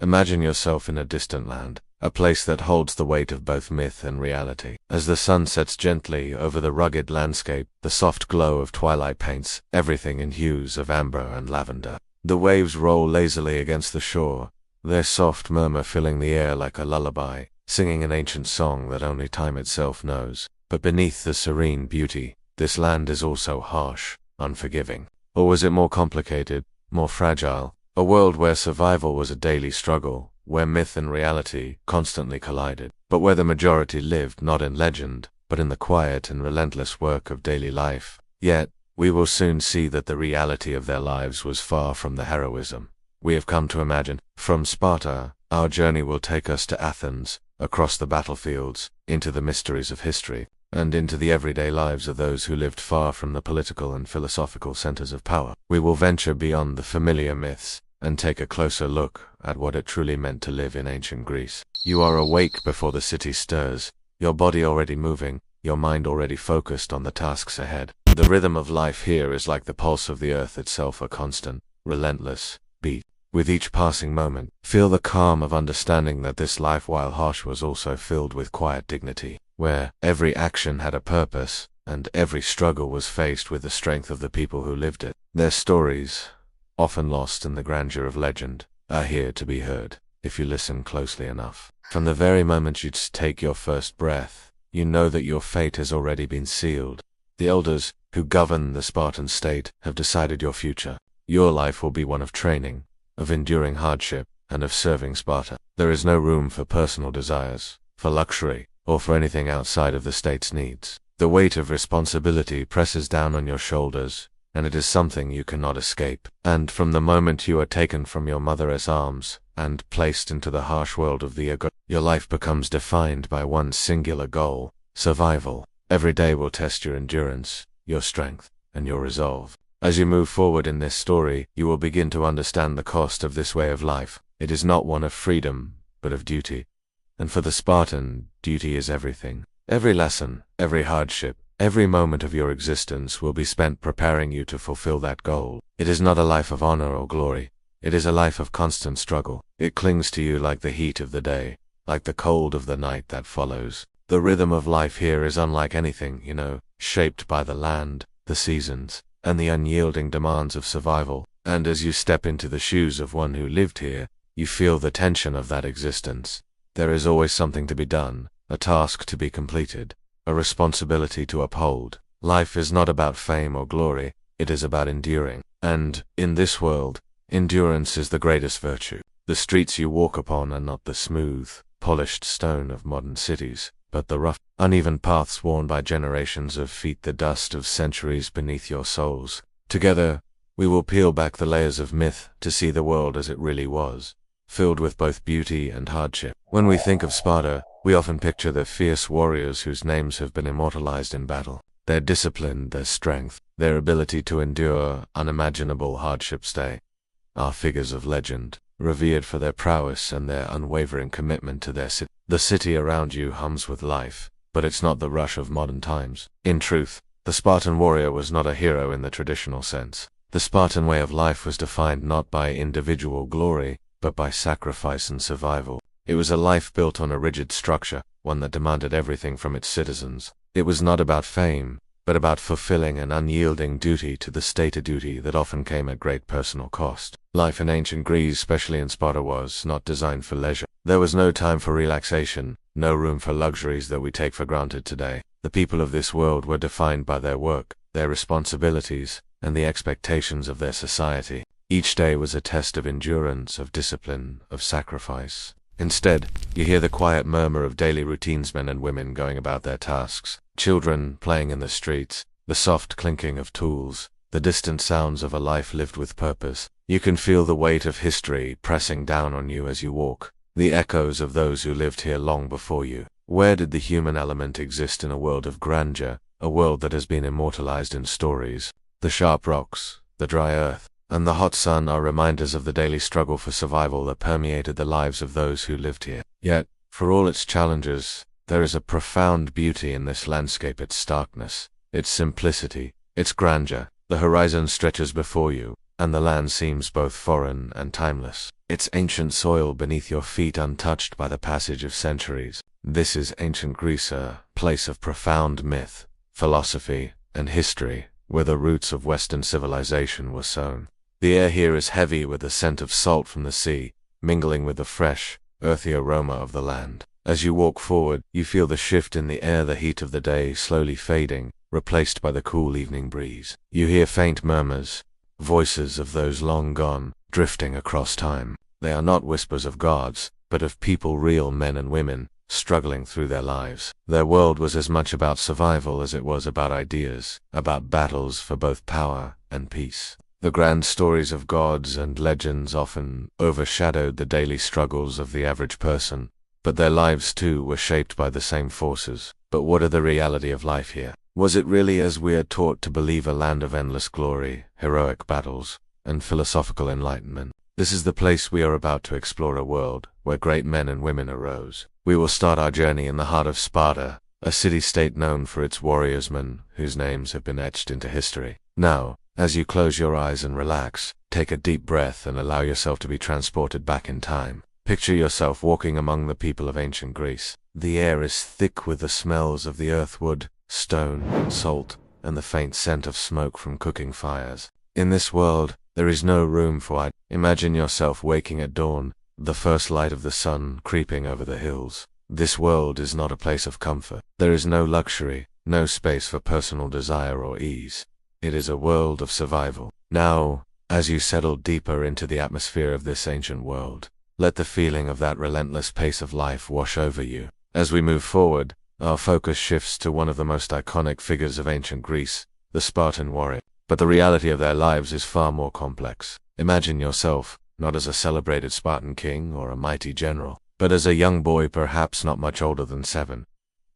Imagine yourself in a distant land, a place that holds the weight of both myth and reality. As the sun sets gently over the rugged landscape, the soft glow of twilight paints everything in hues of amber and lavender. The waves roll lazily against the shore, their soft murmur filling the air like a lullaby, singing an ancient song that only time itself knows. But beneath the serene beauty, this land is also harsh, unforgiving. Or was it more complicated, more fragile? A world where survival was a daily struggle, where myth and reality constantly collided, but where the majority lived not in legend, but in the quiet and relentless work of daily life. Yet, we will soon see that the reality of their lives was far from the heroism we have come to imagine. From Sparta, our journey will take us to Athens, across the battlefields, into the mysteries of history, and into the everyday lives of those who lived far from the political and philosophical centers of power. We will venture beyond the familiar myths, and take a closer look at what it truly meant to live in ancient Greece. You are awake before the city stirs, your body already moving, your mind already focused on the tasks ahead. The rhythm of life here is like the pulse of the earth itself, a constant, relentless beat. With each passing moment, feel the calm of understanding that this life, while harsh, was also filled with quiet dignity, where every action had a purpose, and every struggle was faced with the strength of the people who lived it. Their stories, often lost in the grandeur of legend, are here to be heard, if you listen closely enough. From the very moment you take your first breath, you know that your fate has already been sealed. The elders, who govern the Spartan state, have decided your future. Your life will be one of training, of enduring hardship, and of serving Sparta. There is no room for personal desires, for luxury, or for anything outside of the state's needs. The weight of responsibility presses down on your shoulders, and it is something you cannot escape. And from the moment you are taken from your mother's arms, and placed into the harsh world of the aggressor, your life becomes defined by one singular goal: survival. Every day will test your endurance, your strength, and your resolve. As you move forward in this story, you will begin to understand the cost of this way of life. It is not one of freedom, but of duty. And for the Spartan, duty is everything. Every lesson, every hardship, every moment of your existence will be spent preparing you to fulfill that goal. It is not a life of honor or glory. It is a life of constant struggle. It clings to you like the heat of the day, like the cold of the night that follows. The rhythm of life here is unlike anything, shaped by the land, the seasons, and the unyielding demands of survival. And as you step into the shoes of one who lived here, you feel the tension of that existence. There is always something to be done, a task to be completed, a responsibility to uphold. Life is not about fame or glory, it is about enduring. And, in this world, endurance is the greatest virtue. The streets you walk upon are not the smooth, polished stone of modern cities, but the rough, uneven paths worn by generations of feet, the dust of centuries beneath your soles. Together, we will peel back the layers of myth to see the world as it really was, filled with both beauty and hardship. When we think of Sparta, we often picture the fierce warriors whose names have been immortalized in battle. Their discipline, their strength, their ability to endure unimaginable hardships are figures of legend, revered for their prowess and their unwavering commitment to their city. The city around you hums with life, but it's not the rush of modern times. In truth, the Spartan warrior was not a hero in the traditional sense. The Spartan way of life was defined not by individual glory, but by sacrifice and survival. It was a life built on a rigid structure, one that demanded everything from its citizens. It was not about fame, but about fulfilling an unyielding duty to the state, a duty that often came at great personal cost. Life in ancient Greece, especially in Sparta, was not designed for leisure. There was no time for relaxation, no room for luxuries that we take for granted today. The people of this world were defined by their work, their responsibilities, and the expectations of their society. Each day was a test of endurance, of discipline, of sacrifice. Instead, you hear the quiet murmur of daily routines, men and women going about their tasks, children playing in the streets, the soft clinking of tools, the distant sounds of a life lived with purpose. You can feel the weight of history pressing down on you as you walk, the echoes of those who lived here long before you. Where did the human element exist in a world of grandeur, a world that has been immortalized in stories? The sharp rocks, the dry earth, and the hot sun are reminders of the daily struggle for survival that permeated the lives of those who lived here. Yet, for all its challenges, there is a profound beauty in this landscape, its starkness, its simplicity, its grandeur. The horizon stretches before you, and the land seems both foreign and timeless, its ancient soil beneath your feet untouched by the passage of centuries. This is ancient Greece, a place of profound myth, philosophy, and history, where the roots of Western civilization were sown. The air here is heavy with the scent of salt from the sea, mingling with the fresh, earthy aroma of the land. As you walk forward, you feel the shift in the air, the heat of the day slowly fading, replaced by the cool evening breeze. You hear faint murmurs, voices of those long gone, drifting across time. They are not whispers of gods, but of people, real men and women, struggling through their lives. Their world was as much about survival as it was about ideas, about battles for both power and peace. The grand stories of gods and legends often overshadowed the daily struggles of the average person, but their lives too were shaped by the same forces. But what are the reality of life here? Was it really as we are taught to believe, a land of endless glory, heroic battles, and philosophical enlightenment? This is the place we are about to explore, a world where great men and women arose. We will start our journey in the heart of Sparta, a city-state known for its warriorsmen whose names have been etched into history. Now, as you close your eyes and relax, take a deep breath and allow yourself to be transported back in time. Picture yourself walking among the people of ancient Greece. The air is thick with the smells of the earthwood, stone, salt, and the faint scent of smoke from cooking fires. In this world, there is no room for it. Imagine yourself waking at dawn, the first light of the sun creeping over the hills. This world is not a place of comfort. There is no luxury, no space for personal desire or ease. It is a world of survival. Now, as you settle deeper into the atmosphere of this ancient world, let the feeling of that relentless pace of life wash over you. As we move forward, our focus shifts to one of the most iconic figures of ancient Greece, the Spartan warrior. But the reality of their lives is far more complex. Imagine yourself, not as a celebrated Spartan king or a mighty general, but as a young boy, perhaps not much older than 7.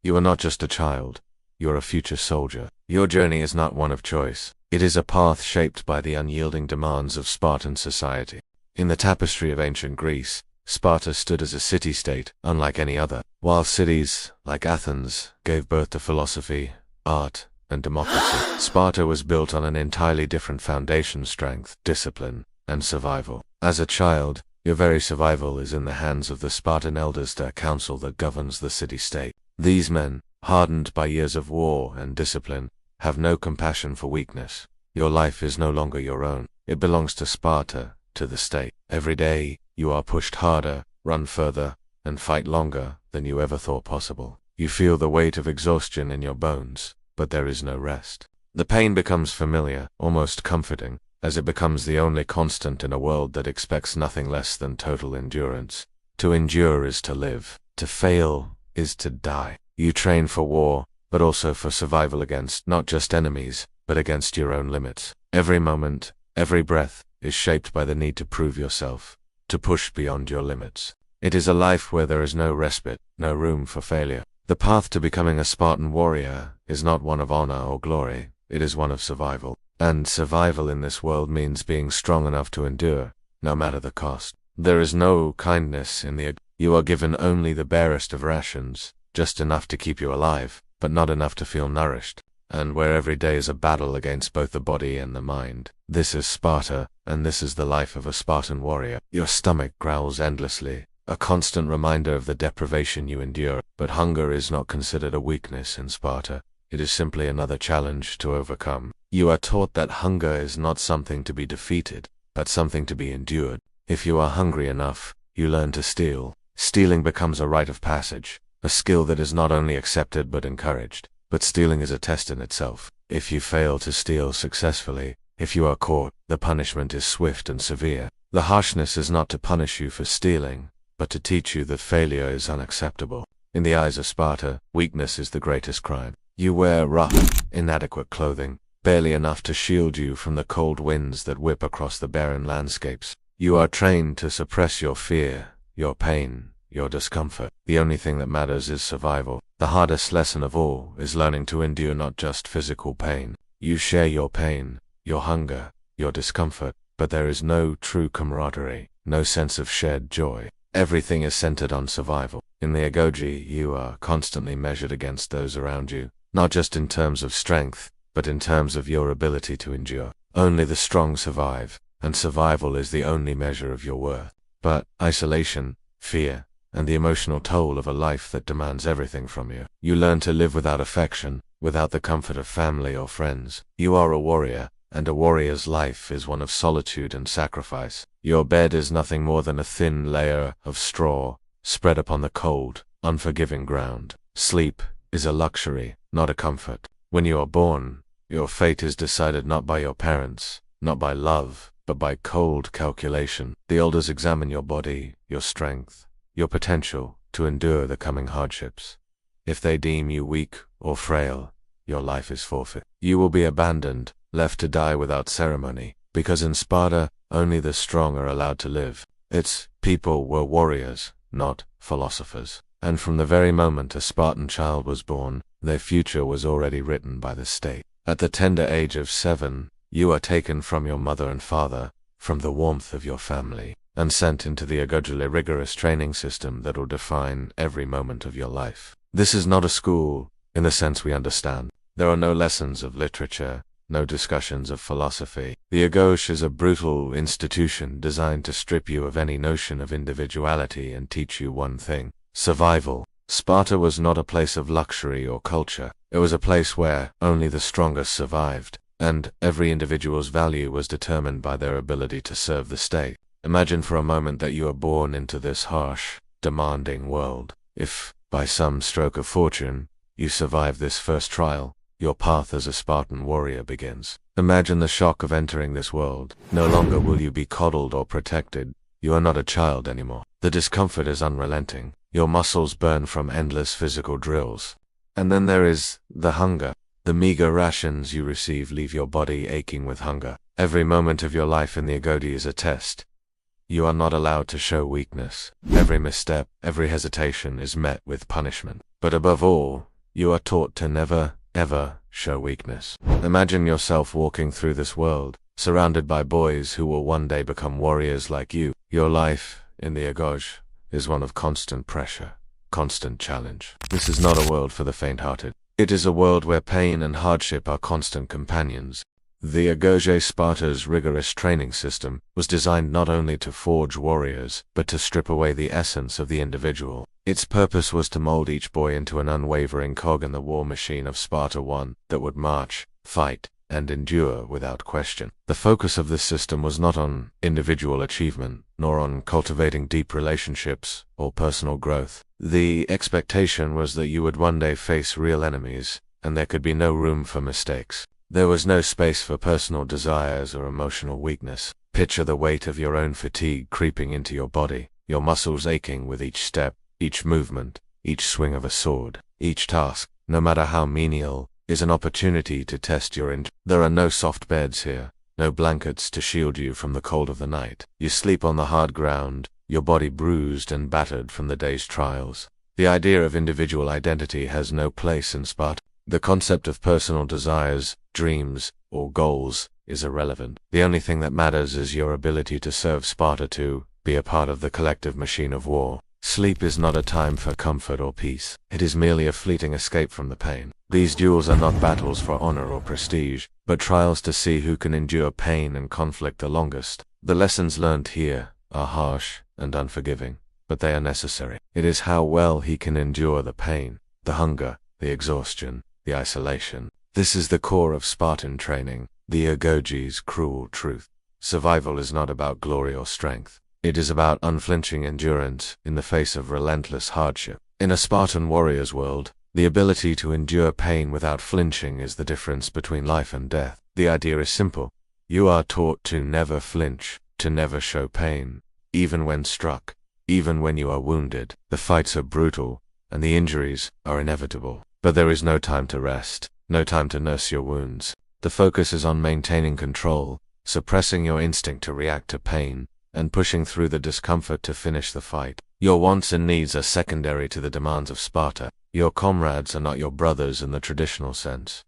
You are not just a child, you are a future soldier. Your journey is not one of choice. It is a path shaped by the unyielding demands of Spartan society. In the tapestry of ancient Greece, Sparta stood as a city-state, unlike any other. While cities, like Athens, gave birth to philosophy, art, and democracy, Sparta was built on an entirely different foundation: strength, discipline, and survival. As a child, your very survival is in the hands of the Spartan elders, their council that governs the city-state. These men, hardened by years of war and discipline, have no compassion for weakness. Your life is no longer your own. It belongs to Sparta, to the state. Every day, you are pushed harder, run further, and fight longer than you ever thought possible. You feel the weight of exhaustion in your bones, but there is no rest. The pain becomes familiar, almost comforting, as it becomes the only constant in a world that expects nothing less than total endurance. To endure is to live. To fail is to die. You train for war, but also for survival against not just enemies, but against your own limits. Every moment, every breath, is shaped by the need to prove yourself, to push beyond your limits. It is a life where there is no respite, no room for failure. The path to becoming a Spartan warrior is not one of honor or glory, it is one of survival. And survival in this world means being strong enough to endure, no matter the cost. There is no kindness in the you are given only the barest of rations, just enough to keep you alive, but not enough to feel nourished. And where every day is a battle against both the body and the mind. This is Sparta, and this is the life of a Spartan warrior. Your stomach growls endlessly, a constant reminder of the deprivation you endure. But hunger is not considered a weakness in Sparta. It is simply another challenge to overcome. You are taught that hunger is not something to be defeated, but something to be endured. If you are hungry enough, you learn to steal. Stealing becomes a rite of passage, a skill that is not only accepted but encouraged. But stealing is a test in itself. If you fail to steal successfully, if you are caught, the punishment is swift and severe. The harshness is not to punish you for stealing, but to teach you that failure is unacceptable. In the eyes of Sparta, weakness is the greatest crime. You wear rough, inadequate clothing, barely enough to shield you from the cold winds that whip across the barren landscapes. You are trained to suppress your fear, your pain, your discomfort. The only thing that matters is survival. The hardest lesson of all is learning to endure not just physical pain. You share your pain, your hunger, your discomfort, but there is no true camaraderie, no sense of shared joy. Everything is centered on survival. In the agoge, you are constantly measured against those around you, not just in terms of strength, but in terms of your ability to endure. Only the strong survive. and survival is the only measure of your worth. But isolation, fear, and the emotional toll of a life that demands everything from you. You learn to live without affection, without the comfort of family or friends. You are a warrior, and a warrior's life is one of solitude and sacrifice. Your bed is nothing more than a thin layer of straw spread upon the cold, unforgiving ground. Sleep is a luxury, not a comfort. When you are born, your fate is decided not by your parents, not by love, but by cold calculation. The elders examine your body, your strength, your potential to endure the coming hardships. If they deem you weak or frail, your life is forfeit. You will be abandoned, left to die without ceremony, because in Sparta, only the strong are allowed to live. Its people were warriors, not philosophers. And from the very moment a Spartan child was born, their future was already written by the state. At the tender age of 7, you are taken from your mother and father, from the warmth of your family, and sent into the agogile rigorous training system that will define every moment of your life. This is not a school, in the sense we understand. There are no lessons of literature, no discussions of philosophy. The Agoge is a brutal institution designed to strip you of any notion of individuality and teach you one thing: survival. Sparta was not a place of luxury or culture. It was a place where only the strongest survived, and every individual's value was determined by their ability to serve the state. Imagine for a moment that you are born into this harsh, demanding world. If, by some stroke of fortune, you survive this first trial, your path as a Spartan warrior begins. Imagine the shock of entering this world. No longer will you be coddled or protected. You are not a child anymore. The discomfort is unrelenting. Your muscles burn from endless physical drills. And then there is the hunger. The meager rations you receive leave your body aching with hunger. Every moment of your life in the Agodi is a test. You are not allowed to show weakness. Every misstep, every hesitation is met with punishment. But above all, you are taught to never, ever show weakness. Imagine yourself walking through this world, surrounded by boys who will one day become warriors like you. Your life in the Agoj is one of constant pressure, constant challenge. This is not a world for the faint-hearted. It is a world where pain and hardship are constant companions. The Agoge Sparta's rigorous training system was designed not only to forge warriors, but to strip away the essence of the individual. Its purpose was to mold each boy into an unwavering cog in the war machine of Sparta I that would march, fight, and endure without question. The focus of this system was not on individual achievement, nor on cultivating deep relationships or personal growth. The expectation was that you would one day face real enemies, and there could be no room for mistakes. There was no space for personal desires or emotional weakness. Picture the weight of your own fatigue creeping into your body, your muscles aching with each step, each movement, each swing of a sword. Each task, no matter how menial, is an opportunity to test your There are no soft beds here, no blankets to shield you from the cold of the night. You sleep on the hard ground, your body bruised and battered from the day's trials. The idea of individual identity has no place in Sparta. The concept of personal desires, dreams, or goals is irrelevant. The only thing that matters is your ability to serve Sparta, to be a part of the collective machine of war. Sleep is not a time for comfort or peace. It is merely a fleeting escape from the pain. These duels are not battles for honor or prestige, but trials to see who can endure pain and conflict the longest. The lessons learned here are harsh and unforgiving, but they are necessary. It is how well he can endure the pain, the hunger, the exhaustion, the isolation. This is the core of Spartan training, the Agoge's cruel truth. Survival is not about glory or strength. It is about unflinching endurance in the face of relentless hardship. In a Spartan warrior's world, the ability to endure pain without flinching is the difference between life and death. The idea is simple. You are taught to never flinch, to never show pain, even when struck, even when you are wounded. The fights are brutal, and the injuries are inevitable. But there is no time to rest, no time to nurse your wounds. The focus is on maintaining control, suppressing your instinct to react to pain, and pushing through the discomfort to finish the fight. Your wants and needs are secondary to the demands of Sparta. Your comrades are not your brothers in the traditional sense.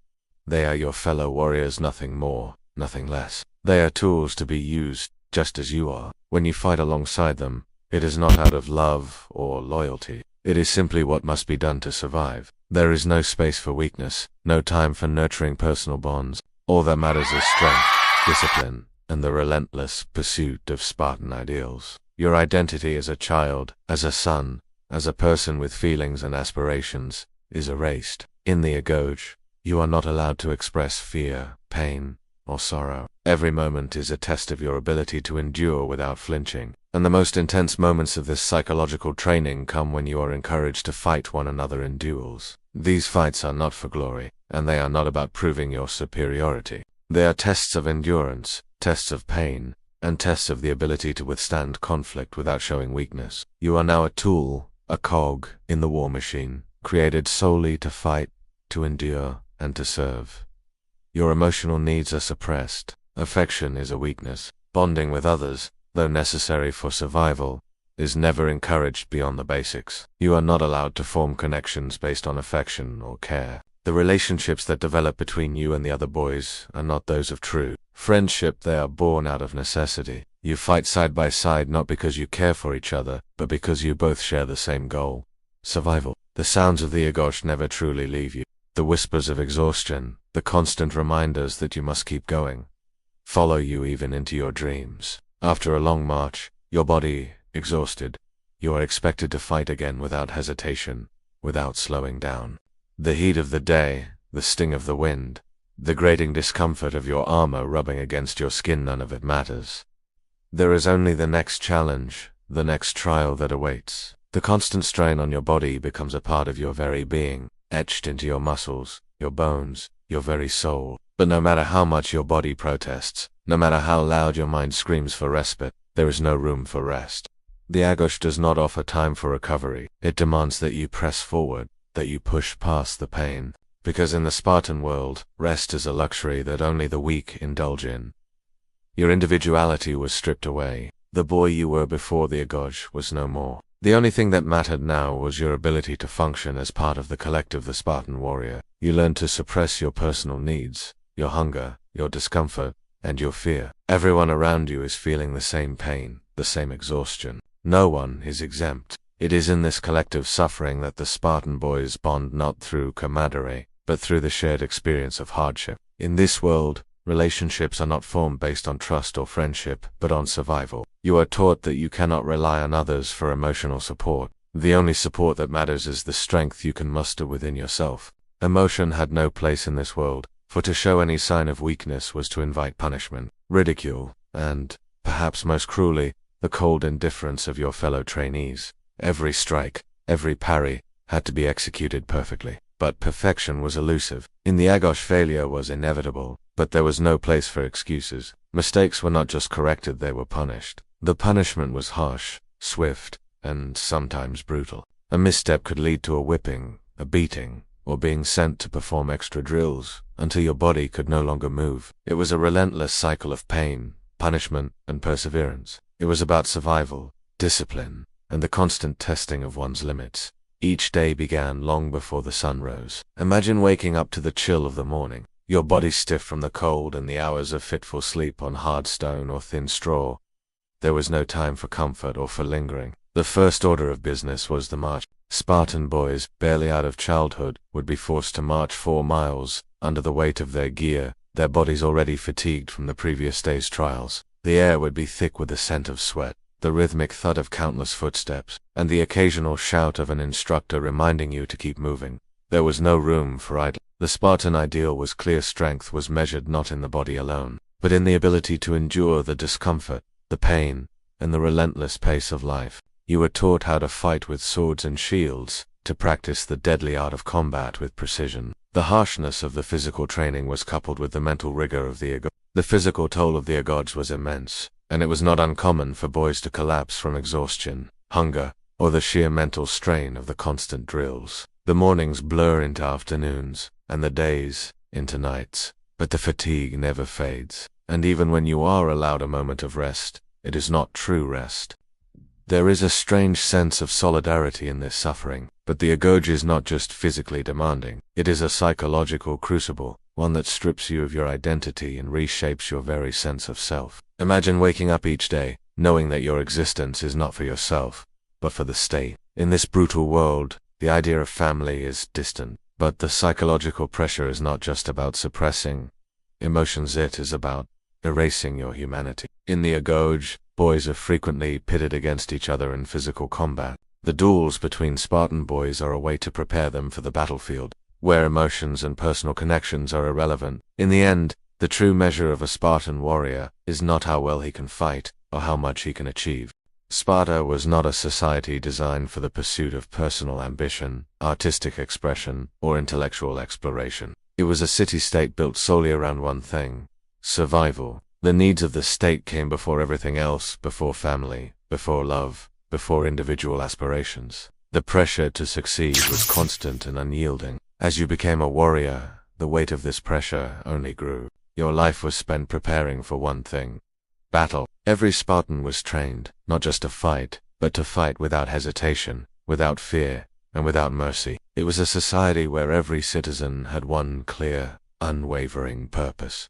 They are your fellow warriors, nothing more, nothing less. They are tools to be used, just as you are. When you fight alongside them, it is not out of love or loyalty. It is simply what must be done to survive. There is no space for weakness, no time for nurturing personal bonds. All that matters is strength, discipline, and the relentless pursuit of Spartan ideals. Your identity as a child, as a son, as a person with feelings and aspirations, is erased. In the agoge, you are not allowed to express fear, pain, or sorrow. Every moment is a test of your ability to endure without flinching, and the most intense moments of this psychological training come when you are encouraged to fight one another in duels. These fights are not for glory, and they are not about proving your superiority. They are tests of endurance, tests of pain, and tests of the ability to withstand conflict without showing weakness. You are now a tool, a cog in the war machine, created solely to fight, to endure, and to serve. Your emotional needs are suppressed. Affection is a weakness. Bonding with others, though necessary for survival, is never encouraged beyond the basics. You are not allowed to form connections based on affection or care. The relationships that develop between you and the other boys are not those of true friendship. They are born out of necessity. You fight side by side not because you care for each other, but because you both share the same goal: survival. The sounds of the agoge never truly leave you. The whispers of exhaustion, the constant reminders that you must keep going, follow you even into your dreams. After a long march, your body exhausted, you are expected to fight again without hesitation, without slowing down. The heat of the day, the sting of the wind, the grating discomfort of your armor rubbing against your skin, none of it matters. There is only the next challenge, the next trial that awaits. The constant strain on your body becomes a part of your very being, etched into your muscles, your bones, your very soul. But no matter how much your body protests, no matter how loud your mind screams for respite, there is no room for rest. The agoge does not offer time for recovery. It demands that you press forward, that you push past the pain. Because in the Spartan world, rest is a luxury that only the weak indulge in. Your individuality was stripped away. The boy you were before the agoge was no more. The only thing that mattered now was your ability to function as part of the collective, the Spartan warrior. You learned to suppress your personal needs, your hunger, your discomfort, and your fear. Everyone around you is feeling the same pain, the same exhaustion. No one is exempt. It is in this collective suffering that the Spartan boys bond, not through camaraderie, but through the shared experience of hardship. In this world, relationships are not formed based on trust or friendship, but on survival. You are taught that you cannot rely on others for emotional support. The only support that matters is the strength you can muster within yourself. Emotion had no place in this world, for to show any sign of weakness was to invite punishment, ridicule, and, perhaps most cruelly, the cold indifference of your fellow trainees. Every strike, every parry, had to be executed perfectly. But perfection was elusive. In the agoge, failure was inevitable, but there was no place for excuses. Mistakes were not just corrected, they were punished. The punishment was harsh, swift, and sometimes brutal. A misstep could lead to a whipping, a beating, or being sent to perform extra drills until your body could no longer move. It was a relentless cycle of pain, punishment, and perseverance. It was about survival, discipline, and the constant testing of one's limits. Each day began long before the sun rose. Imagine waking up to the chill of the morning, your body stiff from the cold and the hours of fitful sleep on hard stone or thin straw. There was no time for comfort or for lingering. The first order of business was the march. Spartan boys, barely out of childhood, would be forced to march 4 miles, under the weight of their gear, their bodies already fatigued from the previous day's trials. The air would be thick with the scent of sweat, the rhythmic thud of countless footsteps, and the occasional shout of an instructor reminding you to keep moving. There was no room for idle. The Spartan ideal was clear. Strength was measured not in the body alone, but in the ability to endure the discomfort, the pain, and the relentless pace of life. You were taught how to fight with swords and shields, to practice the deadly art of combat with precision. The harshness of the physical training was coupled with the mental rigor of the agoge. The physical toll of the agoge was immense, and it was not uncommon for boys to collapse from exhaustion, hunger, or the sheer mental strain of the constant drills. The mornings blur into afternoons, and the days into nights, but the fatigue never fades. And even when you are allowed a moment of rest, it is not true rest. There is a strange sense of solidarity in this suffering, but the agoge is not just physically demanding. It is a psychological crucible, one that strips you of your identity and reshapes your very sense of self. Imagine waking up each day, knowing that your existence is not for yourself, but for the state. In this brutal world, the idea of family is distant, but the psychological pressure is not just about suppressing emotions, it is about erasing your humanity. In the agoge, boys are frequently pitted against each other in physical combat. The duels between Spartan boys are a way to prepare them for the battlefield, where emotions and personal connections are irrelevant. In the end, the true measure of a Spartan warrior is not how well he can fight, or how much he can achieve. Sparta was not a society designed for the pursuit of personal ambition, artistic expression, or intellectual exploration. It was a city-state built solely around one thing: survival. The needs of the state came before everything else, before family, before love, before individual aspirations. The pressure to succeed was constant and unyielding. As you became a warrior, the weight of this pressure only grew. Your life was spent preparing for one thing: battle. Every Spartan was trained, not just to fight, but to fight without hesitation, without fear, and without mercy. It was a society where every citizen had one clear, unwavering purpose: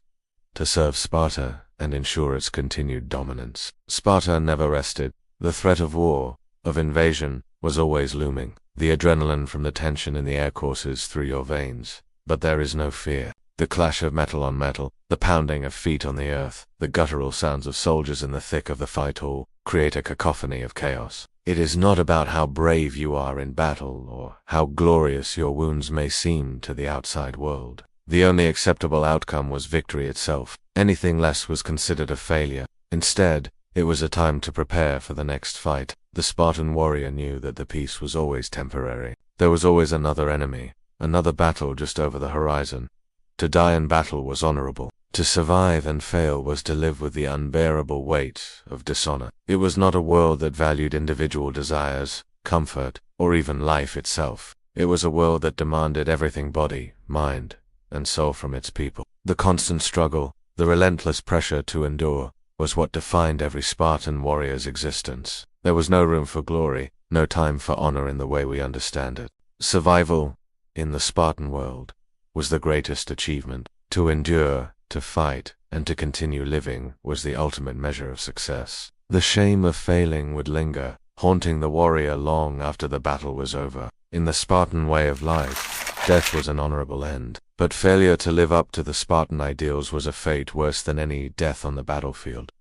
to serve Sparta and ensure its continued dominance. Sparta never rested. The threat of war, of invasion, was always looming. The adrenaline from the tension in the air courses through your veins. But there is no fear. The clash of metal on metal, the pounding of feet on the earth, the guttural sounds of soldiers in the thick of the fight all create a cacophony of chaos. It is not about how brave you are in battle or how glorious your wounds may seem to the outside world. The only acceptable outcome was victory itself. Anything less was considered a failure. Instead, it was a time to prepare for the next fight. The Spartan warrior knew that the peace was always temporary. There was always another enemy, another battle just over the horizon. To die in battle was honorable. To survive and fail was to live with the unbearable weight of dishonor. It was not a world that valued individual desires, comfort, or even life itself. It was a world that demanded everything body, mind, and soul from its people. The constant struggle, the relentless pressure to endure, was what defined every Spartan warrior's existence. There was no room for glory, no time for honor in the way we understand it. Survival, in the Spartan world, was the greatest achievement. To endure, to fight, and to continue living was the ultimate measure of success. The shame of failing would linger, haunting the warrior long after the battle was over. In the Spartan way of life, death was an honorable end, but failure to live up to the Spartan ideals was a fate worse than any death on the battlefield.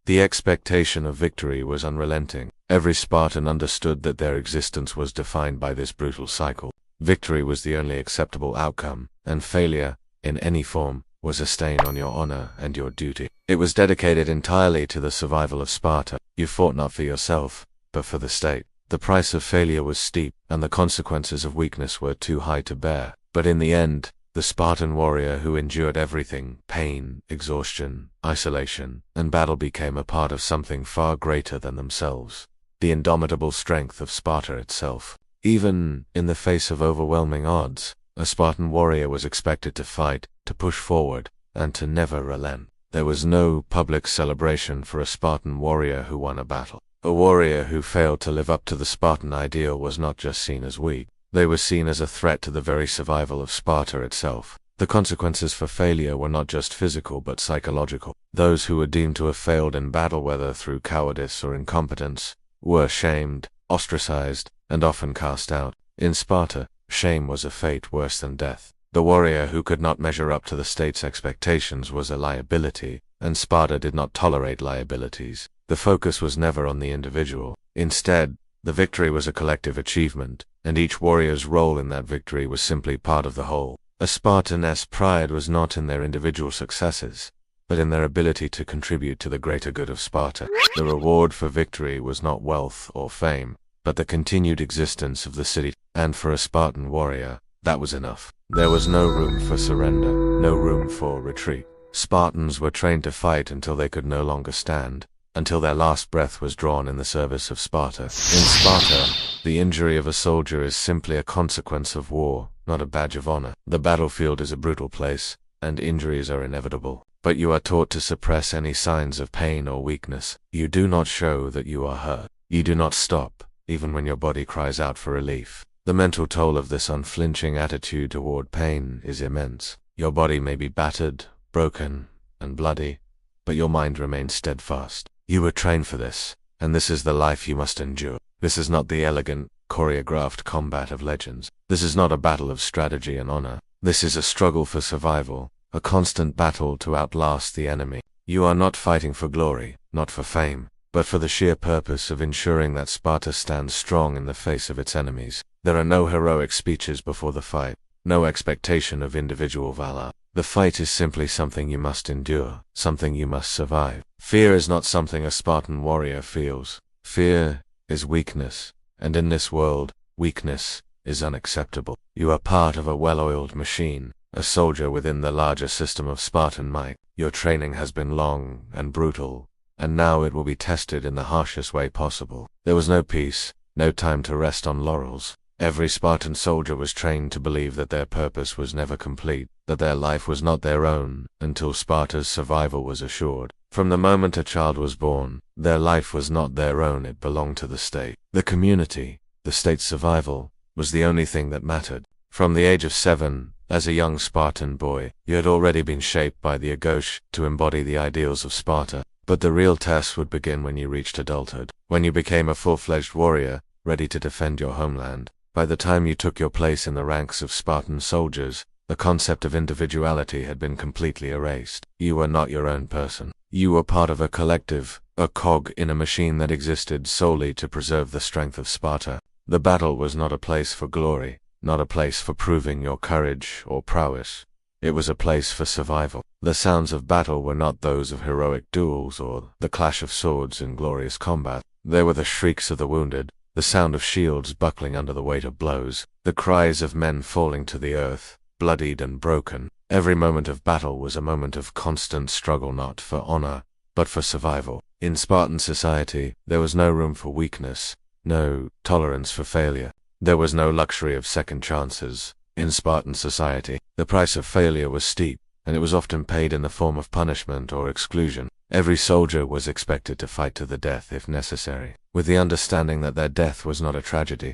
The expectation of victory was unrelenting. Every Spartan understood that their existence was defined by this brutal cycle. Victory was the only acceptable outcome, and failure, in any form, was a stain on your honor and your duty. It was dedicated entirely to the survival of Sparta. You fought not for yourself, but for the state. The price of failure was steep, and the consequences of weakness were too high to bear. But in the end, the Spartan warrior who endured everything, pain, exhaustion, isolation, and battle, became a part of something far greater than themselves: the indomitable strength of Sparta itself. Even in the face of overwhelming odds, a Spartan warrior was expected to fight, to push forward, and to never relent. There was no public celebration for a Spartan warrior who won a battle. A warrior who failed to live up to the Spartan ideal was not just seen as weak. They were seen as a threat to the very survival of Sparta itself. The consequences for failure were not just physical but psychological. Those who were deemed to have failed in battle, whether through cowardice or incompetence, were shamed, ostracized, and often cast out. In Sparta, shame was a fate worse than death. The warrior who could not measure up to the state's expectations was a liability, and Sparta did not tolerate liabilities. The focus was never on the individual. Instead, the victory was a collective achievement, and each warrior's role in that victory was simply part of the whole. A Spartan's pride was not in their individual successes, but in their ability to contribute to the greater good of Sparta. The reward for victory was not wealth or fame, but the continued existence of the city. And for a Spartan warrior, that was enough. There was no room for surrender, no room for retreat. Spartans were trained to fight until they could no longer stand, until their last breath was drawn in the service of Sparta. In Sparta, the injury of a soldier is simply a consequence of war, not a badge of honor. The battlefield is a brutal place, and injuries are inevitable. But you are taught to suppress any signs of pain or weakness. You do not show that you are hurt. You do not stop, even when your body cries out for relief. The mental toll of this unflinching attitude toward pain is immense. Your body may be battered, broken, and bloody, but your mind remains steadfast. You were trained for this, and this is the life you must endure. This is not the elegant, choreographed combat of legends. This is not a battle of strategy and honor. This is a struggle for survival, a constant battle to outlast the enemy. You are not fighting for glory, not for fame, but for the sheer purpose of ensuring that Sparta stands strong in the face of its enemies. There are no heroic speeches before the fight, no expectation of individual valor. The fight is simply something you must endure, something you must survive. Fear is not something a Spartan warrior feels. Fear is weakness, and in this world, weakness is unacceptable. You are part of a well-oiled machine, a soldier within the larger system of Spartan might. Your training has been long and brutal, and now it will be tested in the harshest way possible. There was no peace, no time to rest on laurels. Every Spartan soldier was trained to believe that their purpose was never complete, that their life was not their own, until Sparta's survival was assured. From the moment a child was born, their life was not their own, it belonged to the state. The community, the state's survival, was the only thing that mattered. From the age of 7, as a young Spartan boy, you had already been shaped by the Agos to embody the ideals of Sparta. But the real test would begin when you reached adulthood, when you became a full-fledged warrior, ready to defend your homeland. By the time you took your place in the ranks of Spartan soldiers, the concept of individuality had been completely erased. You were not your own person. You were part of a collective, a cog in a machine that existed solely to preserve the strength of Sparta. The battle was not a place for glory, not a place for proving your courage or prowess. It was a place for survival. The sounds of battle were not those of heroic duels or the clash of swords in glorious combat. They were the shrieks of the wounded, the sound of shields buckling under the weight of blows, the cries of men falling to the earth, bloodied and broken. Every moment of battle was a moment of constant struggle, not for honor, but for survival. In Spartan society, there was no room for weakness, no tolerance for failure. There was no luxury of second chances. In Spartan society, the price of failure was steep, and it was often paid in the form of punishment or exclusion. Every soldier was expected to fight to the death if necessary, with the understanding that their death was not a tragedy,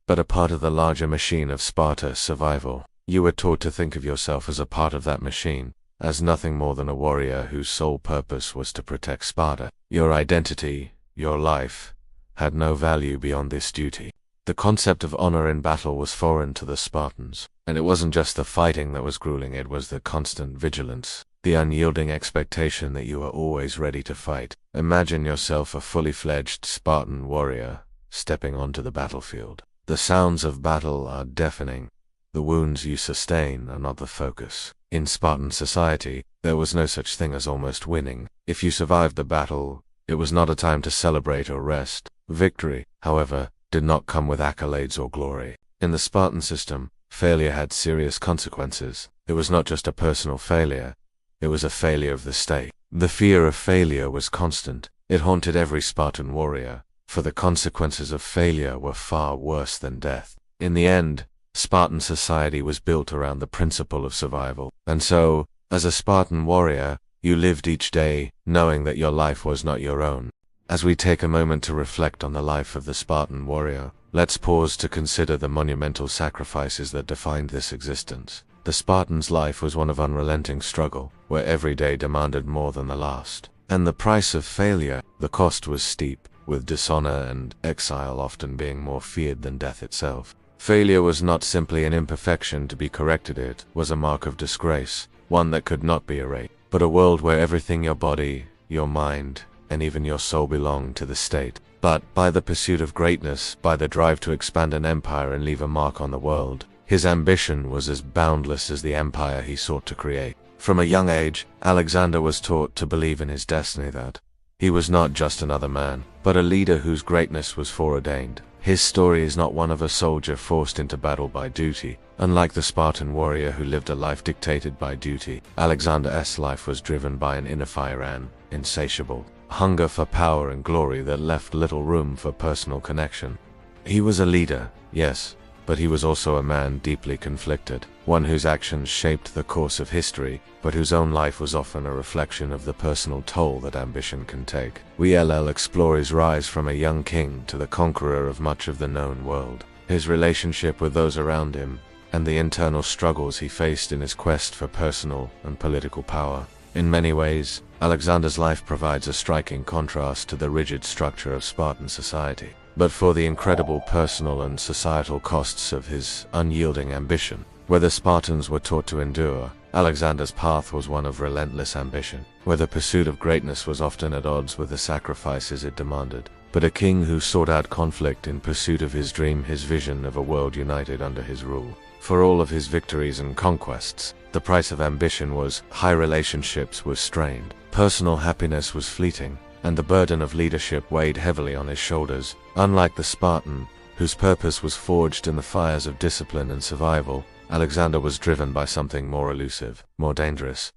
but a part of the larger machine of Sparta's survival. You were taught to think of yourself as a part of that machine, as nothing more than a warrior whose sole purpose was to protect Sparta. Your identity, your life, had no value beyond this duty. The concept of honor in battle was foreign to the Spartans, and it wasn't just the fighting that was grueling, it was the constant vigilance, the unyielding expectation that you were always ready to fight. Imagine yourself a fully fledged Spartan warrior, stepping onto the battlefield. The sounds of battle are deafening. The wounds you sustain are not the focus. In Spartan society, there was no such thing as almost winning. If you survived the battle, it was not a time to celebrate or rest. Victory, however, did not come with accolades or glory. In the Spartan system, failure had serious consequences. It was not just a personal failure, it was a failure of the state. The fear of failure was constant. It haunted every Spartan warrior, for the consequences of failure were far worse than death. In the end, Spartan society was built around the principle of survival. And so, as a Spartan warrior, you lived each day knowing that your life was not your own. As we take a moment to reflect on the life of the Spartan warrior, let's pause to consider the monumental sacrifices that defined this existence. The Spartan's life was one of unrelenting struggle, where every day demanded more than the last. And the price of failure, the cost was steep, with dishonor and exile often being more feared than death itself. Failure was not simply an imperfection to be corrected, it was a mark of disgrace, one that could not be erased. But a world where everything, your body, your mind, and even your soul belonged to the state. But by the pursuit of greatness, by the drive to expand an empire and leave a mark on the world, his ambition was as boundless as the empire he sought to create. From a young age, Alexander was taught to believe in his destiny, that he was not just another man, but a leader whose greatness was foreordained. His story is not one of a soldier forced into battle by duty. Unlike the Spartan warrior who lived a life dictated by duty, Alexander's life was driven by an inner fire, an insatiable hunger for power and glory that left little room for personal connection. He was a leader, yes, but he was also a man deeply conflicted, one whose actions shaped the course of history, but whose own life was often a reflection of the personal toll that ambition can take. We'll explore his rise from a young king to the conqueror of much of the known world, his relationship with those around him, and the internal struggles he faced in his quest for personal and political power. In many ways, Alexander's life provides a striking contrast to the rigid structure of Spartan society. But for the incredible personal and societal costs of his unyielding ambition, where the Spartans were taught to endure, Alexander's path was one of relentless ambition, where the pursuit of greatness was often at odds with the sacrifices it demanded. But a king who sought out conflict in pursuit of his dream, his vision of a world united under his rule. For all of his victories and conquests, the price of ambition was high. Relationships were strained, personal happiness was fleeting, and the burden of leadership weighed heavily on his shoulders. Unlike the Spartan, whose purpose was forged in the fires of discipline and survival, Alexander was driven by something more elusive, more dangerous: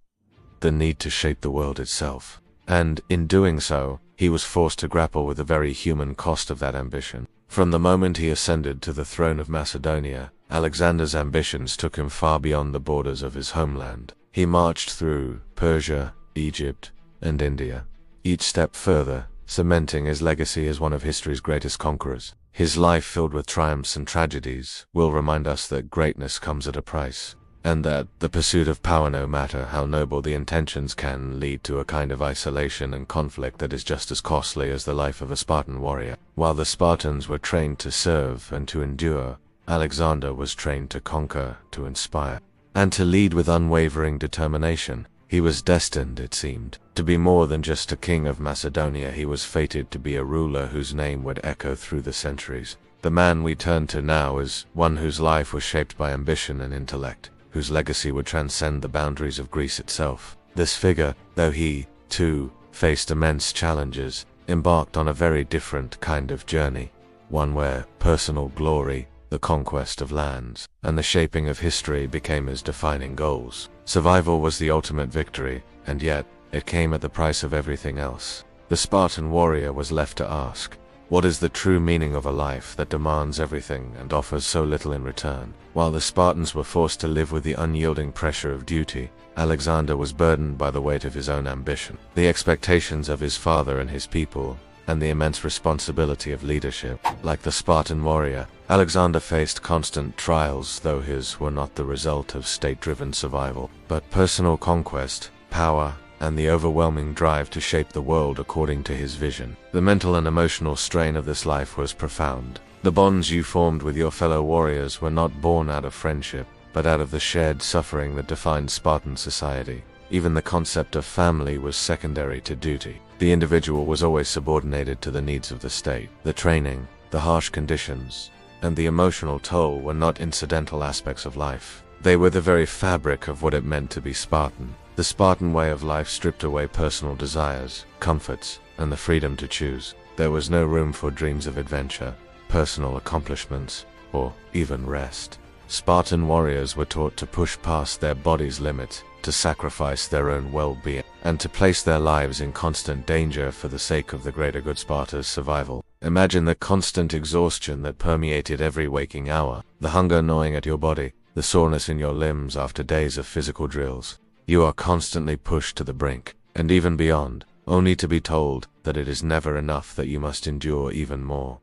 the need to shape the world itself. And, in doing so, he was forced to grapple with the very human cost of that ambition. From the moment he ascended to the throne of Macedonia, Alexander's ambitions took him far beyond the borders of his homeland. He marched through Persia, Egypt, and India, each step further cementing his legacy as one of history's greatest conquerors. His life, filled with triumphs and tragedies, will remind us that greatness comes at a price, and that the pursuit of power, no matter how noble the intentions, can lead to a kind of isolation and conflict that is just as costly as the life of a Spartan warrior. While the Spartans were trained to serve and to endure, Alexander was trained to conquer, to inspire, and to lead with unwavering determination. He was destined, it seemed, to be more than just a king of Macedonia. He was fated to be a ruler whose name would echo through the centuries. The man we turn to now is one whose life was shaped by ambition and intellect, whose legacy would transcend the boundaries of Greece itself. This figure, though he, too, faced immense challenges, embarked on a very different kind of journey, one where personal glory, the conquest of lands, and the shaping of history became his defining goals. Survival was the ultimate victory, and yet, it came at the price of everything else. The Spartan warrior was left to ask, what is the true meaning of a life that demands everything and offers so little in return? While the Spartans were forced to live with the unyielding pressure of duty, Alexander was burdened by the weight of his own ambition, the expectations of his father and his people, and the immense responsibility of leadership. Like the Spartan warrior, Alexander faced constant trials, though his were not the result of state-driven survival, but personal conquest, power, and the overwhelming drive to shape the world according to his vision. The mental and emotional strain of this life was profound. The bonds you formed with your fellow warriors were not born out of friendship, but out of the shared suffering that defined Spartan society. Even the concept of family was secondary to duty. The individual was always subordinated to the needs of the state. The training, the harsh conditions, and the emotional toll were not incidental aspects of life. They were the very fabric of what it meant to be Spartan. The Spartan way of life stripped away personal desires, comforts, and the freedom to choose. There was no room for dreams of adventure, personal accomplishments, or even rest. Spartan warriors were taught to push past their body's limits, to sacrifice their own well-being, and to place their lives in constant danger for the sake of the greater good: Sparta's survival. Imagine the constant exhaustion that permeated every waking hour, the hunger gnawing at your body, the soreness in your limbs after days of physical drills. You are constantly pushed to the brink, and even beyond, only to be told that it is never enough, that you must endure even more,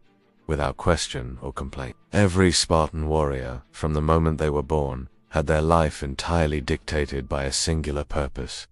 without question or complaint. Every Spartan warrior, from the moment they were born, had their life entirely dictated by a singular purpose: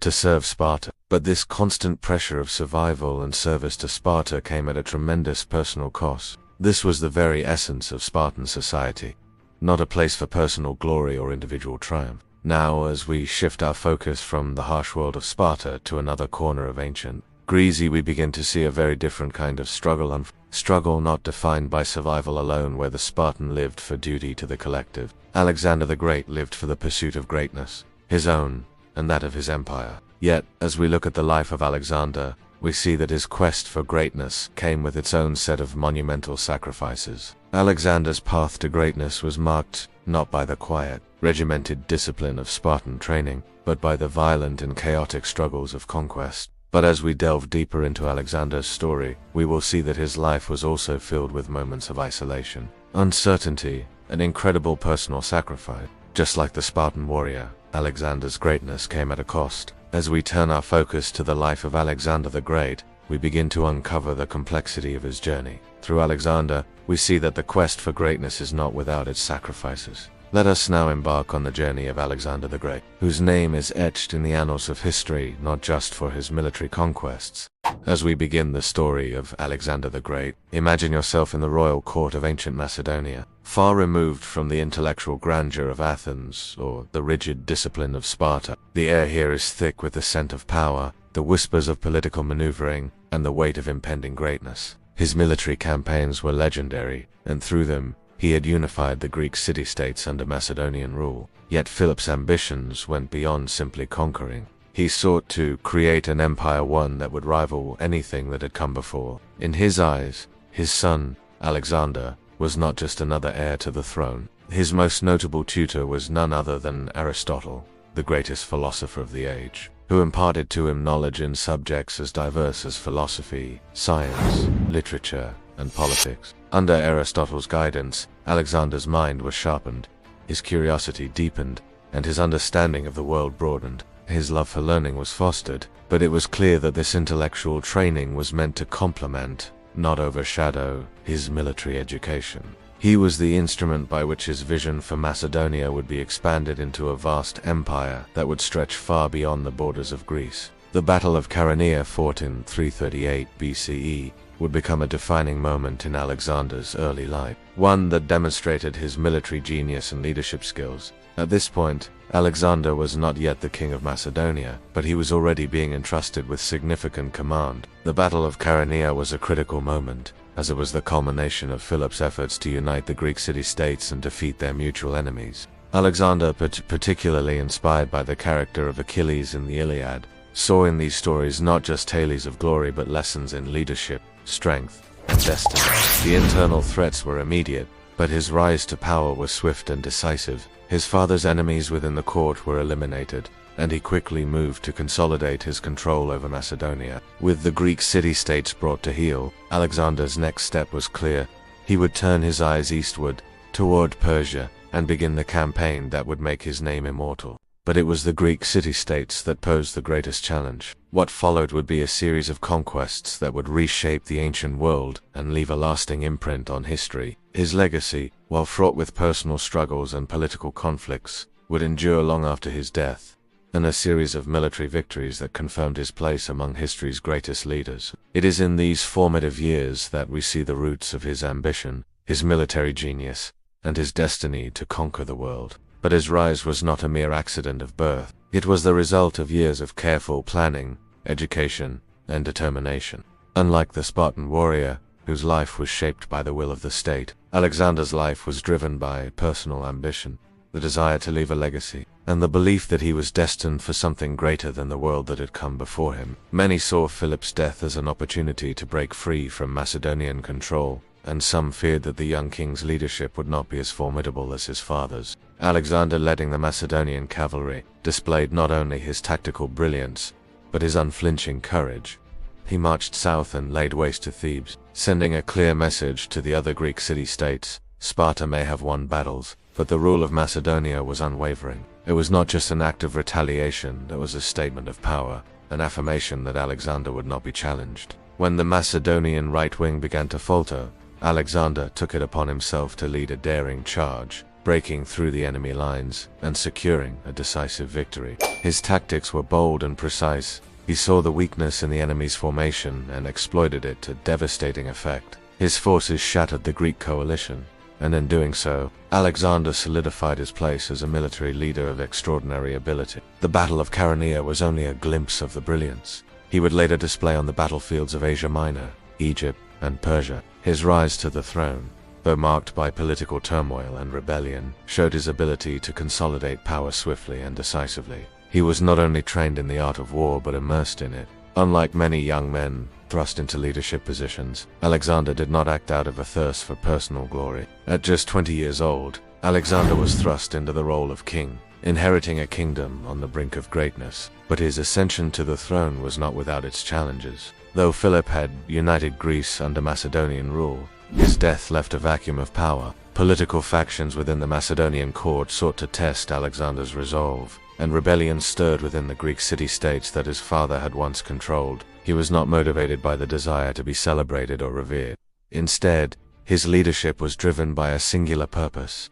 to serve Sparta. But this constant pressure of survival and service to Sparta came at a tremendous personal cost. This was the very essence of Spartan society, not a place for personal glory or individual triumph. Now, as we shift our focus from the harsh world of Sparta to another corner of ancient Greece, we begin to see a very different kind of struggle. Struggle not defined by survival alone, where the Spartan lived for duty to the collective. Alexander the Great lived for the pursuit of greatness, his own and that of his empire. Yet, as we look at the life of Alexander, we see that his quest for greatness came with its own set of monumental sacrifices. Alexander's path to greatness was marked not by the quiet, regimented discipline of Spartan training, but by the violent and chaotic struggles of conquest. But as we delve deeper into Alexander's story, we will see that his life was also filled with moments of isolation, uncertainty, and incredible personal sacrifice. Just like the Spartan warrior, Alexander's greatness came at a cost. As we turn our focus to the life of Alexander the Great, we begin to uncover the complexity of his journey. Through Alexander, we see that the quest for greatness is not without its sacrifices. Let us now embark on the journey of Alexander the Great, whose name is etched in the annals of history not just for his military conquests. As we begin the story of Alexander the Great, imagine yourself in the royal court of ancient Macedonia. far removed from the intellectual grandeur of Athens or the rigid discipline of Sparta. The air here is thick with the scent of power, the whispers of political maneuvering, and the weight of impending greatness. His military campaigns were legendary, and through them, he had unified the Greek city-states under Macedonian rule. Yet Philip's ambitions went beyond simply conquering. He sought to create an empire, one that would rival anything that had come before. In his eyes, his son, Alexander, was not just another heir to the throne. His most notable tutor was none other than Aristotle, the greatest philosopher of the age, who imparted to him knowledge in subjects as diverse as philosophy, science, literature, and politics. Under Aristotle's guidance, Alexander's mind was sharpened, his curiosity deepened, and his understanding of the world broadened. His love for learning was fostered, but it was clear that this intellectual training was meant to complement, not overshadow, his military education. He was the instrument by which his vision for Macedonia would be expanded into a vast empire that would stretch far beyond the borders of Greece. The Battle of Chaeronea, fought in 338 BCE, would become a defining moment in Alexander's early life, one that demonstrated his military genius and leadership skills. At this point, Alexander was not yet the king of Macedonia, but he was already being entrusted with significant command. The Battle of Chaeronea was a critical moment, as it was the culmination of Philip's efforts to unite the Greek city-states and defeat their mutual enemies. Alexander, particularly inspired by the character of Achilles in the Iliad, saw in these stories not just tales of glory but lessons in leadership, strength, and destiny. The internal threats were immediate, but his rise to power was swift and decisive. His father's enemies within the court were eliminated, and he quickly moved to consolidate his control over Macedonia. With the Greek city-states brought to heel, Alexander's next step was clear. He would turn his eyes eastward, toward Persia, and begin the campaign that would make his name immortal. But it was the Greek city-states that posed the greatest challenge. What followed would be a series of conquests that would reshape the ancient world and leave a lasting imprint on history. His legacy, while fraught with personal struggles and political conflicts, would endure long after his death, and a series of military victories that confirmed his place among history's greatest leaders. It is in these formative years that we see the roots of his ambition, his military genius, and his destiny to conquer the world. But his rise was not a mere accident of birth. It was the result of years of careful planning, education, and determination. Unlike the Spartan warrior, whose life was shaped by the will of the state, Alexander's life was driven by personal ambition, the desire to leave a legacy, and the belief that he was destined for something greater than the world that had come before him. Many saw Philip's death as an opportunity to break free from Macedonian control, and some feared that the young king's leadership would not be as formidable as his father's. Alexander, leading the Macedonian cavalry, displayed not only his tactical brilliance, but his unflinching courage. He marched south and laid waste to Thebes, sending a clear message to the other Greek city-states. Sparta may have won battles, but the rule of Macedonia was unwavering. It was not just an act of retaliation, it was a statement of power, an affirmation that Alexander would not be challenged. When the Macedonian right wing began to falter, Alexander took it upon himself to lead a daring charge, breaking through the enemy lines and securing a decisive victory. His tactics were bold and precise. He saw the weakness in the enemy's formation and exploited it to devastating effect. His forces shattered the Greek coalition, and in doing so, Alexander solidified his place as a military leader of extraordinary ability. The Battle of Chaeronea was only a glimpse of the brilliance he would later display on the battlefields of Asia Minor, Egypt, and Persia. His rise to the throne, though marked by political turmoil and rebellion, showed his ability to consolidate power swiftly and decisively. He was not only trained in the art of war but immersed in it. Unlike many young men thrust into leadership positions, Alexander did not act out of a thirst for personal glory. At just 20 years old, Alexander was thrust into the role of king, inheriting a kingdom on the brink of greatness. But his ascension to the throne was not without its challenges. Though Philip had united Greece under Macedonian rule, his death left a vacuum of power. Political factions within the Macedonian court sought to test Alexander's resolve, and rebellion stirred within the Greek city-states that his father had once controlled. He was not motivated by the desire to be celebrated or revered. Instead, his leadership was driven by a singular purpose: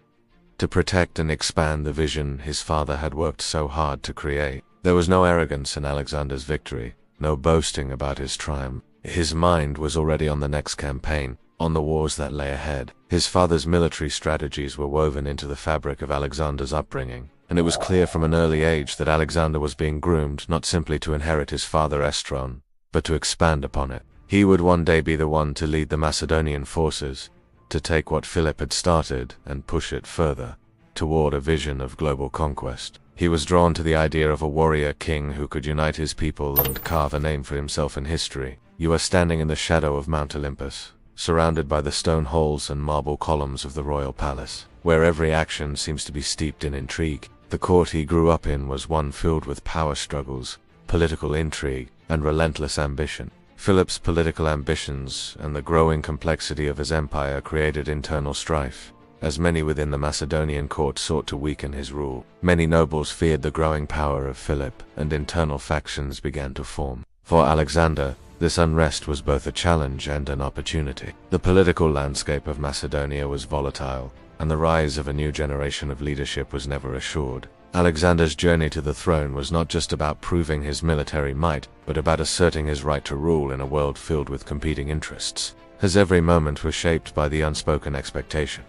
to protect and expand the vision his father had worked so hard to create. There was no arrogance in Alexander's victory, no boasting about his triumph. His mind was already on the next campaign, on the wars that lay ahead. His father's military strategies were woven into the fabric of Alexander's upbringing, and it was clear from an early age that Alexander was being groomed not simply to inherit his father Estron, but to expand upon it. He would one day be the one to lead the Macedonian forces, to take what Philip had started and push it further, toward a vision of global conquest. He was drawn to the idea of a warrior king who could unite his people and carve a name for himself in history. You are standing in the shadow of Mount Olympus, surrounded by the stone halls and marble columns of the royal palace, where every action seems to be steeped in intrigue. The court he grew up in was one filled with power struggles, political intrigue, and relentless ambition. Philip's political ambitions and the growing complexity of his empire created internal strife, as many within the Macedonian court sought to weaken his rule. Many nobles feared the growing power of Philip, and internal factions began to form. For Alexander, this unrest was both a challenge and an opportunity. The political landscape of Macedonia was volatile, and the rise of a new generation of leadership was never assured. Alexander's journey to the throne was not just about proving his military might, but about asserting his right to rule in a world filled with competing interests. His every moment was shaped by the unspoken expectation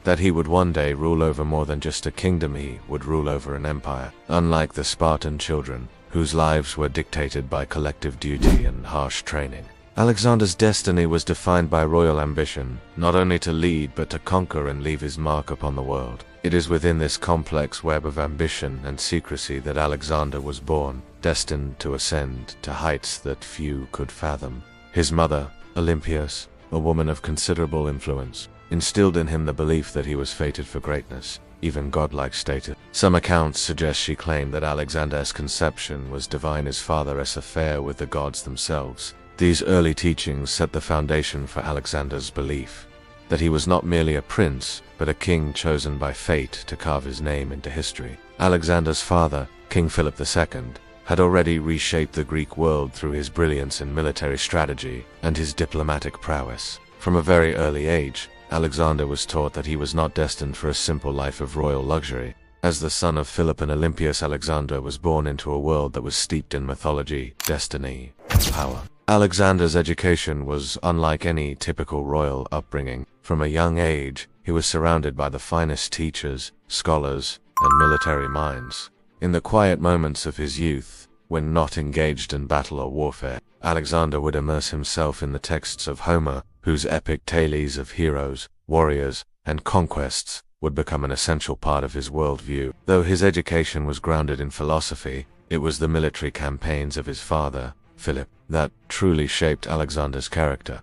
that he would one day rule over more than just a kingdom. He would rule over an empire. Unlike the Spartan children, whose lives were dictated by collective duty and harsh training, Alexander's destiny was defined by royal ambition, not only to lead but to conquer and leave his mark upon the world. It is within this complex web of ambition and secrecy that Alexander was born, destined to ascend to heights that few could fathom. His mother, Olympias, a woman of considerable influence, instilled in him the belief that he was fated for greatness, even godlike status. Some accounts suggest she claimed that Alexander's conception was divine, his father's affair with the gods themselves. These early teachings set the foundation for Alexander's belief that he was not merely a prince, but a king chosen by fate to carve his name into history. Alexander's father, King Philip II, had already reshaped the Greek world through his brilliance in military strategy and his diplomatic prowess. From a very early age, Alexander was taught that he was not destined for a simple life of royal luxury. As the son of Philip and Olympias, Alexander was born into a world that was steeped in mythology, destiny, and power. Alexander's education was unlike any typical royal upbringing. From a young age, he was surrounded by the finest teachers, scholars, and military minds. In the quiet moments of his youth, when not engaged in battle or warfare, Alexander would immerse himself in the texts of Homer, whose epic tales of heroes, warriors, and conquests would become an essential part of his worldview. Though his education was grounded in philosophy, it was the military campaigns of his father, Philip, that truly shaped Alexander's character.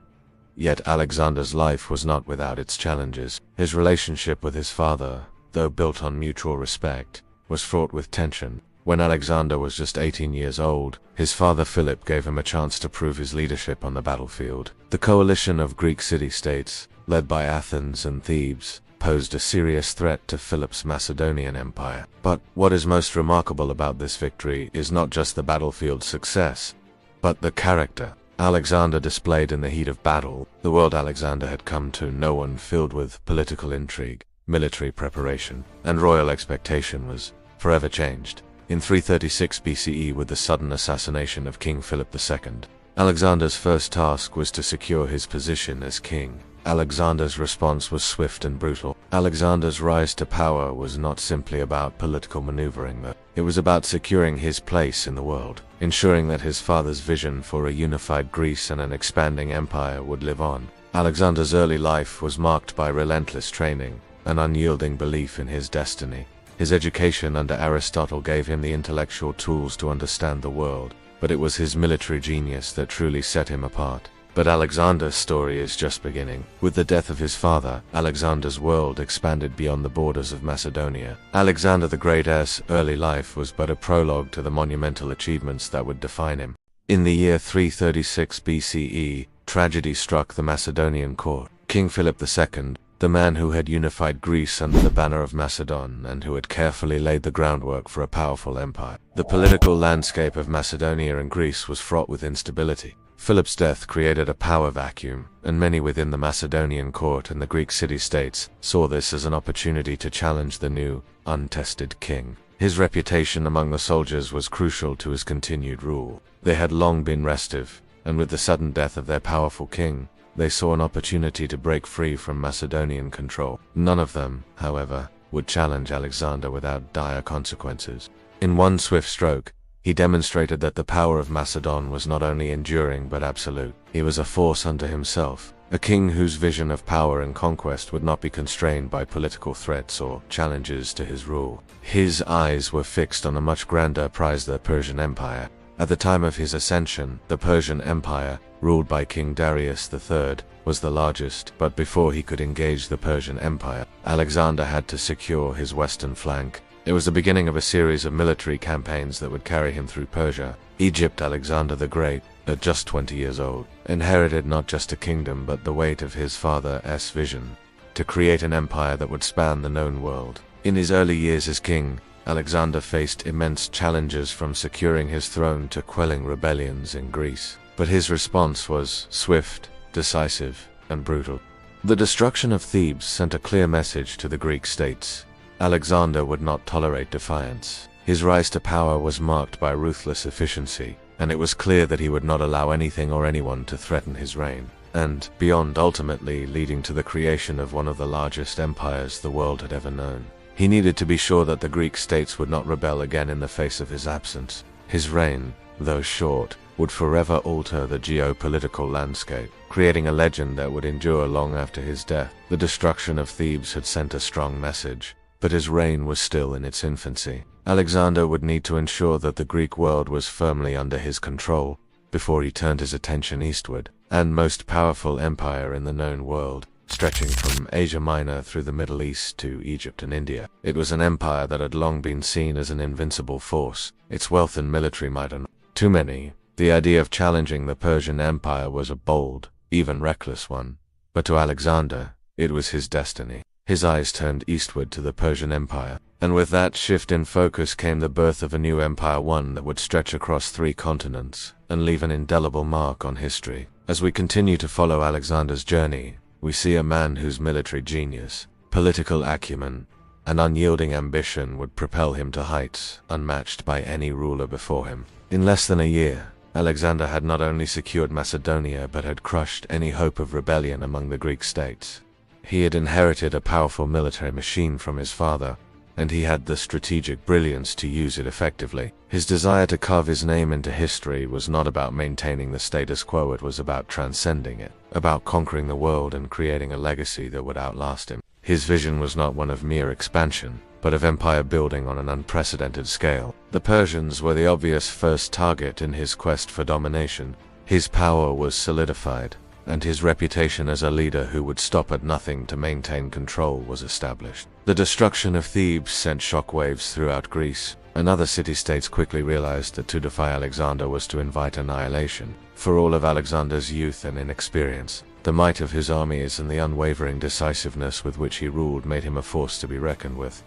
Yet Alexander's life was not without its challenges. His relationship with his father, though built on mutual respect, was fraught with tension. When Alexander was just 18 years old, his father Philip gave him a chance to prove his leadership on the battlefield. The coalition of Greek city-states, led by Athens and Thebes, posed a serious threat to Philip's Macedonian empire. But what is most remarkable about this victory is not just the battlefield success, but the character Alexander displayed in the heat of battle. The world Alexander had come to know and filled with political intrigue, military preparation, and royal expectation was forever changed. In 336 BCE, with the sudden assassination of King Philip II, Alexander's first task was to secure his position as king. Alexander's response was swift and brutal. Alexander's rise to power was not simply about political maneuvering, though. It was about securing his place in the world, ensuring that his father's vision for a unified Greece and an expanding empire would live on. Alexander's early life was marked by relentless training, an unyielding belief in his destiny. His education under Aristotle gave him the intellectual tools to understand the world, but it was his military genius that truly set him apart. But Alexander's story is just beginning. With the death of his father, Alexander's world expanded beyond the borders of Macedonia. Alexander the Great's early life was but a prologue to the monumental achievements that would define him. In the year 336 BCE, tragedy struck the Macedonian court. King Philip II, the man who had unified Greece under the banner of Macedon and who had carefully laid the groundwork for a powerful empire. The political landscape of Macedonia and Greece was fraught with instability. Philip's death created a power vacuum, and many within the Macedonian court and the Greek city-states saw this as an opportunity to challenge the new, untested king. His reputation among the soldiers was crucial to his continued rule. They had long been restive, and with the sudden death of their powerful king, They saw an opportunity to break free from Macedonian control. None of them, however, would challenge Alexander without dire consequences. In one swift stroke, he demonstrated that the power of Macedon was not only enduring but absolute. He was a force unto himself, a king whose vision of power and conquest would not be constrained by political threats or challenges to his rule. His eyes were fixed on a much grander prize, the Persian Empire. At the time of his ascension, the Persian Empire, ruled by King Darius III, was the largest, but before he could engage the Persian Empire, Alexander had to secure his western flank. It was the beginning of a series of military campaigns that would carry him through Persia. Egypt. Alexander the Great, at just 20 years old, inherited not just a kingdom but the weight of his father's vision, to create an empire that would span the known world. In his early years as king, Alexander faced immense challenges, from securing his throne to quelling rebellions in Greece. But his response was swift, decisive, and brutal. The destruction of Thebes sent a clear message to the Greek states. Alexander would not tolerate defiance. His rise to power was marked by ruthless efficiency, and it was clear that he would not allow anything or anyone to threaten his reign, and beyond, ultimately leading to the creation of one of the largest empires the world had ever known. He needed to be sure that the Greek states would not rebel again in the face of his absence. His reign, though short, would forever alter the geopolitical landscape, creating a legend that would endure long after his death. The destruction of Thebes had sent a strong message, but his reign was still in its infancy. Alexander would need to ensure that the Greek world was firmly under his control before he turned his attention eastward, and most powerful empire in the known world, stretching from Asia Minor through the Middle East to Egypt and India. It was an empire that had long been seen as an invincible force, its wealth and military might to many. The idea of challenging the Persian Empire was a bold, even reckless one, but to Alexander, it was his destiny. His eyes turned eastward to the Persian Empire, and with that shift in focus came the birth of a new empire, one that would stretch across 3 continents and leave an indelible mark on history. As we continue to follow Alexander's journey, we see a man whose military genius, political acumen, and unyielding ambition would propel him to heights unmatched by any ruler before him. In less than a year, Alexander had not only secured Macedonia but had crushed any hope of rebellion among the Greek states. He had inherited a powerful military machine from his father, and he had the strategic brilliance to use it effectively. His desire to carve his name into history was not about maintaining the status quo, it was about transcending it, about conquering the world and creating a legacy that would outlast him. His vision was not one of mere expansion, but of empire building on an unprecedented scale. The Persians were the obvious first target in his quest for domination. His power was solidified, and his reputation as a leader who would stop at nothing to maintain control was established. The destruction of Thebes sent shockwaves throughout Greece, and other city-states quickly realized that to defy Alexander was to invite annihilation. For all of Alexander's youth and inexperience, the might of his armies and the unwavering decisiveness with which he ruled made him a force to be reckoned with.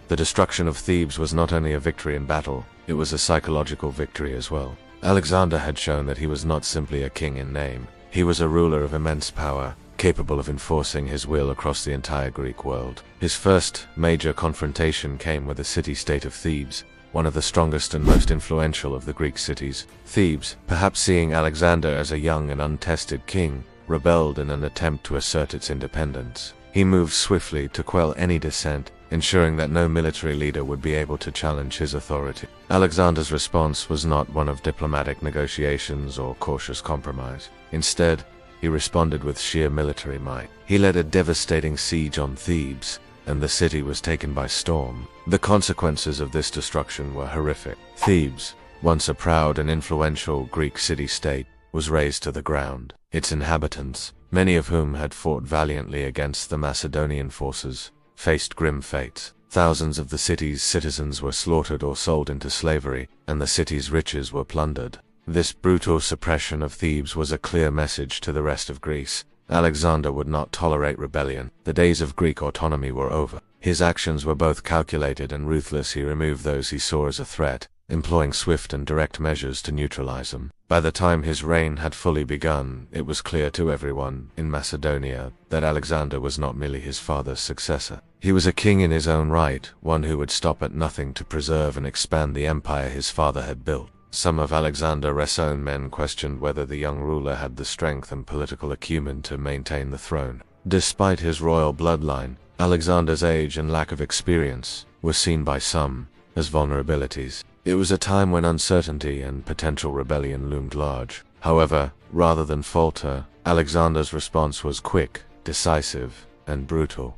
The destruction of Thebes was not only a victory in battle, it was a psychological victory as well. Alexander had shown that he was not simply a king in name. He was a ruler of immense power, capable of enforcing his will across the entire Greek world. His first major confrontation came with the city-state of Thebes, one of the strongest and most influential of the Greek cities. Thebes, perhaps seeing Alexander as a young and untested king, rebelled in an attempt to assert its independence. He moved swiftly to quell any dissent, ensuring that no military leader would be able to challenge his authority. Alexander's response was not one of diplomatic negotiations or cautious compromise. Instead, he responded with sheer military might. He led a devastating siege on Thebes, and the city was taken by storm. The consequences of this destruction were horrific. Thebes, once a proud and influential Greek city-state, was razed to the ground. Its inhabitants, many of whom had fought valiantly against the Macedonian forces, faced grim fates. Thousands of the city's citizens were slaughtered or sold into slavery, and the city's riches were plundered. This brutal suppression of Thebes was a clear message to the rest of Greece. Alexander would not tolerate rebellion. The days of Greek autonomy were over. His actions were both calculated and ruthless. He removed those he saw as a threat, employing swift and direct measures to neutralize them. By the time his reign had fully begun, it was clear to everyone in Macedonia that Alexander was not merely his father's successor. He was a king in his own right, one who would stop at nothing to preserve and expand the empire his father had built. Some of Alexander's own men questioned whether the young ruler had the strength and political acumen to maintain the throne. Despite his royal bloodline, Alexander's age and lack of experience were seen by some as vulnerabilities. It was a time when uncertainty and potential rebellion loomed large. However, rather than falter, Alexander's response was quick, decisive, and brutal.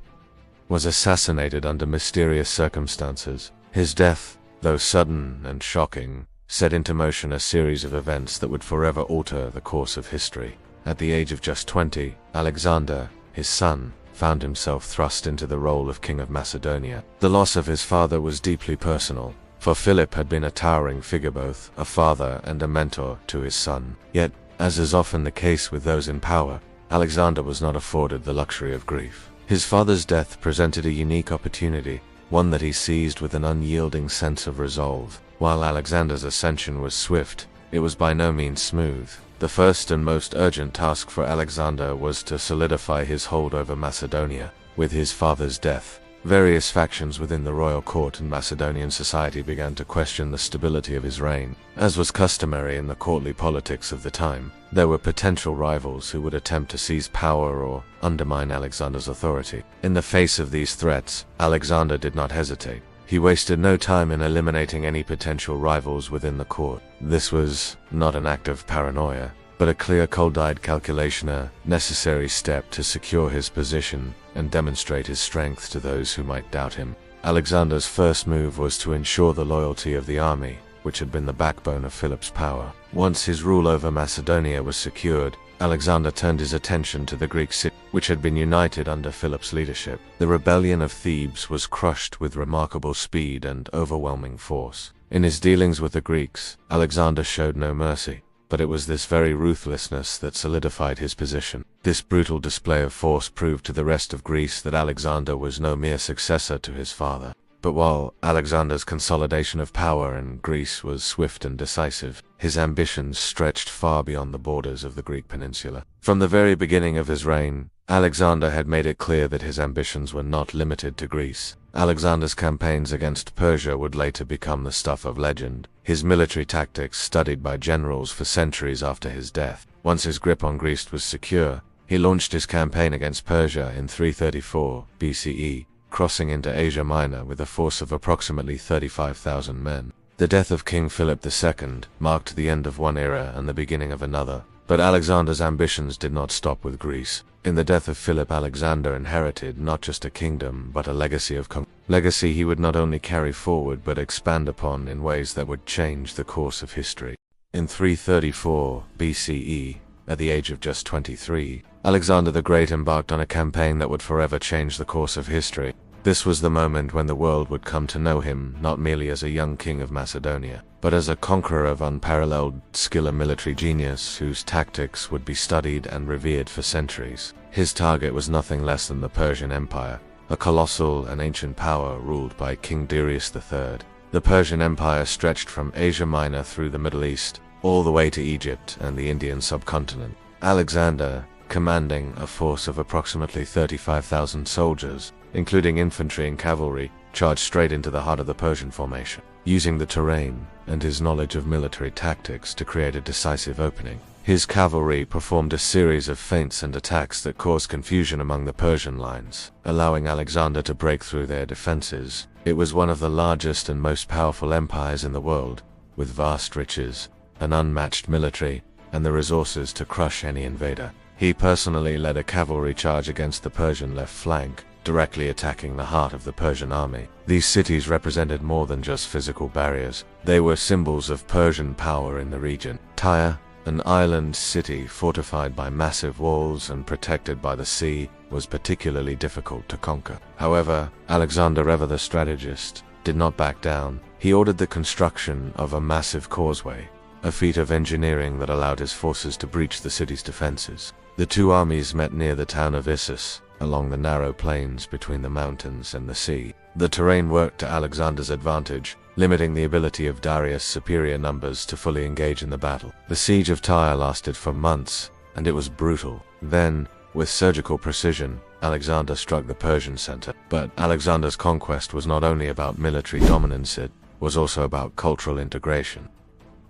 Was assassinated under mysterious circumstances. His death, though sudden and shocking, set into motion a series of events that would forever alter the course of history. At the age of just 20, Alexander, his son, found himself thrust into the role of King of Macedonia. The loss of his father was deeply personal, for Philip had been a towering figure, both a father and a mentor to his son. Yet, as is often the case with those in power, Alexander was not afforded the luxury of grief. His father's death presented a unique opportunity, one that he seized with an unyielding sense of resolve. While Alexander's ascension was swift, it was by no means smooth. The first and most urgent task for Alexander was to solidify his hold over Macedonia. With his father's death, various factions within the royal court and Macedonian society began to question the stability of his reign. As was customary in the courtly politics of the time, there were potential rivals who would attempt to seize power or undermine Alexander's authority. In the face of these threats, Alexander did not hesitate. He wasted no time in eliminating any potential rivals within the court. This was not an act of paranoia, but a clear, cold-eyed calculation, a necessary step to secure his position and demonstrate his strength to those who might doubt him. Alexander's first move was to ensure the loyalty of the army, which had been the backbone of Philip's power. Once his rule over Macedonia was secured, Alexander turned his attention to the Greek city, which had been united under Philip's leadership. The rebellion of Thebes was crushed with remarkable speed and overwhelming force. In his dealings with the Greeks, Alexander showed no mercy, but it was this very ruthlessness that solidified his position. This brutal display of force proved to the rest of Greece that Alexander was no mere successor to his father. But while Alexander's consolidation of power in Greece was swift and decisive, his ambitions stretched far beyond the borders of the Greek peninsula. From the very beginning of his reign, Alexander had made it clear that his ambitions were not limited to Greece. Alexander's campaigns against Persia would later become the stuff of legend, his military tactics studied by generals for centuries after his death. Once his grip on Greece was secure, he launched his campaign against Persia in 334 BCE, crossing into Asia Minor with a force of approximately 35,000 men. The death of King Philip II marked the end of one era and the beginning of another, but Alexander's ambitions did not stop with Greece. In the death of Philip, Alexander inherited not just a kingdom, but a legacy of legacy he would not only carry forward but expand upon in ways that would change the course of history. In 334 BCE, at the age of just 23, Alexander the Great embarked on a campaign that would forever change the course of history. This was the moment when the world would come to know him not merely as a young king of Macedonia, but as a conqueror of unparalleled skill and military genius whose tactics would be studied and revered for centuries. His target was nothing less than the Persian Empire, a colossal and ancient power ruled by King Darius III. The Persian Empire stretched from Asia Minor through the Middle East, all the way to Egypt and the Indian subcontinent. Alexander, commanding a force of approximately 35,000 soldiers, including infantry and cavalry, charged straight into the heart of the Persian formation, using the terrain and his knowledge of military tactics to create a decisive opening. His cavalry performed a series of feints and attacks that caused confusion among the Persian lines, allowing Alexander to break through their defenses. It was one of the largest and most powerful empires in the world, with vast riches, an unmatched military, and the resources to crush any invader. He personally led a cavalry charge against the Persian left flank, directly attacking the heart of the Persian army. These cities represented more than just physical barriers. They were symbols of Persian power in the region. Tyre, an island city fortified by massive walls and protected by the sea, was particularly difficult to conquer. However, Alexander, ever the strategist, did not back down. He ordered the construction of a massive causeway, a feat of engineering that allowed his forces to breach the city's defenses. The two armies met near the town of Issus, along the narrow plains between the mountains and the sea. The terrain worked to Alexander's advantage, limiting the ability of Darius' superior numbers to fully engage in the battle. The siege of Tyre lasted for months, and it was brutal. Then, with surgical precision, Alexander struck the Persian center. But Alexander's conquest was not only about military dominance, it was also about cultural integration.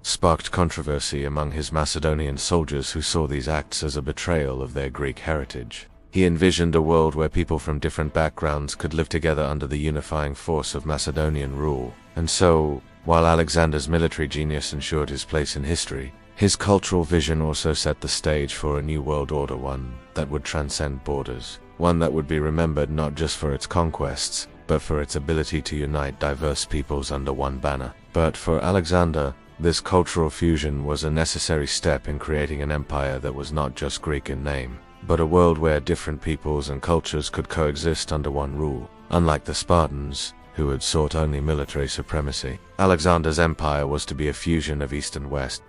sparked controversy among his Macedonian soldiers who saw these acts as a betrayal of their Greek heritage. He envisioned a world where people from different backgrounds could live together under the unifying force of Macedonian rule. And so, while Alexander's military genius ensured his place in history, his cultural vision also set the stage for a new world order, one that would transcend borders, one that would be remembered not just for its conquests, but for its ability to unite diverse peoples under one banner. But for Alexander, this cultural fusion was a necessary step in creating an empire that was not just Greek in name, but a world where different peoples and cultures could coexist under one rule. Unlike the Spartans, who had sought only military supremacy, Alexander's empire was to be a fusion of East and West.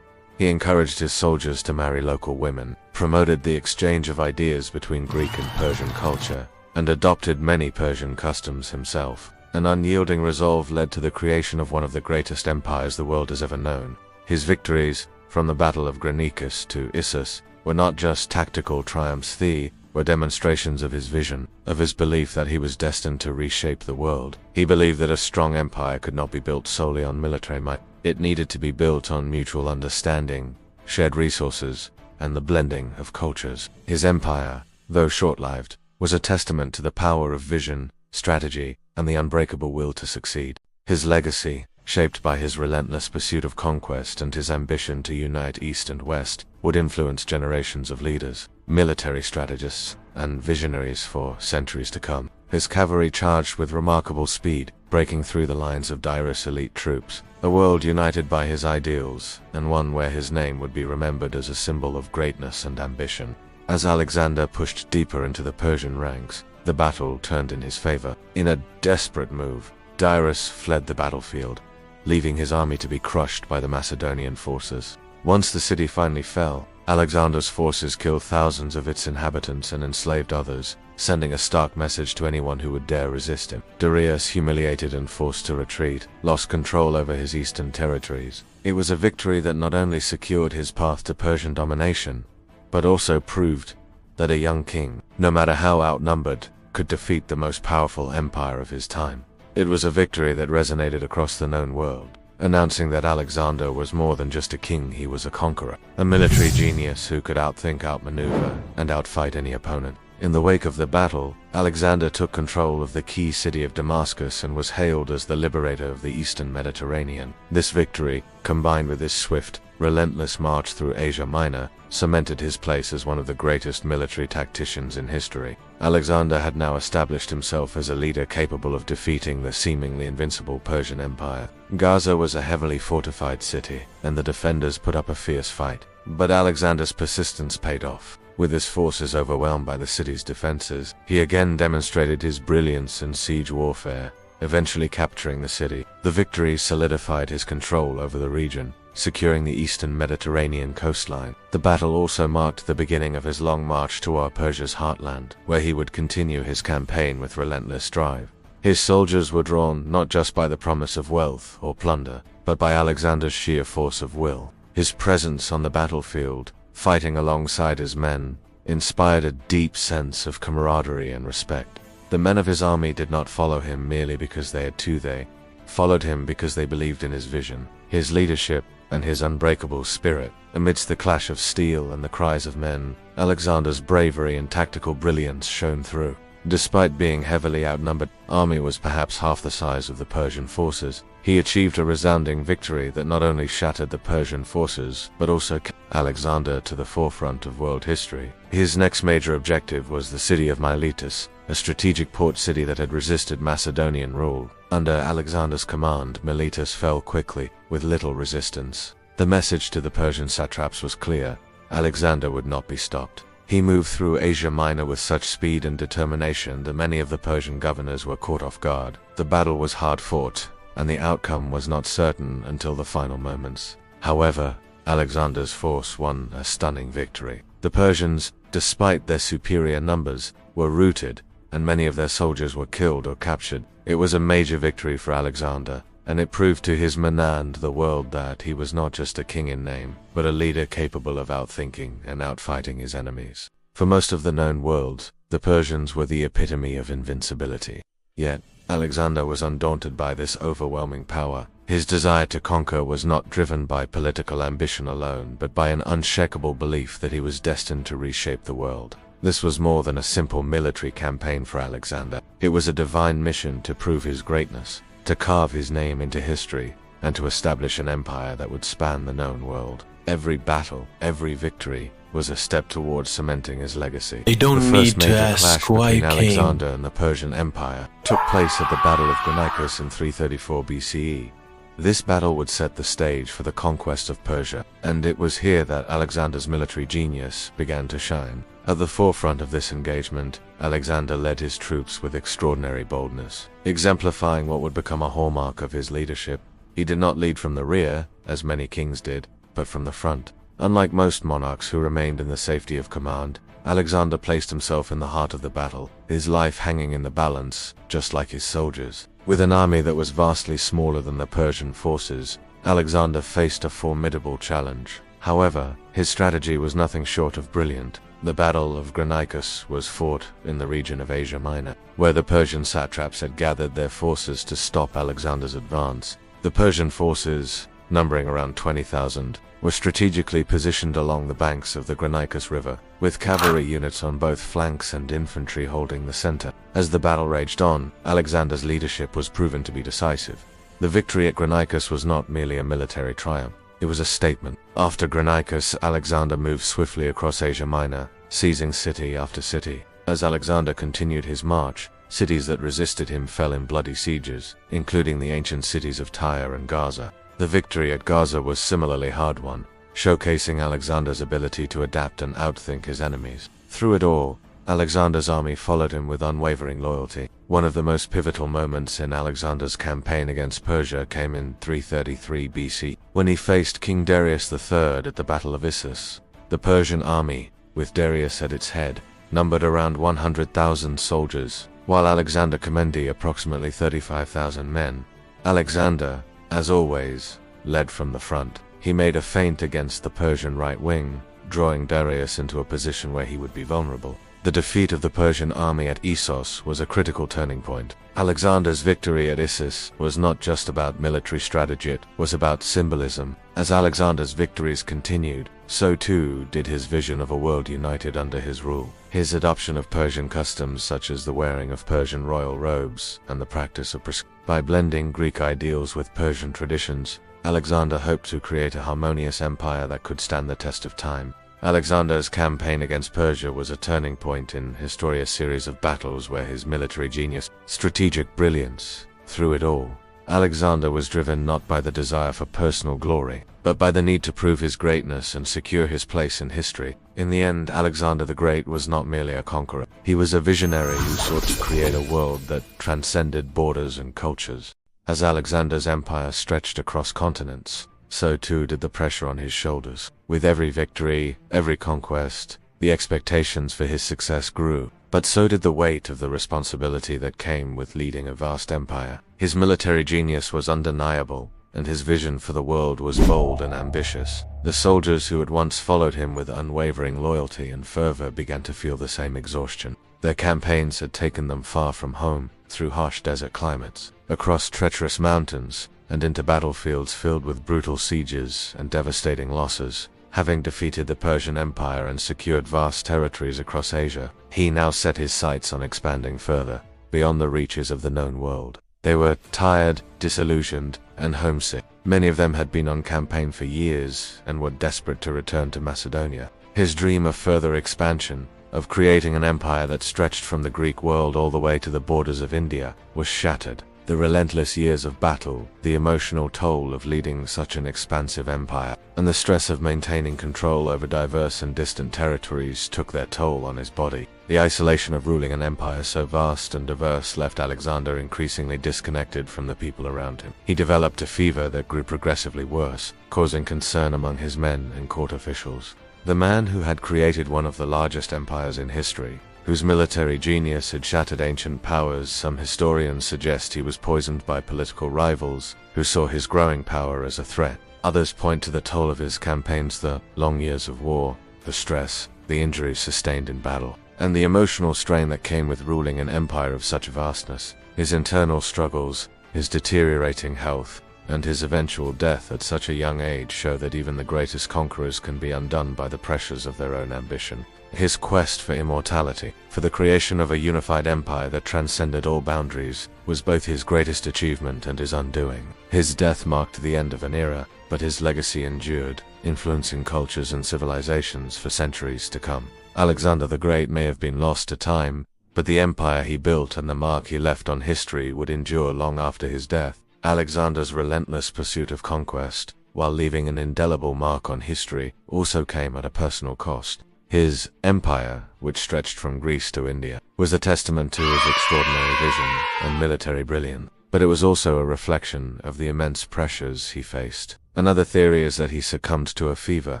He encouraged his soldiers to marry local women, promoted the exchange of ideas between Greek and Persian culture, and adopted many Persian customs himself. An unyielding resolve led to the creation of one of the greatest empires the world has ever known. His victories, from the Battle of Granicus to Issus, were not just tactical triumphs, they were demonstrations of his vision, of his belief that he was destined to reshape the world. He believed that a strong empire could not be built solely on military might. It needed to be built on mutual understanding, shared resources, and the blending of cultures. His empire, though short-lived, was a testament to the power of vision, strategy, and the unbreakable will to succeed. His legacy, shaped by his relentless pursuit of conquest and his ambition to unite East and West, would influence generations of leaders, military strategists, and visionaries for centuries to come. His cavalry charged with remarkable speed, breaking through the lines of Dyrus' elite troops, a world united by his ideals, and one where his name would be remembered as a symbol of greatness and ambition. As Alexander pushed deeper into the Persian ranks, the battle turned in his favor. In a desperate move, Dyrus fled the battlefield, leaving his army to be crushed by the Macedonian forces. Once the city finally fell, Alexander's forces killed thousands of its inhabitants and enslaved others, sending a stark message to anyone who would dare resist him. Darius, humiliated and forced to retreat, lost control over his eastern territories. It was a victory that not only secured his path to Persian domination, but also proved that a young king, no matter how outnumbered, could defeat the most powerful empire of his time. It was a victory that resonated across the known world, announcing that Alexander was more than just a king, he was a conqueror, a military genius who could outthink, outmaneuver, and outfight any opponent. In the wake of the battle, Alexander took control of the key city of Damascus and was hailed as the liberator of the Eastern Mediterranean. This victory, combined with his swift, relentless march through Asia Minor, cemented his place as one of the greatest military tacticians in history. Alexander had now established himself as a leader capable of defeating the seemingly invincible Persian Empire. Gaza was a heavily fortified city, and the defenders put up a fierce fight. But Alexander's persistence paid off. With his forces overwhelmed by the city's defenses, he again demonstrated his brilliance in siege warfare, eventually capturing the city. The victory solidified his control over the region, securing the eastern Mediterranean coastline. The battle also marked the beginning of his long march toward Persia's heartland, where he would continue his campaign with relentless drive. His soldiers were drawn not just by the promise of wealth or plunder, but by Alexander's sheer force of will. His presence on the battlefield, fighting alongside his men, inspired a deep sense of camaraderie and respect. The men of his army did not follow him merely because they had to, they followed him because they believed in his vision, his leadership, and his unbreakable spirit. Amidst the clash of steel and the cries of men, Alexander's bravery and tactical brilliance shone through. Despite being heavily outnumbered, army was perhaps half the size of the Persian forces. He achieved a resounding victory that not only shattered the Persian forces, but also kept Alexander to the forefront of world history. His next major objective was the city of Miletus, a strategic port city that had resisted Macedonian rule. Under Alexander's command, Miletus fell quickly, with little resistance. The message to the Persian satraps was clear: Alexander would not be stopped. He moved through Asia Minor with such speed and determination that many of the Persian governors were caught off guard. The battle was hard fought, and the outcome was not certain until the final moments. However, Alexander's force won a stunning victory. The Persians, despite their superior numbers, were routed, and many of their soldiers were killed or captured. It was a major victory for Alexander, and it proved to his men and the world that he was not just a king in name, but a leader capable of outthinking and outfighting his enemies. For most of the known world, the Persians were the epitome of invincibility. Yet, Alexander was undaunted by this overwhelming power. His desire to conquer was not driven by political ambition alone, but by an unshakable belief that he was destined to reshape the world. This was more than a simple military campaign for Alexander. It was a divine mission to prove his greatness, to carve his name into history, and to establish an empire that would span the known world. Every battle, every victory, was a step towards cementing his legacy. I don't the need first to major ask clash why I between came. Alexander and the Persian Empire took place at the Battle of Granicus in 334 BCE. This battle would set the stage for the conquest of Persia, and it was here that Alexander's military genius began to shine. At the forefront of this engagement, Alexander led his troops with extraordinary boldness, exemplifying what would become a hallmark of his leadership. He did not lead from the rear, as many kings did, but from the front. Unlike most monarchs who remained in the safety of command, Alexander placed himself in the heart of the battle, his life hanging in the balance, just like his soldiers. With an army that was vastly smaller than the Persian forces, Alexander faced a formidable challenge. However, his strategy was nothing short of brilliant. The Battle of Granicus was fought in the region of Asia Minor, where the Persian satraps had gathered their forces to stop Alexander's advance. The Persian forces, numbering around 20,000, were strategically positioned along the banks of the Granicus River, with cavalry units on both flanks and infantry holding the center. As the battle raged on, Alexander's leadership was proven to be decisive. The victory at Granicus was not merely a military triumph. It was a statement. After Granicus, Alexander moved swiftly across Asia Minor, seizing city after city. As Alexander continued his march, cities that resisted him fell in bloody sieges, including the ancient cities of Tyre and Gaza. The victory at Gaza was similarly hard won, showcasing Alexander's ability to adapt and outthink his enemies. Through it all, Alexander's army followed him with unwavering loyalty. One of the most pivotal moments in Alexander's campaign against Persia came in 333 BC, when he faced King Darius III at the Battle of Issus. The Persian army, with Darius at its head, numbered around 100,000 soldiers, while Alexander commanded approximately 35,000 men. Alexander, as always, led from the front. He made a feint against the Persian right wing, drawing Darius into a position where he would be vulnerable. The defeat of the Persian army at Issos was a critical turning point. Alexander's victory at Issus was not just about military strategy, it was about symbolism. As Alexander's victories continued, so too did his vision of a world united under his rule. His adoption of Persian customs such as the wearing of Persian royal robes and the practice of by blending Greek ideals with Persian traditions, Alexander hoped to create a harmonious empire that could stand the test of time. Alexander's campaign against Persia was a turning point in history, a series of battles where his military genius, strategic brilliance. Through it all, Alexander was driven not by the desire for personal glory, but by the need to prove his greatness and secure his place in history. In the end, Alexander the Great was not merely a conqueror. He was a visionary who sought to create a world that transcended borders and cultures. As Alexander's empire stretched across continents, so too did the pressure on his shoulders. With every victory, every conquest, the expectations for his success grew, but so did the weight of the responsibility that came with leading a vast empire. His military genius was undeniable, and his vision for the world was bold and ambitious. The soldiers who had once followed him with unwavering loyalty and fervor began to feel the same exhaustion. Their campaigns had taken them far from home, through harsh desert climates, across treacherous mountains, and into battlefields filled with brutal sieges and devastating losses. Having defeated the Persian Empire and secured vast territories across Asia, he now set his sights on expanding further, beyond the reaches of the known world. They were tired, disillusioned, and homesick. Many of them had been on campaign for years and were desperate to return to Macedonia. His dream of further expansion, of creating an empire that stretched from the Greek world all the way to the borders of India, was shattered. The relentless years of battle, the emotional toll of leading such an expansive empire, and the stress of maintaining control over diverse and distant territories took their toll on his body. The isolation of ruling an empire so vast and diverse left Alexander increasingly disconnected from the people around him. He developed a fever that grew progressively worse, causing concern among his men and court officials. The man who had created one of the largest empires in history, whose military genius had shattered ancient powers, some historians suggest he was poisoned by political rivals who saw his growing power as a threat. Others point to the toll of his campaigns, the long years of war, the stress, the injuries sustained in battle. and the emotional strain that came with ruling an empire of such vastness. His internal struggles, his deteriorating health, and his eventual death at such a young age show that even the greatest conquerors can be undone by the pressures of their own ambition. His quest for immortality, for the creation of a unified empire that transcended all boundaries, was both his greatest achievement and his undoing. His death marked the end of an era, but his legacy endured, influencing cultures and civilizations for centuries to come. Alexander the Great may have been lost to time, but the empire he built and the mark he left on history would endure long after his death. Alexander's relentless pursuit of conquest, while leaving an indelible mark on history, also came at a personal cost. His empire, which stretched from Greece to India, was a testament to his extraordinary vision and military brilliance, but it was also a reflection of the immense pressures he faced. Another theory is that he succumbed to a fever,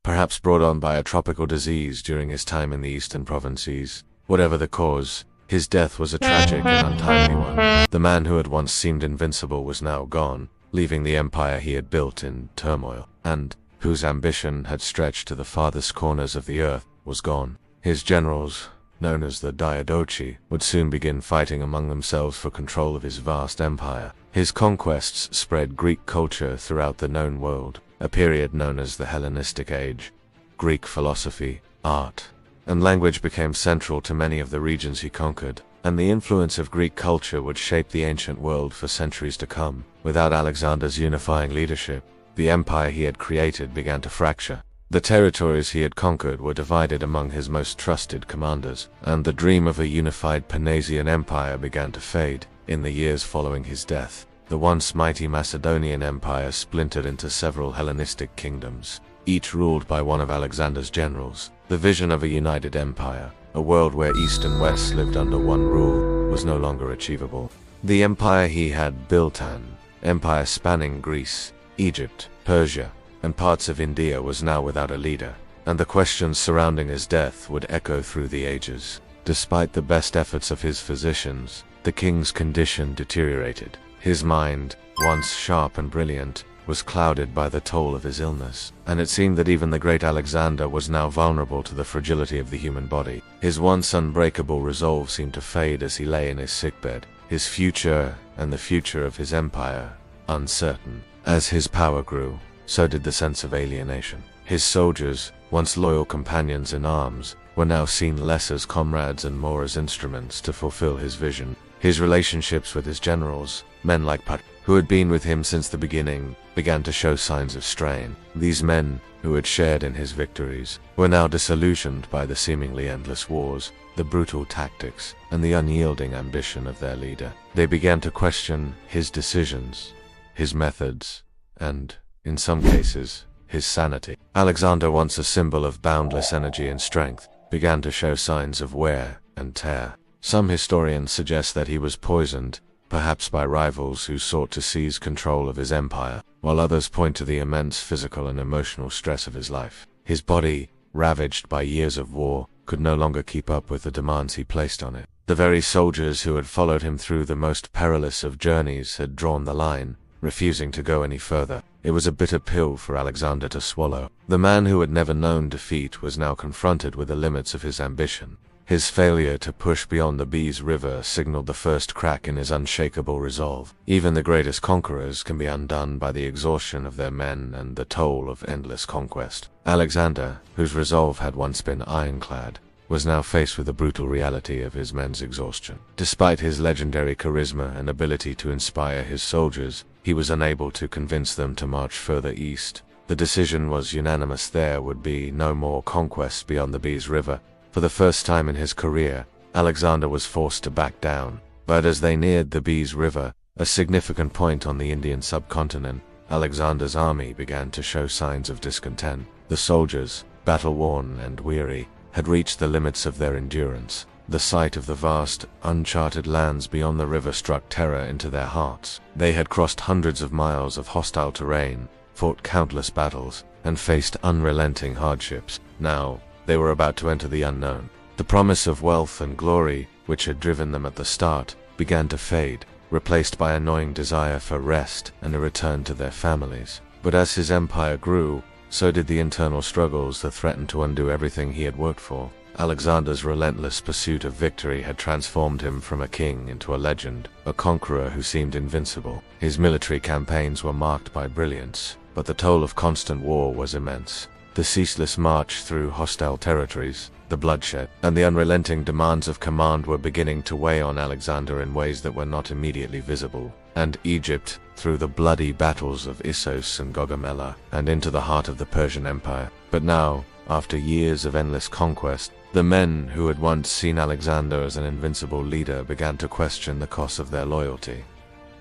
perhaps brought on by a tropical disease during his time in the eastern provinces. Whatever the cause, his death was a tragic and untimely one. The man who had once seemed invincible was now gone, leaving the empire he had built in turmoil, and whose ambition had stretched to the farthest corners of the earth, was gone. His generals, known as the Diadochi, would soon begin fighting among themselves for control of his vast empire. His conquests spread Greek culture throughout the known world, a period known as the Hellenistic Age. Greek philosophy, art, and language became central to many of the regions he conquered, and the influence of Greek culture would shape the ancient world for centuries to come. Without Alexander's unifying leadership, the empire he had created began to fracture. The territories he had conquered were divided among his most trusted commanders, and the dream of a unified Parnassian empire began to fade. In the years following his death, the once mighty Macedonian empire splintered into several Hellenistic kingdoms, each ruled by one of Alexander's generals. The vision of a united empire, a world where East and West lived under one rule, was no longer achievable. The empire he had built, an empire spanning Greece, Egypt, Persia, and parts of India, was now without a leader, and the questions surrounding his death would echo through the ages. Despite the best efforts of his physicians, the king's condition deteriorated. His mind, once sharp and brilliant, was clouded by the toll of his illness, and it seemed that even the great Alexander was now vulnerable to the fragility of the human body. His once unbreakable resolve seemed to fade as he lay in his sickbed, his future and the future of his empire uncertain. As his power grew, so did the sense of alienation. His soldiers, once loyal companions in arms, were now seen less as comrades and more as instruments to fulfill his vision. His relationships with his generals, men like Pat, who had been with him since the beginning, began to show signs of strain. These men, who had shared in his victories, were now disillusioned by the seemingly endless wars, the brutal tactics, and the unyielding ambition of their leader. They began to question his decisions, his methods, and, in some cases, his sanity. Alexander, once a symbol of boundless energy and strength, began to show signs of wear and tear. Some historians suggest that he was poisoned, perhaps by rivals who sought to seize control of his empire, while others point to the immense physical and emotional stress of his life. His body, ravaged by years of war, could no longer keep up with the demands he placed on it. The very soldiers who had followed him through the most perilous of journeys had drawn the line, refusing to go any further. It was a bitter pill for Alexander to swallow. The man who had never known defeat was now confronted with the limits of his ambition. His failure to push beyond the Bees River signaled the first crack in his unshakable resolve. Even the greatest conquerors can be undone by the exhaustion of their men and the toll of endless conquest. Alexander, whose resolve had once been ironclad, was now faced with the brutal reality of his men's exhaustion. Despite his legendary charisma and ability to inspire his soldiers, he was unable to convince them to march further east. The decision was unanimous: there would be no more conquests beyond the Bees River. For the first time in his career, Alexander was forced to back down. But as they neared the Bees River, a significant point on the Indian subcontinent, Alexander's army began to show signs of discontent. The soldiers, battle-worn and weary, had reached the limits of their endurance. The sight of the vast, uncharted lands beyond the river struck terror into their hearts. They had crossed hundreds of miles of hostile terrain, fought countless battles, and faced unrelenting hardships. Now, they were about to enter the unknown. The promise of wealth and glory, which had driven them at the start, began to fade, replaced by a gnawing desire for rest and a return to their families. But as his empire grew, so did the internal struggles that threatened to undo everything he had worked for. Alexander's relentless pursuit of victory had transformed him from a king into a legend, a conqueror who seemed invincible. His military campaigns were marked by brilliance, but the toll of constant war was immense. The ceaseless march through hostile territories, the bloodshed, and the unrelenting demands of command were beginning to weigh on Alexander in ways that were not immediately visible. And Egypt, through the bloody battles of Issos and Gaugamela, and into the heart of the Persian Empire. But now, after years of endless conquest, the men who had once seen Alexander as an invincible leader began to question the cost of their loyalty.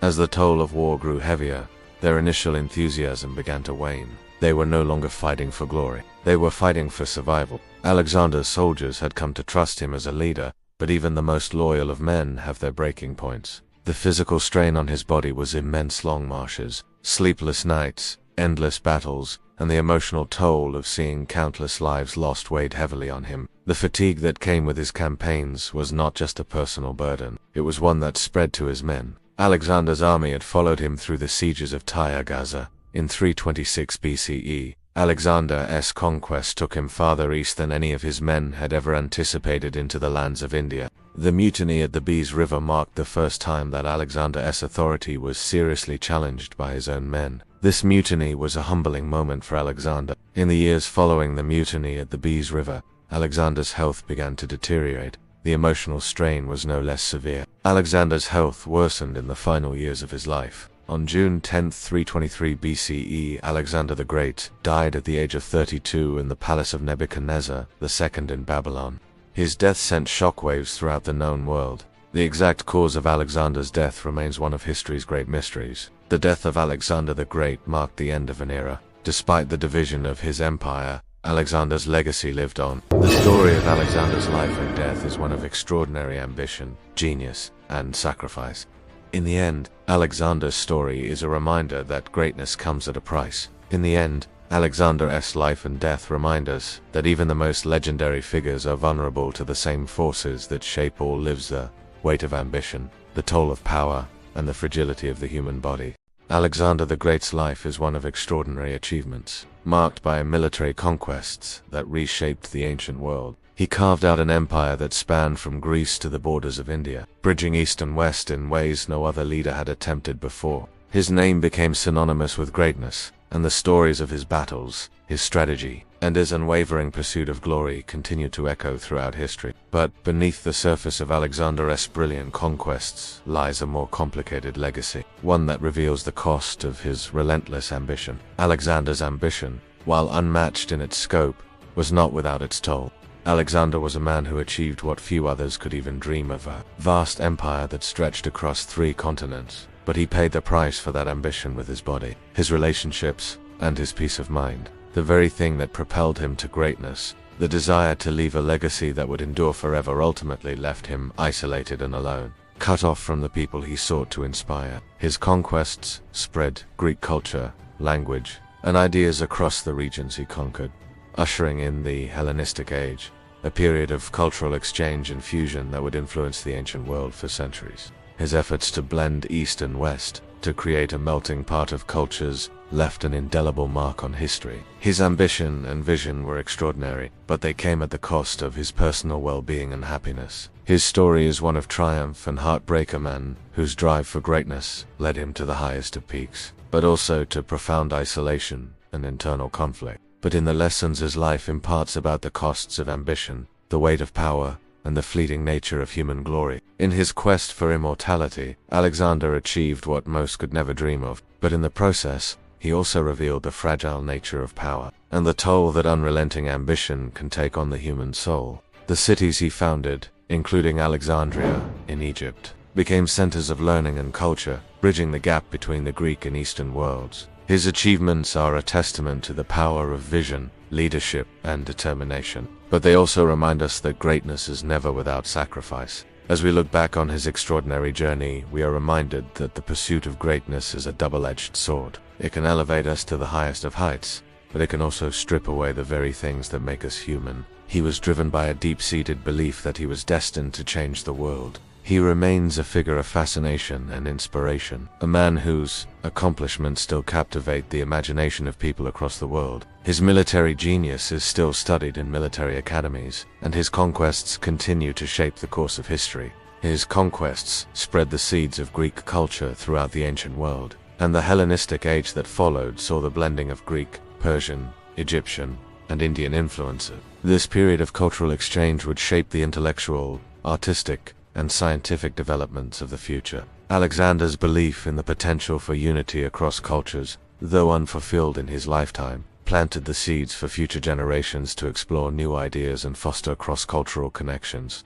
As the toll of war grew heavier, their initial enthusiasm began to wane. They were no longer fighting for glory. They were fighting for survival. Alexander's soldiers had come to trust him as a leader, but even the most loyal of men have their breaking points. The physical strain on his body was immense: long marches, sleepless nights, endless battles, and the emotional toll of seeing countless lives lost weighed heavily on him. The fatigue that came with his campaigns was not just a personal burden, it was one that spread to his men. Alexander's army had followed him through the sieges of Tyre, Gaza. In 326 BCE, Alexander's conquest took him farther east than any of his men had ever anticipated, into the lands of India. The mutiny at the Beas River marked the first time that Alexander's authority was seriously challenged by his own men. This mutiny was a humbling moment for Alexander. In the years following the mutiny at the Beas River, Alexander's health began to deteriorate. The emotional strain was no less severe. Alexander's health worsened in the final years of his life. On June 10, 323 BCE, Alexander the Great died at the age of 32 in the palace of Nebuchadnezzar II in Babylon. His death sent shockwaves throughout the known world. The exact cause of Alexander's death remains one of history's great mysteries. The death of Alexander the Great marked the end of an era. Despite the division of his empire, Alexander's legacy lived on. The story of Alexander's life and death is one of extraordinary ambition, genius, and sacrifice. In the end, Alexander's story is a reminder that greatness comes at a price. In the end, Alexander's life and death remind us that even the most legendary figures are vulnerable to the same forces that shape all lives: the weight of ambition, the toll of power, and the fragility of the human body. Alexander the Great's life is one of extraordinary achievements, marked by military conquests that reshaped the ancient world. He carved out an empire that spanned from Greece to the borders of India, bridging east and west in ways no other leader had attempted before. His name became synonymous with greatness, and the stories of his battles, his strategy, and his unwavering pursuit of glory continue to echo throughout history. But beneath the surface of Alexander's brilliant conquests lies a more complicated legacy, one that reveals the cost of his relentless ambition. Alexander's ambition, while unmatched in its scope, was not without its toll. Alexander was a man who achieved what few others could even dream of: a vast empire that stretched across 3 continents. But he paid the price for that ambition with his body, his relationships, and his peace of mind. The very thing that propelled him to greatness, the desire to leave a legacy that would endure forever, ultimately left him isolated and alone, cut off from the people he sought to inspire. His conquests spread Greek culture, language, and ideas across the regions he conquered, ushering in the Hellenistic Age, a period of cultural exchange and fusion that would influence the ancient world for centuries. His efforts to blend East and West, to create a melting pot of cultures, left an indelible mark on history. His ambition and vision were extraordinary, but they came at the cost of his personal well-being and happiness. His story is one of triumph and heartbreak: a man whose drive for greatness led him to the highest of peaks, but also to profound isolation and internal conflict. But in the lessons his life imparts about the costs of ambition, the weight of power, and the fleeting nature of human glory. In his quest for immortality, Alexander achieved what most could never dream of, but in the process, he also revealed the fragile nature of power, and the toll that unrelenting ambition can take on the human soul. The cities he founded, including Alexandria in Egypt, became centers of learning and culture, bridging the gap between the Greek and Eastern worlds. His achievements are a testament to the power of vision, leadership, and determination. But they also remind us that greatness is never without sacrifice. As we look back on his extraordinary journey, we are reminded that the pursuit of greatness is a double-edged sword. It can elevate us to the highest of heights, but it can also strip away the very things that make us human. He was driven by a deep-seated belief that he was destined to change the world, he remains a figure of fascination and inspiration, a man whose accomplishments still captivate the imagination of people across the world. His military genius is still studied in military academies, and his conquests continue to shape the course of history. His conquests spread the seeds of Greek culture throughout the ancient world, and the Hellenistic age that followed saw the blending of Greek, Persian, Egyptian, and Indian influences. This period of cultural exchange would shape the intellectual, artistic, and scientific developments of the future. Alexander's belief in the potential for unity across cultures, though unfulfilled in his lifetime, planted the seeds for future generations to explore new ideas and foster cross-cultural connections.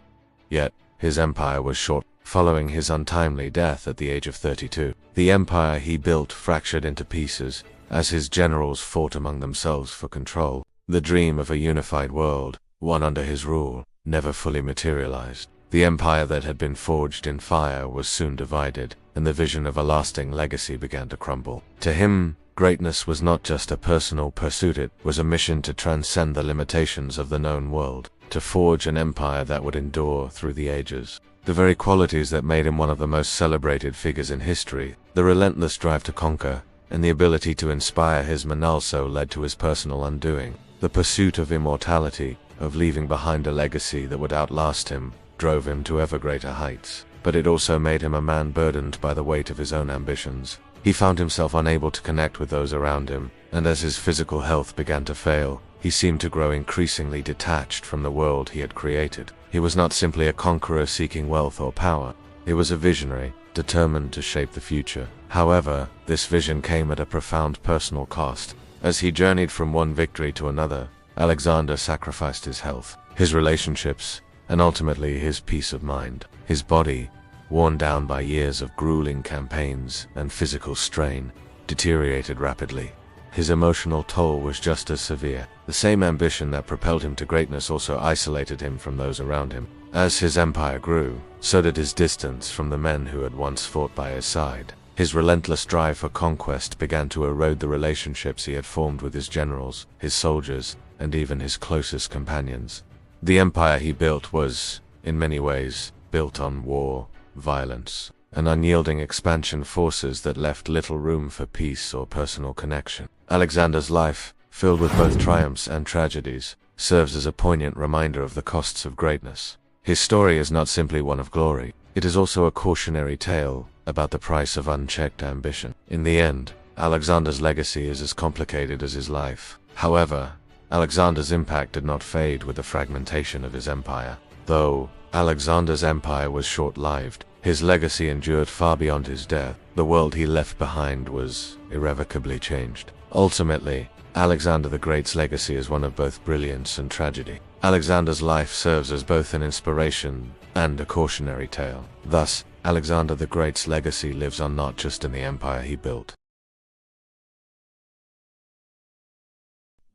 Yet, his empire was short. Following his untimely death at the age of 32, the empire he built fractured into pieces as his generals fought among themselves for control. The dream of a unified world, one under his rule, never fully materialized. The empire that had been forged in fire was soon divided, and the vision of a lasting legacy began to crumble. To him, greatness was not just a personal pursuit, it was a mission to transcend the limitations of the known world, to forge an empire that would endure through the ages. The very qualities that made him one of the most celebrated figures in history, the relentless drive to conquer, and the ability to inspire his men, also led to his personal undoing. The pursuit of immortality, of leaving behind a legacy that would outlast him, drove him to ever greater heights. But it also made him a man burdened by the weight of his own ambitions. He found himself unable to connect with those around him, and as his physical health began to fail, he seemed to grow increasingly detached from the world he had created. He was not simply a conqueror seeking wealth or power. He was a visionary, determined to shape the future. However, this vision came at a profound personal cost. As he journeyed from one victory to another, Alexander sacrificed his health, his relationships, and ultimately his peace of mind. His body, worn down by years of grueling campaigns and physical strain, deteriorated rapidly. His emotional toll was just as severe. The same ambition that propelled him to greatness also isolated him from those around him. As his empire grew, so did his distance from the men who had once fought by his side. His relentless drive for conquest began to erode the relationships he had formed with his generals, his soldiers, and even his closest companions. The empire he built was, in many ways, built on war, violence, and unyielding expansion forces that left little room for peace or personal connection. Alexander's life, filled with both triumphs and tragedies, serves as a poignant reminder of the costs of greatness. His story is not simply one of glory, it is also a cautionary tale about the price of unchecked ambition. In the end, Alexander's legacy is as complicated as his life. However, Alexander's impact did not fade with the fragmentation of his empire. Though Alexander's empire was short-lived, his legacy endured far beyond his death. The world he left behind was irrevocably changed. Ultimately, Alexander the Great's legacy is one of both brilliance and tragedy. Alexander's life serves as both an inspiration and a cautionary tale. Thus, Alexander the Great's legacy lives on not just in the empire he built.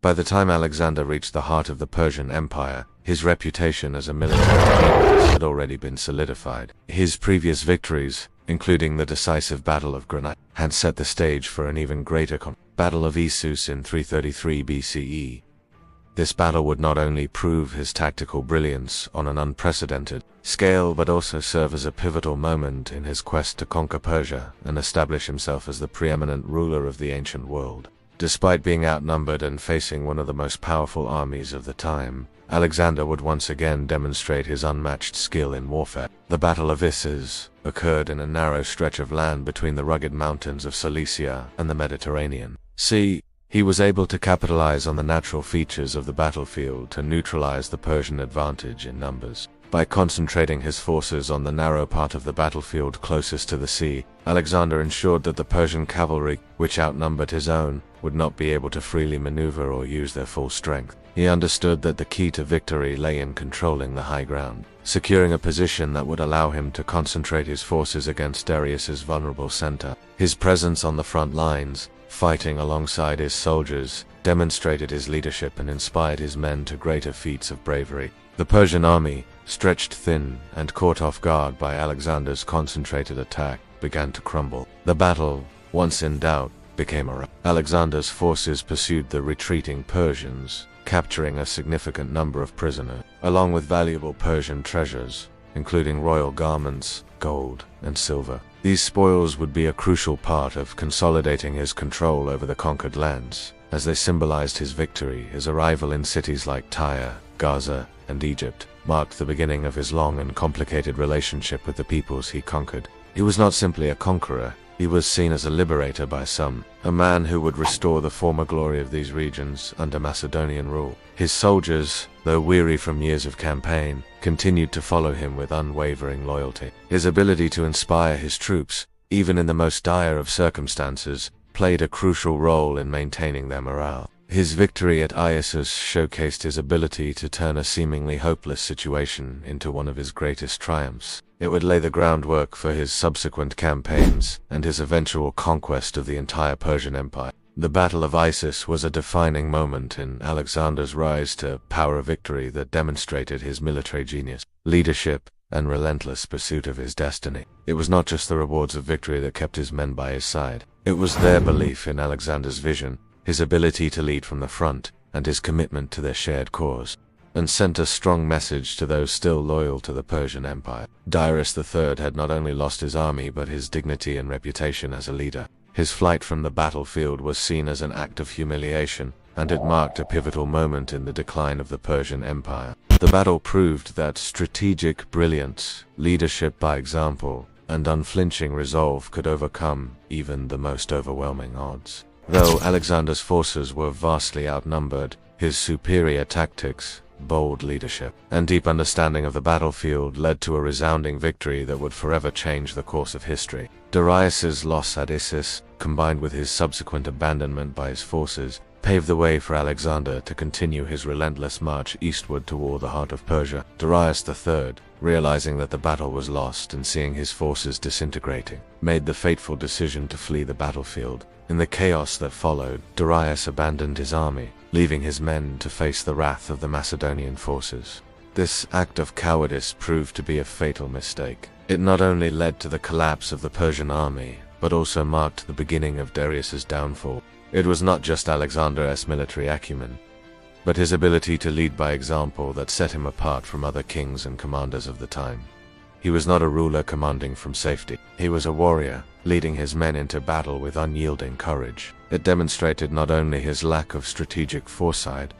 By the time Alexander reached the heart of the Persian Empire, his reputation as a military genius had already been solidified. His previous victories, including the decisive Battle of Granite, had set the stage for an even greater Battle of Issus in 333 BCE. This battle would not only prove his tactical brilliance on an unprecedented scale, but also serve as a pivotal moment in his quest to conquer Persia and establish himself as the preeminent ruler of the ancient world. Despite being outnumbered and facing one of the most powerful armies of the time, Alexander would once again demonstrate his unmatched skill in warfare. The Battle of Issus occurred in a narrow stretch of land between the rugged mountains of Cilicia and the Mediterranean Sea. He was able to capitalize on the natural features of the battlefield to neutralize the Persian advantage in numbers. By concentrating his forces on the narrow part of the battlefield closest to the sea, Alexander ensured that the Persian cavalry, which outnumbered his own, would not be able to freely maneuver or use their full strength. He understood that the key to victory lay in controlling the high ground, securing a position that would allow him to concentrate his forces against Darius's vulnerable center. His presence on the front lines, fighting alongside his soldiers, demonstrated his leadership and inspired his men to greater feats of bravery. The Persian army, stretched thin and caught off guard by Alexander's concentrated attack, began to crumble. The battle, once in doubt, became a rout. Alexander's forces pursued the retreating Persians, capturing a significant number of prisoners, along with valuable Persian treasures. including royal garments, gold, and silver. These spoils would be a crucial part of consolidating his control over the conquered lands, as they symbolized his victory. His arrival in cities like Tyre, Gaza, and Egypt marked the beginning of his long and complicated relationship with the peoples he conquered. He was not simply a conqueror, he was seen as a liberator by some, a man who would restore the former glory of these regions under Macedonian rule. His soldiers, though weary from years of campaign, continued to follow him with unwavering loyalty. His ability to inspire his troops, even in the most dire of circumstances, played a crucial role in maintaining their morale. His victory at Issus showcased his ability to turn a seemingly hopeless situation into one of his greatest triumphs. It would lay the groundwork for his subsequent campaigns and his eventual conquest of the entire Persian Empire. The Battle of Issus was a defining moment in Alexander's rise to power victory that demonstrated his military genius, leadership, and relentless pursuit of his destiny. It was not just the rewards of victory that kept his men by his side. It was their belief in Alexander's vision, his ability to lead from the front, and his commitment to their shared cause, and sent a strong message to those still loyal to the Persian Empire. Darius III had not only lost his army but his dignity and reputation as a leader. His flight from the battlefield was seen as an act of humiliation, and it marked a pivotal moment in the decline of the Persian Empire. The battle proved that strategic brilliance, leadership by example, and unflinching resolve could overcome even the most overwhelming odds. Though Alexander's forces were vastly outnumbered, his superior tactics, bold leadership, and deep understanding of the battlefield led to a resounding victory that would forever change the course of history. Darius's loss at Issus, combined with his subsequent abandonment by his forces, paved the way for Alexander to continue his relentless march eastward toward the heart of Persia. Darius III, realizing that the battle was lost and seeing his forces disintegrating, made the fateful decision to flee the battlefield. In the chaos that followed, Darius abandoned his army, leaving his men to face the wrath of the Macedonian forces. This act of cowardice proved to be a fatal mistake. It not only led to the collapse of the Persian army, but also marked the beginning of Darius's downfall. It was not just Alexander's military acumen, but his ability to lead by example that set him apart from other kings and commanders of the time. He was not a ruler commanding from safety. He was a warrior, leading his men into battle with unyielding courage. It demonstrated not only his lack of strategic foresight,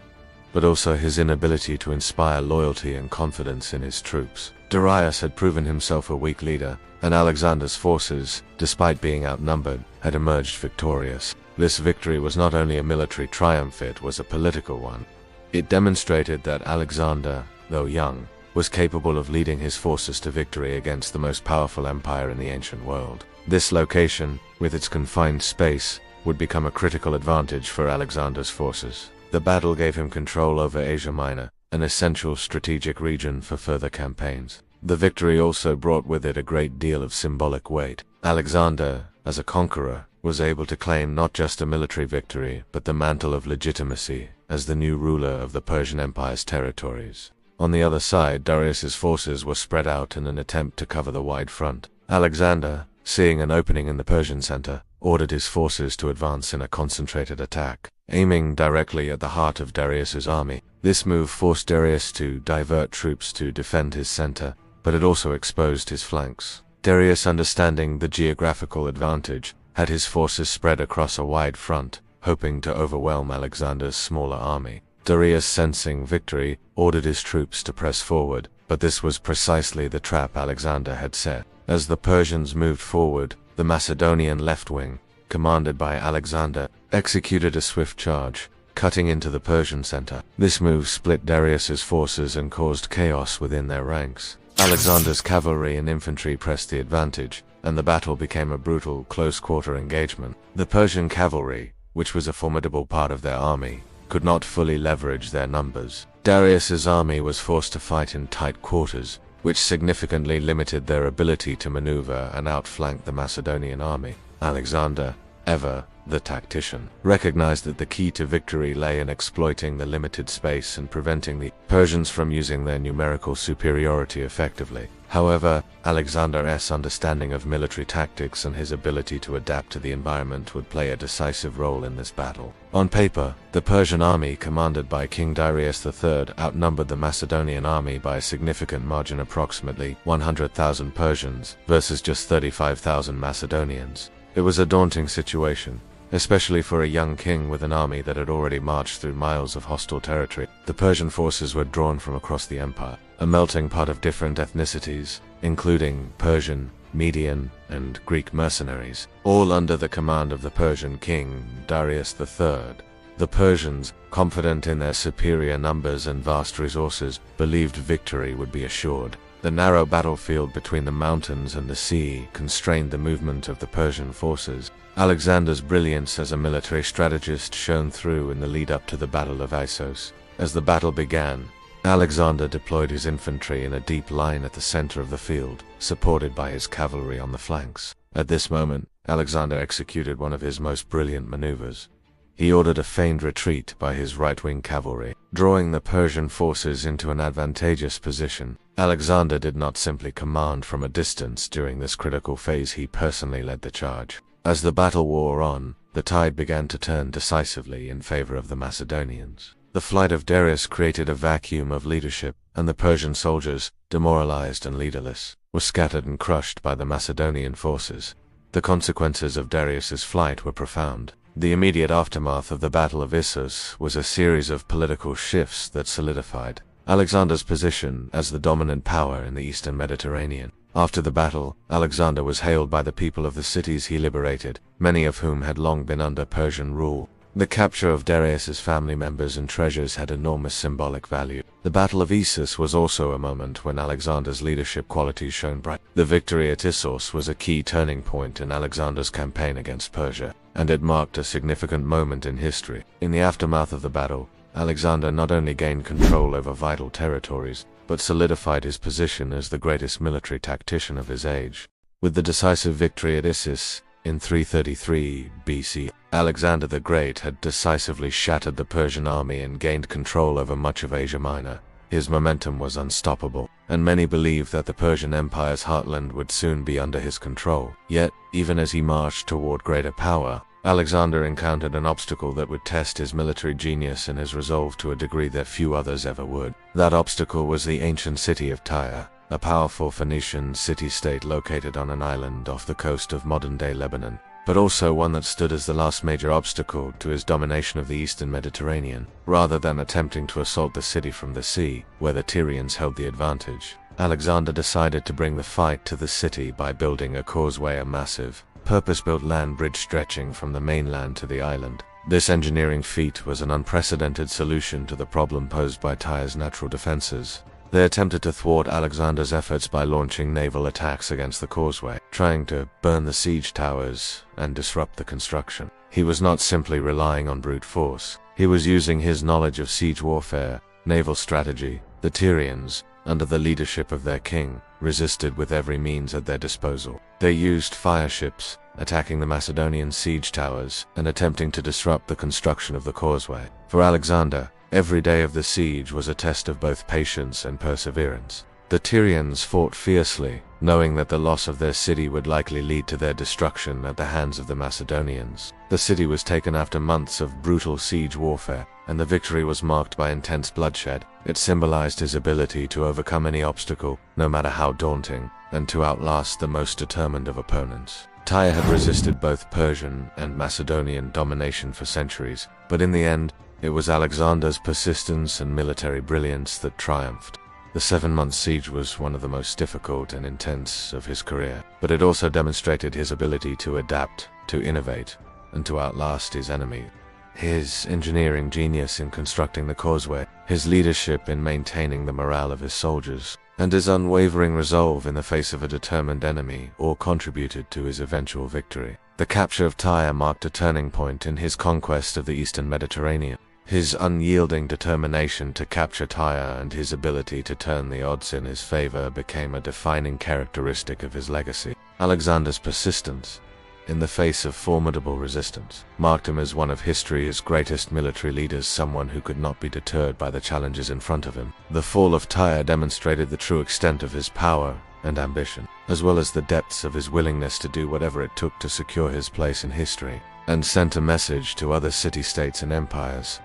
but also his inability to inspire loyalty and confidence in his troops. Darius had proven himself a weak leader, and Alexander's forces, despite being outnumbered, had emerged victorious. This victory was not only a military triumph, it was a political one. It demonstrated that Alexander, though young, was capable of leading his forces to victory against the most powerful empire in the ancient world. This location, with its confined space, would become a critical advantage for Alexander's forces. The battle gave him control over Asia Minor, an essential strategic region for further campaigns. The victory also brought with it a great deal of symbolic weight. Alexander, as a conqueror, was able to claim not just a military victory, but the mantle of legitimacy as the new ruler of the Persian Empire's territories. On the other side, Darius's forces were spread out in an attempt to cover the wide front. Alexander, seeing an opening in the Persian center, ordered his forces to advance in a concentrated attack, aiming directly at the heart of Darius's army. This move forced Darius to divert troops to defend his center, but it also exposed his flanks. Darius, understanding the geographical advantage, had his forces spread across a wide front, hoping to overwhelm Alexander's smaller army. Darius, sensing victory, ordered his troops to press forward, but this was precisely the trap Alexander had set. As the Persians moved forward, the Macedonian left wing, commanded by Alexander, executed a swift charge, cutting into the Persian center. This move split Darius's forces and caused chaos within their ranks. Alexander's cavalry and infantry pressed the advantage, and the battle became a brutal, close-quarter engagement. The Persian cavalry, which was a formidable part of their army, could not fully leverage their numbers. Darius's army was forced to fight in tight quarters, which significantly limited their ability to maneuver and outflank the Macedonian army. Alexander, However, the tactician recognized that the key to victory lay in exploiting the limited space and preventing the Persians from using their numerical superiority effectively. However, Alexander's understanding of military tactics and his ability to adapt to the environment would play a decisive role in this battle. On paper, the Persian army commanded by King Darius III outnumbered the Macedonian army by a significant margin, approximately 100,000 Persians versus just 35,000 Macedonians. It was a daunting situation, especially for a young king with an army that had already marched through miles of hostile territory. The Persian forces were drawn from across the empire, a melting pot of different ethnicities, including Persian, Median, and Greek mercenaries, all under the command of the Persian king, Darius III. The Persians, confident in their superior numbers and vast resources, believed victory would be assured. The narrow battlefield between the mountains and the sea constrained the movement of the Persian forces. Alexander's brilliance as a military strategist shone through in the lead-up to the Battle of Issos. As the battle began, Alexander deployed his infantry in a deep line at the center of the field, supported by his cavalry on the flanks. At this moment, Alexander executed one of his most brilliant maneuvers. He ordered a feigned retreat by his right-wing cavalry, drawing the Persian forces into an advantageous position. Alexander did not simply command from a distance during this critical phase, he personally led the charge. As the battle wore on, the tide began to turn decisively in favor of the Macedonians. The flight of Darius created a vacuum of leadership, and the Persian soldiers, demoralized and leaderless, were scattered and crushed by the Macedonian forces. The consequences of Darius's flight were profound. The immediate aftermath of the Battle of Issos was a series of political shifts that solidified Alexander's position as the dominant power in the eastern Mediterranean. After the battle, Alexander was hailed by the people of the cities he liberated, many of whom had long been under Persian rule. The capture of Darius's family members and treasures had enormous symbolic value. The Battle of Issos was also a moment when Alexander's leadership qualities shone bright. The victory at Issos was a key turning point in Alexander's campaign against Persia, and it marked a significant moment in history. In the aftermath of the battle, Alexander not only gained control over vital territories, but solidified his position as the greatest military tactician of his age. With the decisive victory at Issos in 333 BC, Alexander the Great had decisively shattered the Persian army and gained control over much of Asia Minor. His momentum was unstoppable, and many believed that the Persian Empire's heartland would soon be under his control. Yet, even as he marched toward greater power, Alexander encountered an obstacle that would test his military genius and his resolve to a degree that few others ever would. That obstacle was the ancient city of Tyre, a powerful Phoenician city-state located on an island off the coast of modern-day Lebanon, but also one that stood as the last major obstacle to his domination of the eastern Mediterranean. Rather than attempting to assault the city from the sea, where the Tyrians held the advantage, Alexander decided to bring the fight to the city by building a causeway, a massive, purpose-built land bridge stretching from the mainland to the island. This engineering feat was an unprecedented solution to the problem posed by Tyre's natural defenses. They attempted to thwart Alexander's efforts by launching naval attacks against the causeway, trying to burn the siege towers and disrupt the construction. He was not simply relying on brute force. He was using his knowledge of siege warfare, naval strategy. The Tyrians, under the leadership of their king, resisted with every means at their disposal. They used fire ships, attacking the Macedonian siege towers and attempting to disrupt the construction of the causeway. For Alexander, every day of the siege was a test of both patience and perseverance. The Tyrians fought fiercely, knowing that the loss of their city would likely lead to their destruction at the hands of the Macedonians. The city was taken after months of brutal siege warfare, and the victory was marked by intense bloodshed. It symbolized his ability to overcome any obstacle, no matter how daunting, and to outlast the most determined of opponents. Tyre had resisted both Persian and Macedonian domination for centuries, but in the end, it was Alexander's persistence and military brilliance that triumphed. The 7-month siege was one of the most difficult and intense of his career, but it also demonstrated his ability to adapt, to innovate, and to outlast his enemy. His engineering genius in constructing the causeway, his leadership in maintaining the morale of his soldiers, and his unwavering resolve in the face of a determined enemy all contributed to his eventual victory. The capture of Tyre marked a turning point in his conquest of the eastern Mediterranean. His unyielding determination to capture Tyre and his ability to turn the odds in his favor became a defining characteristic of his legacy. Alexander's persistence, in the face of formidable resistance, marked him as one of history's greatest military leaders, someone who could not be deterred by the challenges in front of him. The fall of Tyre demonstrated the true extent of his power and ambition, as well as the depths of his willingness to do whatever it took to secure his place in history, and sent a message to other city-states and empires.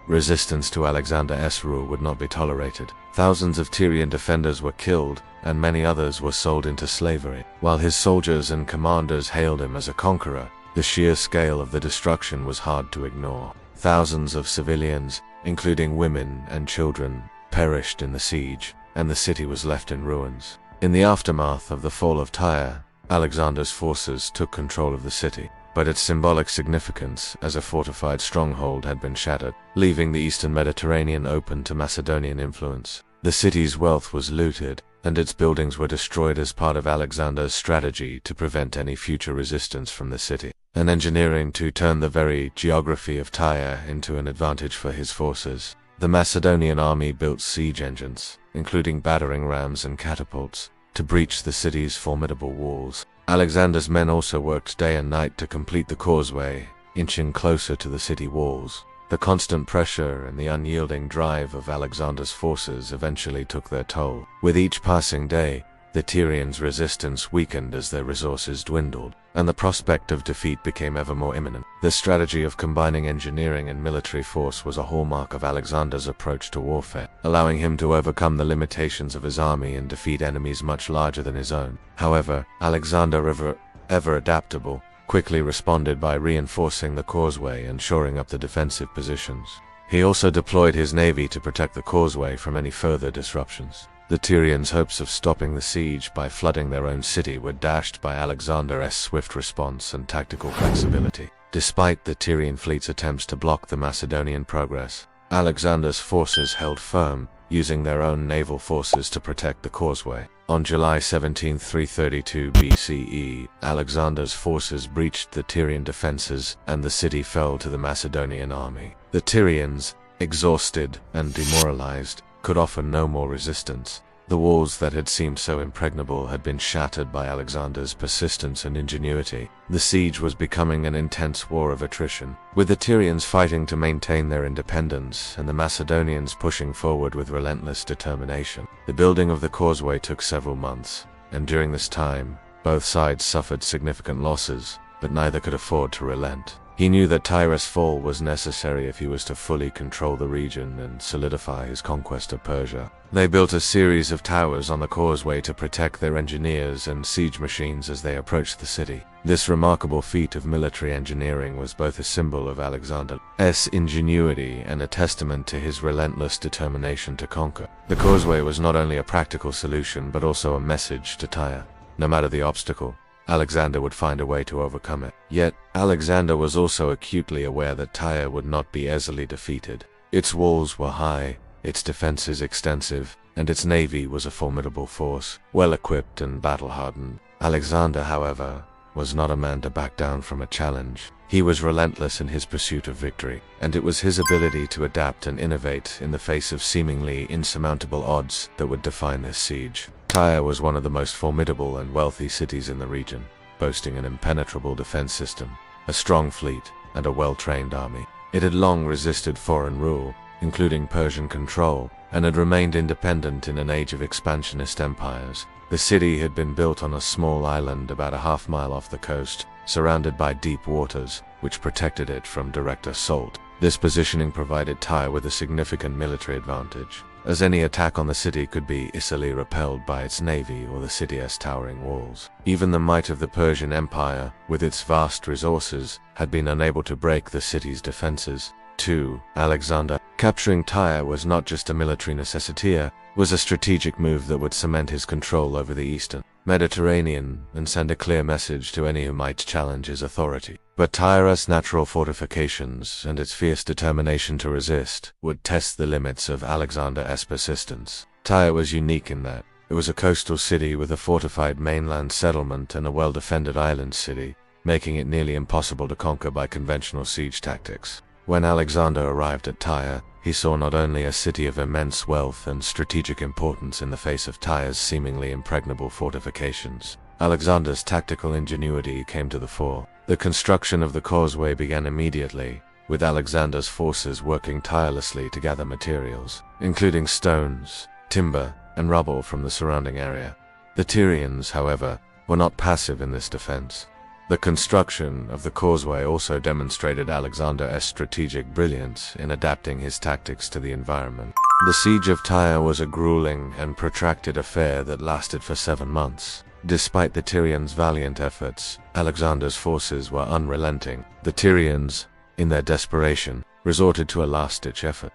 Resistance to Alexander's rule would not be tolerated. Thousands of Tyrian defenders were killed, and many others were sold into slavery. While his soldiers and commanders hailed him as a conqueror, the sheer scale of the destruction was hard to ignore. Thousands of civilians, including women and children, perished in the siege, and the city was left in ruins. In the aftermath of the fall of Tyre, Alexander's forces took control of the city, but its symbolic significance as a fortified stronghold had been shattered, leaving the eastern Mediterranean open to Macedonian influence. The city's wealth was looted, and its buildings were destroyed as part of Alexander's strategy to prevent any future resistance from the city, and engineering to turn the very geography of Tyre into an advantage for his forces. The Macedonian army built siege engines, including battering rams and catapults, to breach the city's formidable walls. Alexander's men also worked day and night to complete the causeway, inching closer to the city walls. The constant pressure and the unyielding drive of Alexander's forces eventually took their toll. With each passing day, the Tyrians' resistance weakened as their resources dwindled, and the prospect of defeat became ever more imminent. The strategy of combining engineering and military force was a hallmark of Alexander's approach to warfare, allowing him to overcome the limitations of his army and defeat enemies much larger than his own. However, Alexander, ever adaptable, quickly responded by reinforcing the causeway and shoring up the defensive positions. He also deployed his navy to protect the causeway from any further disruptions. The Tyrians' hopes of stopping the siege by flooding their own city were dashed by Alexander's swift response and tactical flexibility. Despite the Tyrian fleet's attempts to block the Macedonian progress, Alexander's forces held firm, using their own naval forces to protect the causeway. On July 17, 332 BCE, Alexander's forces breached the Tyrian defenses, and the city fell to the Macedonian army. The Tyrians, exhausted and demoralized, could offer no more resistance. The walls that had seemed so impregnable had been shattered by Alexander's persistence and ingenuity. The siege was becoming an intense war of attrition, with the Tyrians fighting to maintain their independence and the Macedonians pushing forward with relentless determination. The building of the causeway took several months, and during this time, both sides suffered significant losses, but neither could afford to relent. He knew that Tyre's fall was necessary if he was to fully control the region and solidify his conquest of Persia. They built a series of towers on the causeway to protect their engineers and siege machines as they approached the city. This remarkable feat of military engineering was both a symbol of Alexander's ingenuity and a testament to his relentless determination to conquer. The causeway was not only a practical solution but also a message to Tyre. No matter the obstacle, Alexander would find a way to overcome it. Yet, Alexander was also acutely aware that Tyre would not be easily defeated. Its walls were high, its defenses extensive, and its navy was a formidable force, well-equipped and battle-hardened. Alexander, however, was not a man to back down from a challenge. He was relentless in his pursuit of victory, and it was his ability to adapt and innovate in the face of seemingly insurmountable odds that would define this siege. Tyre was one of the most formidable and wealthy cities in the region, boasting an impenetrable defense system, a strong fleet, and a well-trained army. It had long resisted foreign rule, including Persian control, and had remained independent in an age of expansionist empires. The city had been built on a small island about a half-mile off the coast, surrounded by deep waters, which protected it from direct assault. This positioning provided Tyre with a significant military advantage, as any attack on the city could be easily repelled by its navy or the city's towering walls. Even the might of the Persian Empire, with its vast resources, had been unable to break the city's defenses. To Alexander, capturing Tyre was not just a military necessity, was a strategic move that would cement his control over the eastern Mediterranean and send a clear message to any who might challenge his authority. But Tyre's natural fortifications and its fierce determination to resist would test the limits of Alexander's persistence. Tyre was unique in that it was a coastal city with a fortified mainland settlement and a well-defended island city, making it nearly impossible to conquer by conventional siege tactics. When Alexander arrived at Tyre, he saw not only a city of immense wealth and strategic importance in the face of Tyre's seemingly impregnable fortifications, Alexander's tactical ingenuity came to the fore. The construction of the causeway began immediately, with Alexander's forces working tirelessly to gather materials, including stones, timber, and rubble from the surrounding area. The Tyrians, however, were not passive in this defense. The construction of the causeway also demonstrated Alexander's strategic brilliance in adapting his tactics to the environment. The siege of Tyre was a grueling and protracted affair that lasted for 7 months. Despite the Tyrians' valiant efforts, Alexander's forces were unrelenting. The Tyrians, in their desperation, resorted to a last-ditch effort.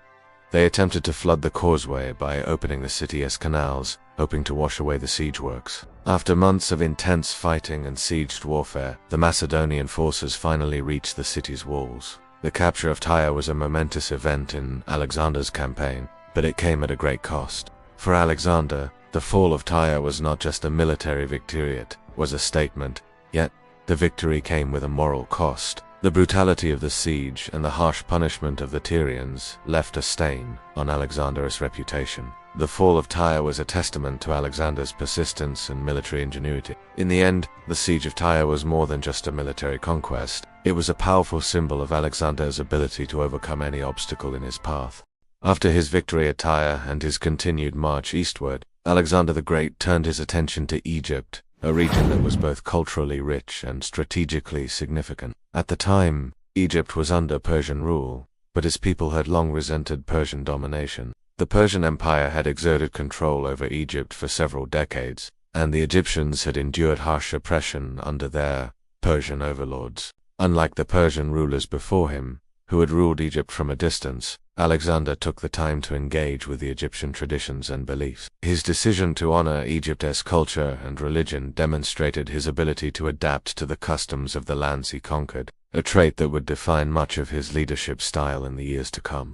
They attempted to flood the causeway by opening the city as canals, hoping to wash away the siege works. After months of intense fighting and sieged warfare, the Macedonian forces finally reached the city's walls. The capture of Tyre was a momentous event in Alexander's campaign, but it came at a great cost. For Alexander, the fall of Tyre was not just a military victory, it was a statement, yet the victory came with a moral cost. The brutality of the siege and the harsh punishment of the Tyrians left a stain on Alexander's reputation. The fall of Tyre was a testament to Alexander's persistence and military ingenuity. In the end, the siege of Tyre was more than just a military conquest. It was a powerful symbol of Alexander's ability to overcome any obstacle in his path. After his victory at Tyre and his continued march eastward, Alexander the Great turned his attention to Egypt, a region that was both culturally rich and strategically significant. At the time, Egypt was under Persian rule, but its people had long resented Persian domination. The Persian Empire had exerted control over Egypt for several decades, and the Egyptians had endured harsh oppression under their Persian overlords. Unlike the Persian rulers before him, who had ruled Egypt from a distance, Alexander took the time to engage with the Egyptian traditions and beliefs. His decision to honor Egypt's culture and religion demonstrated his ability to adapt to the customs of the lands he conquered, a trait that would define much of his leadership style in the years to come.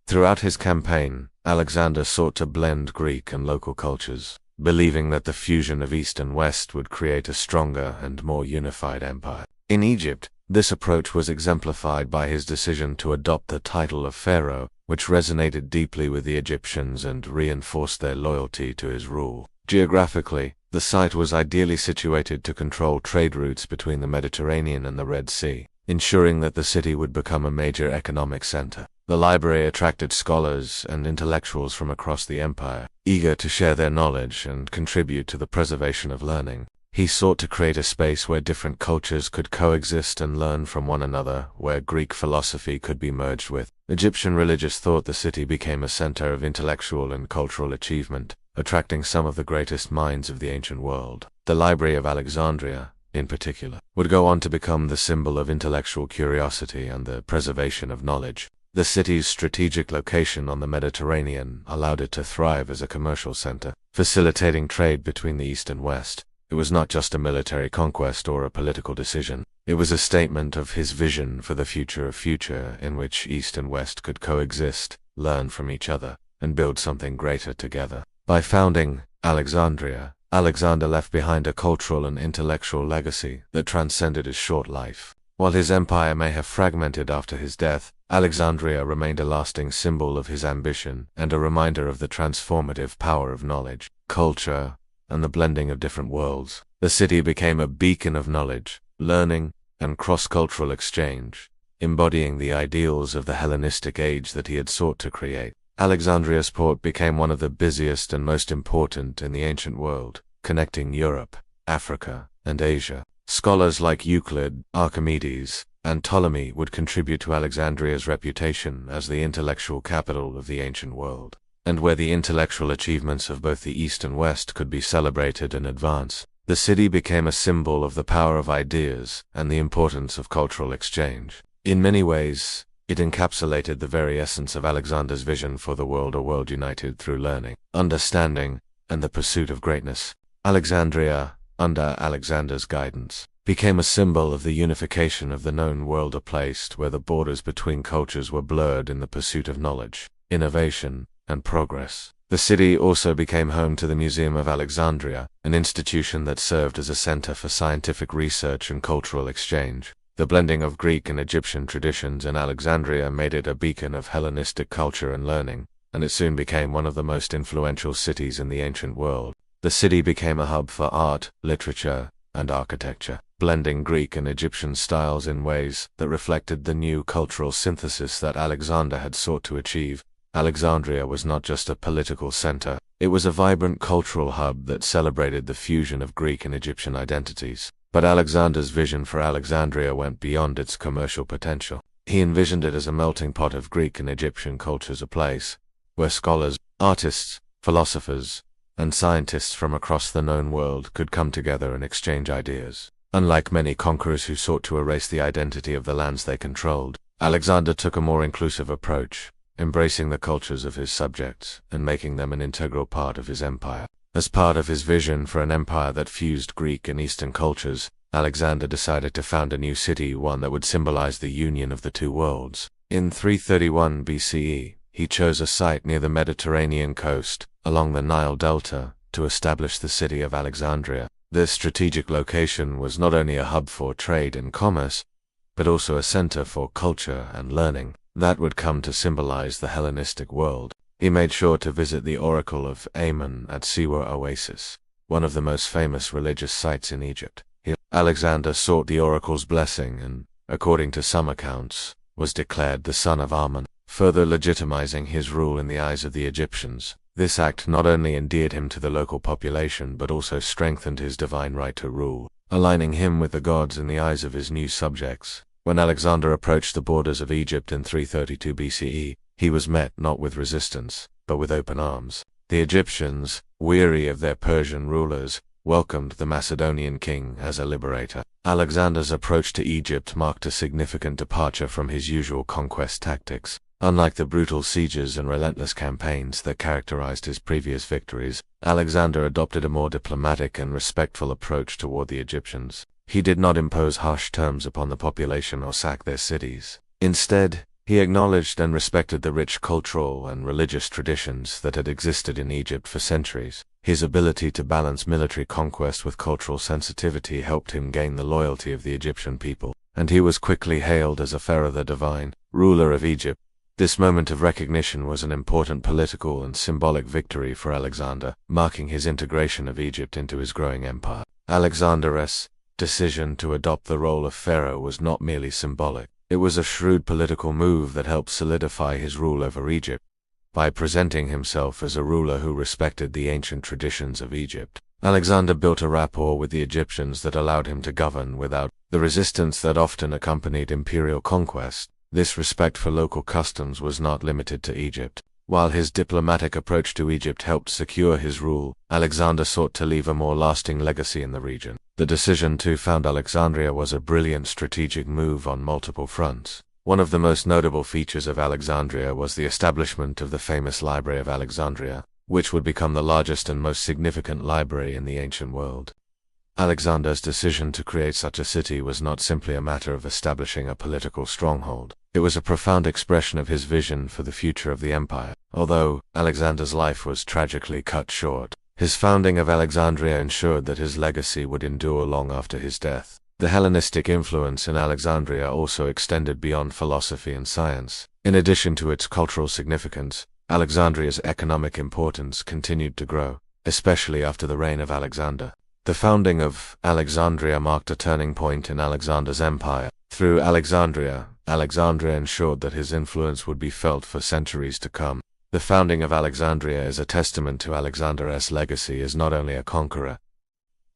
Throughout his campaign, Alexander sought to blend Greek and local cultures, believing that the fusion of East and West would create a stronger and more unified empire. In Egypt, this approach was exemplified by his decision to adopt the title of pharaoh, which resonated deeply with the Egyptians and reinforced their loyalty to his rule. Geographically, the site was ideally situated to control trade routes between the Mediterranean and the Red Sea, ensuring that the city would become a major economic center. The library attracted scholars and intellectuals from across the empire, eager to share their knowledge and contribute to the preservation of learning. He sought to create a space where different cultures could coexist and learn from one another, where Greek philosophy could be merged with Egyptian religious thought. The city became a center of intellectual and cultural achievement, attracting some of the greatest minds of the ancient world. The Library of Alexandria, in particular, would go on to become the symbol of intellectual curiosity and the preservation of knowledge. The city's strategic location on the Mediterranean allowed it to thrive as a commercial center, facilitating trade between the East and West. It was not just a military conquest or a political decision. It was a statement of his vision for the future in which East and West could coexist, learn from each other, and build something greater together. By founding Alexandria, Alexander left behind a cultural and intellectual legacy that transcended his short life. While his empire may have fragmented after his death, Alexandria remained a lasting symbol of his ambition and a reminder of the transformative power of knowledge, culture, and the blending of different worlds. The city became a beacon of knowledge, learning, and cross-cultural exchange, embodying the ideals of the Hellenistic age that he had sought to create. Alexandria's port became one of the busiest and most important in the ancient world, connecting Europe, Africa, and Asia. Scholars like Euclid, Archimedes, and Ptolemy would contribute to Alexandria's reputation as the intellectual capital of the ancient world, and where the intellectual achievements of both the East and West could be celebrated and advanced. The city became a symbol of the power of ideas and the importance of cultural exchange. In many ways, it encapsulated the very essence of Alexander's vision for the world, a world united through learning, understanding, and the pursuit of greatness. Alexandria, under Alexander's guidance, became a symbol of the unification of the known world, a place where the borders between cultures were blurred in the pursuit of knowledge, innovation, and progress. The city also became home to the Museum of Alexandria, an institution that served as a center for scientific research and cultural exchange. The blending of Greek and Egyptian traditions in Alexandria made it a beacon of Hellenistic culture and learning, and it soon became one of the most influential cities in the ancient world. The city became a hub for art, literature, and architecture, blending Greek and Egyptian styles in ways that reflected the new cultural synthesis that Alexander had sought to achieve. Alexandria was not just a political center, it was a vibrant cultural hub that celebrated the fusion of Greek and Egyptian identities. But Alexander's vision for Alexandria went beyond its commercial potential. He envisioned it as a melting pot of Greek and Egyptian cultures, a place where scholars, artists, philosophers, and scientists from across the known world could come together and exchange ideas. Unlike many conquerors who sought to erase the identity of the lands they controlled, Alexander took a more inclusive approach, embracing the cultures of his subjects and making them an integral part of his empire. As part of his vision for an empire that fused Greek and Eastern cultures, Alexander decided to found a new city, one that would symbolize the union of the two worlds. In 331 BCE, he chose a site near the Mediterranean coast, along the Nile Delta, to establish the city of Alexandria. This strategic location was not only a hub for trade and commerce, but also a center for culture and learning that would come to symbolize the Hellenistic world. He made sure to visit the Oracle of Ammon at Siwa Oasis, one of the most famous religious sites in Egypt. Alexander sought the oracle's blessing and, according to some accounts, was declared the son of Ammon, further legitimizing his rule in the eyes of the Egyptians. This act not only endeared him to the local population but also strengthened his divine right to rule, aligning him with the gods in the eyes of his new subjects. When Alexander approached the borders of Egypt in 332 BCE, he was met not with resistance, but with open arms. The Egyptians, weary of their Persian rulers, welcomed the Macedonian king as a liberator. Alexander's approach to Egypt marked a significant departure from his usual conquest tactics. Unlike the brutal sieges and relentless campaigns that characterized his previous victories, Alexander adopted a more diplomatic and respectful approach toward the Egyptians. He did not impose harsh terms upon the population or sack their cities. Instead, he acknowledged and respected the rich cultural and religious traditions that had existed in Egypt for centuries. His ability to balance military conquest with cultural sensitivity helped him gain the loyalty of the Egyptian people, and he was quickly hailed as a Pharaoh the Divine, ruler of Egypt. This moment of recognition was an important political and symbolic victory for Alexander, marking his integration of Egypt into his growing empire. Alexander's decision to adopt the role of pharaoh was not merely symbolic. It was a shrewd political move that helped solidify his rule over Egypt. By presenting himself as a ruler who respected the ancient traditions of Egypt, Alexander built a rapport with the Egyptians that allowed him to govern without the resistance that often accompanied imperial conquest. This respect for local customs was not limited to Egypt. While his diplomatic approach to Egypt helped secure his rule, Alexander sought to leave a more lasting legacy in the region. The decision to found Alexandria was a brilliant strategic move on multiple fronts. One of the most notable features of Alexandria was the establishment of the famous Library of Alexandria, which would become the largest and most significant library in the ancient world. Alexander's decision to create such a city was not simply a matter of establishing a political stronghold. It was a profound expression of his vision for the future of the empire. Although Alexander's life was tragically cut short, his founding of Alexandria ensured that his legacy would endure long after his death. The Hellenistic influence in Alexandria also extended beyond philosophy and science. In addition to its cultural significance, Alexandria's economic importance continued to grow, especially after the reign of Alexander. The founding of Alexandria marked a turning point in Alexander's empire. Through Alexandria ensured that his influence would be felt for centuries to come. The founding of Alexandria is a testament to Alexander's legacy as not only a conqueror,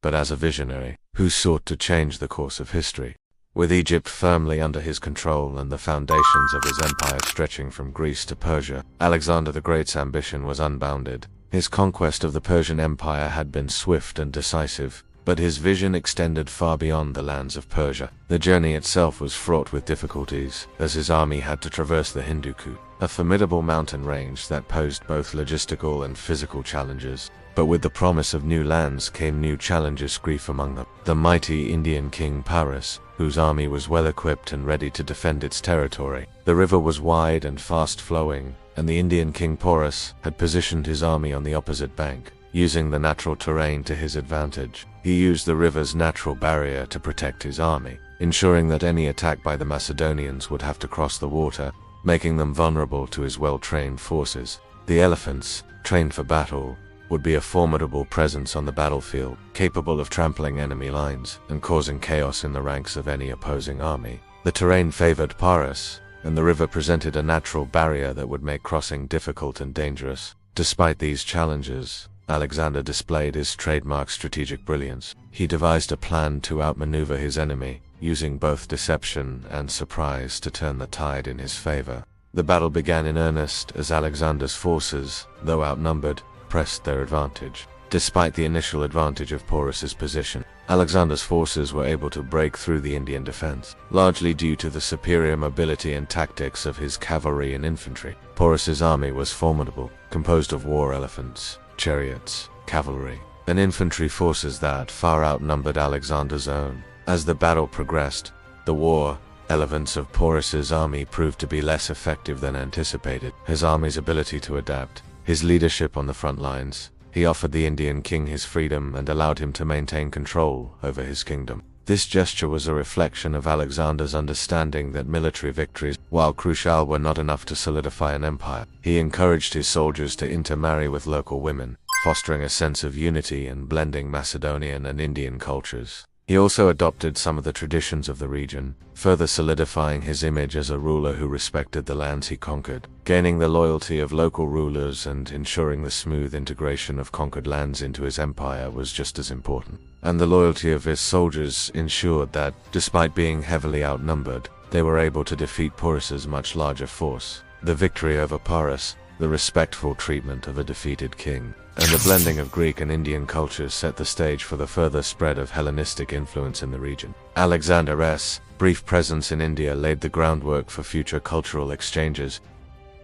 but as a visionary who sought to change the course of history. With Egypt firmly under his control and the foundations of his empire stretching from Greece to Persia, Alexander the Great's ambition was unbounded. His conquest of the Persian Empire had been swift and decisive, but his vision extended far beyond the lands of Persia. The journey itself was fraught with difficulties, as his army had to traverse the Hindu Kush, a formidable mountain range that posed both logistical and physical challenges. But with the promise of new lands came new challenges, chief among them the mighty Indian king Paris, whose army was well equipped and ready to defend its territory. The river was wide and fast-flowing, and the Indian king Porus had positioned his army on the opposite bank. Using the natural terrain to his advantage, he used the river's natural barrier to protect his army, ensuring that any attack by the Macedonians would have to cross the water, making them vulnerable to his well-trained forces. The elephants, trained for battle, would be a formidable presence on the battlefield, capable of trampling enemy lines and causing chaos in the ranks of any opposing army. The terrain favored Paris, and the river presented a natural barrier that would make crossing difficult and dangerous. Despite these challenges, Alexander displayed his trademark strategic brilliance. He devised a plan to outmaneuver his enemy, using both deception and surprise to turn the tide in his favor. The battle began in earnest as Alexander's forces, though outnumbered, pressed their advantage. Despite the initial advantage of Porus's position, Alexander's forces were able to break through the Indian defense, largely due to the superior mobility and tactics of his cavalry and infantry. Porus's army was formidable, composed of war elephants, chariots, cavalry, and infantry forces that far outnumbered Alexander's own. As the battle progressed, the war elephants of Porus's army proved to be less effective than anticipated. His army's ability to adapt, his leadership on the front lines, he offered the Indian king his freedom and allowed him to maintain control over his kingdom. This gesture was a reflection of Alexander's understanding that military victories, while crucial, were not enough to solidify an empire. He encouraged his soldiers to intermarry with local women, fostering a sense of unity and blending Macedonian and Indian cultures. He also adopted some of the traditions of the region, further solidifying his image as a ruler who respected the lands he conquered. Gaining the loyalty of local rulers and ensuring the smooth integration of conquered lands into his empire was just as important. And the loyalty of his soldiers ensured that, despite being heavily outnumbered, they were able to defeat Porus's much larger force. The victory over Porus, the respectful treatment of a defeated king, and the blending of Greek and Indian cultures set the stage for the further spread of Hellenistic influence in the region. Alexander's brief presence in India laid the groundwork for future cultural exchanges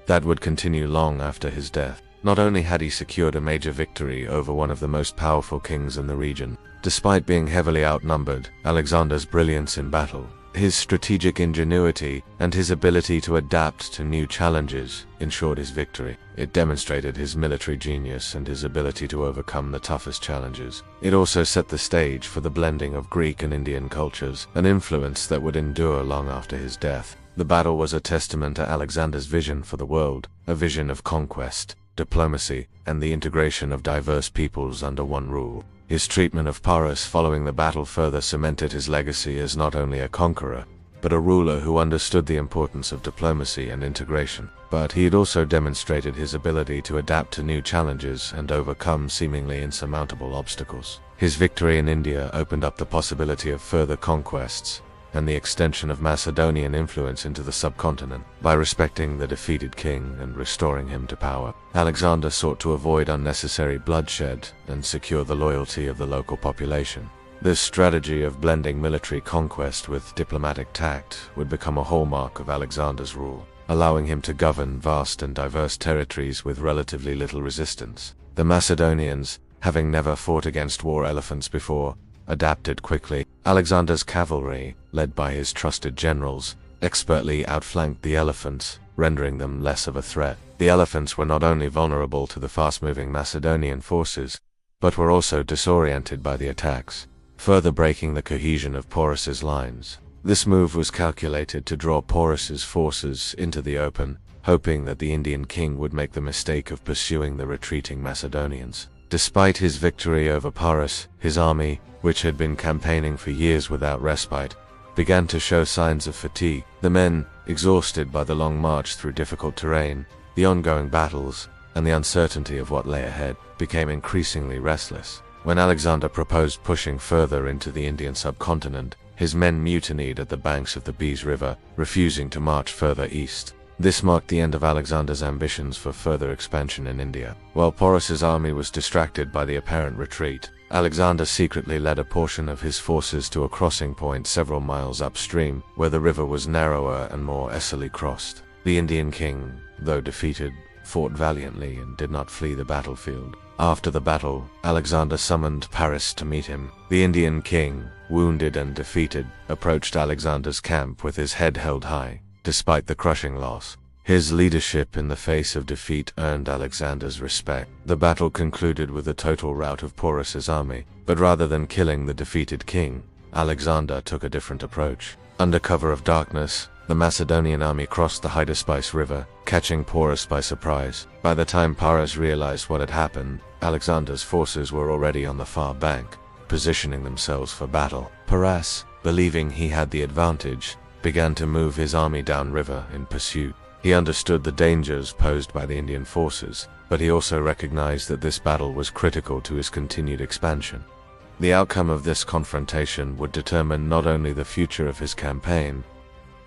that would continue long after his death. Not only had he secured a major victory over one of the most powerful kings in the region, despite being heavily outnumbered, Alexander's brilliance in battle, his strategic ingenuity, and his ability to adapt to new challenges ensured his victory. It demonstrated his military genius and his ability to overcome the toughest challenges. It also set the stage for the blending of Greek and Indian cultures, an influence that would endure long after his death. The battle was a testament to Alexander's vision for the world, a vision of conquest, diplomacy, and the integration of diverse peoples under one rule. His treatment of Porus following the battle further cemented his legacy as not only a conqueror, but a ruler who understood the importance of diplomacy and integration. But he had also demonstrated his ability to adapt to new challenges and overcome seemingly insurmountable obstacles. His victory in India opened up the possibility of further conquests and the extension of Macedonian influence into the subcontinent. By respecting the defeated king and restoring him to power, Alexander sought to avoid unnecessary bloodshed and secure the loyalty of the local population. This strategy of blending military conquest with diplomatic tact would become a hallmark of Alexander's rule, allowing him to govern vast and diverse territories with relatively little resistance. The Macedonians, having never fought against war elephants before, adapted quickly. Alexander's cavalry, led by his trusted generals, expertly outflanked the elephants, rendering them less of a threat. The elephants were not only vulnerable to the fast-moving Macedonian forces, but were also disoriented by the attacks, further breaking the cohesion of Porus's lines. This move was calculated to draw Porus's forces into the open, hoping that the Indian king would make the mistake of pursuing the retreating Macedonians. Despite his victory over Porus, his army, which had been campaigning for years without respite, began to show signs of fatigue. The men, exhausted by the long march through difficult terrain, the ongoing battles, and the uncertainty of what lay ahead, became increasingly restless. When Alexander proposed pushing further into the Indian subcontinent, his men mutinied at the banks of the Beas River, refusing to march further east. This marked the end of Alexander's ambitions for further expansion in India. While Porus's army was distracted by the apparent retreat, Alexander secretly led a portion of his forces to a crossing point several miles upstream, where the river was narrower and more easily crossed. The Indian king, though defeated, fought valiantly and did not flee the battlefield. After the battle, Alexander summoned Paris to meet him. The Indian king, wounded and defeated, approached Alexander's camp with his head held high, despite the crushing loss. His leadership in the face of defeat earned Alexander's respect. The battle concluded with a total rout of Porus's army, but rather than killing the defeated king, Alexander took a different approach. Under cover of darkness, the Macedonian army crossed the Hydaspes River, catching Porus by surprise. By the time Paris realized what had happened, Alexander's forces were already on the far bank, positioning themselves for battle. Paris, believing he had the advantage, began to move his army downriver in pursuit. He understood the dangers posed by the Indian forces, but he also recognized that this battle was critical to his continued expansion. The outcome of this confrontation would determine not only the future of his campaign,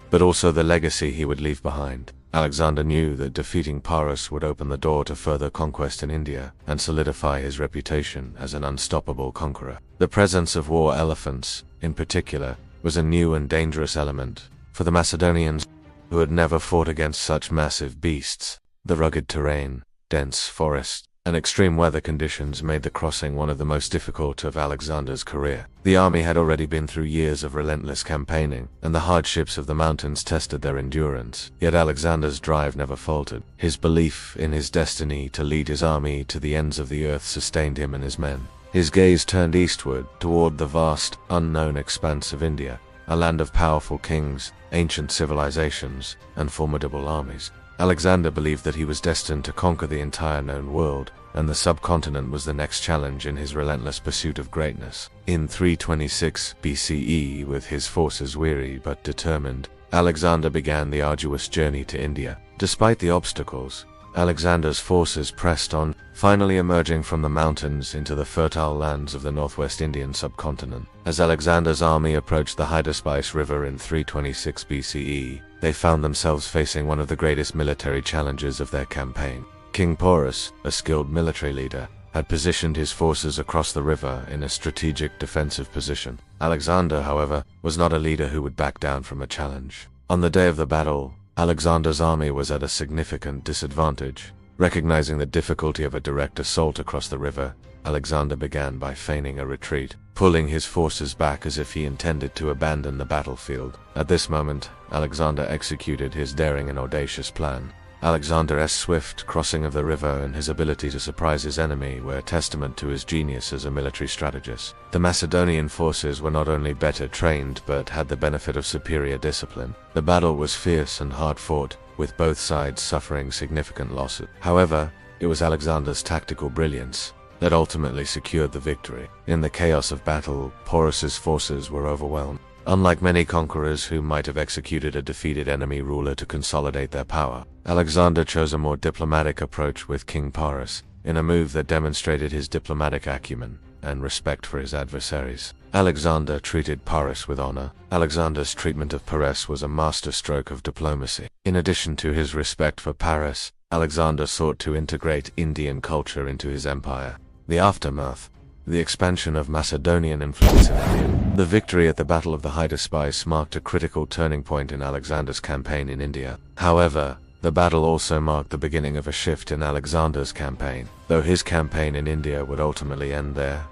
but also the legacy he would leave behind. Alexander knew that defeating Paris would open the door to further conquest in India and solidify his reputation as an unstoppable conqueror. The presence of war elephants, in particular, was a new and dangerous element for the Macedonians, who had never fought against such massive beasts. The rugged terrain, dense forests, and extreme weather conditions made the crossing one of the most difficult of Alexander's career. The army had already been through years of relentless campaigning, and the hardships of the mountains tested their endurance. Yet Alexander's drive never faltered. His belief in his destiny to lead his army to the ends of the earth sustained him and his men. His gaze turned eastward, toward the vast, unknown expanse of India, a land of powerful kings, ancient civilizations, and formidable armies. Alexander believed that he was destined to conquer the entire known world, and the subcontinent was the next challenge in his relentless pursuit of greatness. In 326 BCE, with his forces weary but determined, Alexander began the arduous journey to India. Despite the obstacles, Alexander's forces pressed on, finally emerging from the mountains into the fertile lands of the northwest Indian subcontinent. As Alexander's army approached the Hydaspes River in 326 BCE, they found themselves facing one of the greatest military challenges of their campaign. King Porus, a skilled military leader, had positioned his forces across the river in a strategic defensive position. Alexander, however, was not a leader who would back down from a challenge. On the day of the battle, Alexander's army was at a significant disadvantage. Recognizing the difficulty of a direct assault across the river, Alexander began by feigning a retreat, pulling his forces back as if he intended to abandon the battlefield. At this moment, Alexander executed his daring and audacious plan. Alexander's swift crossing of the river and his ability to surprise his enemy were a testament to his genius as a military strategist. The Macedonian forces were not only better trained but had the benefit of superior discipline. The battle was fierce and hard-fought, with both sides suffering significant losses. However, it was Alexander's tactical brilliance that ultimately secured the victory. In the chaos of battle, Porus's forces were overwhelmed. Unlike many conquerors who might have executed a defeated enemy ruler to consolidate their power, Alexander chose a more diplomatic approach with King Paris, in a move that demonstrated his diplomatic acumen and respect for his adversaries. Alexander treated Paris with honor. Alexander's treatment of Paris was a masterstroke of diplomacy. In addition to his respect for Paris, Alexander sought to integrate Indian culture into his empire. The aftermath: the expansion of Macedonian influence in India. The victory at the Battle of the Hydaspes marked a critical turning point in Alexander's campaign in India. However, the battle also marked the beginning of a shift in Alexander's campaign. Though his campaign in India would ultimately end there,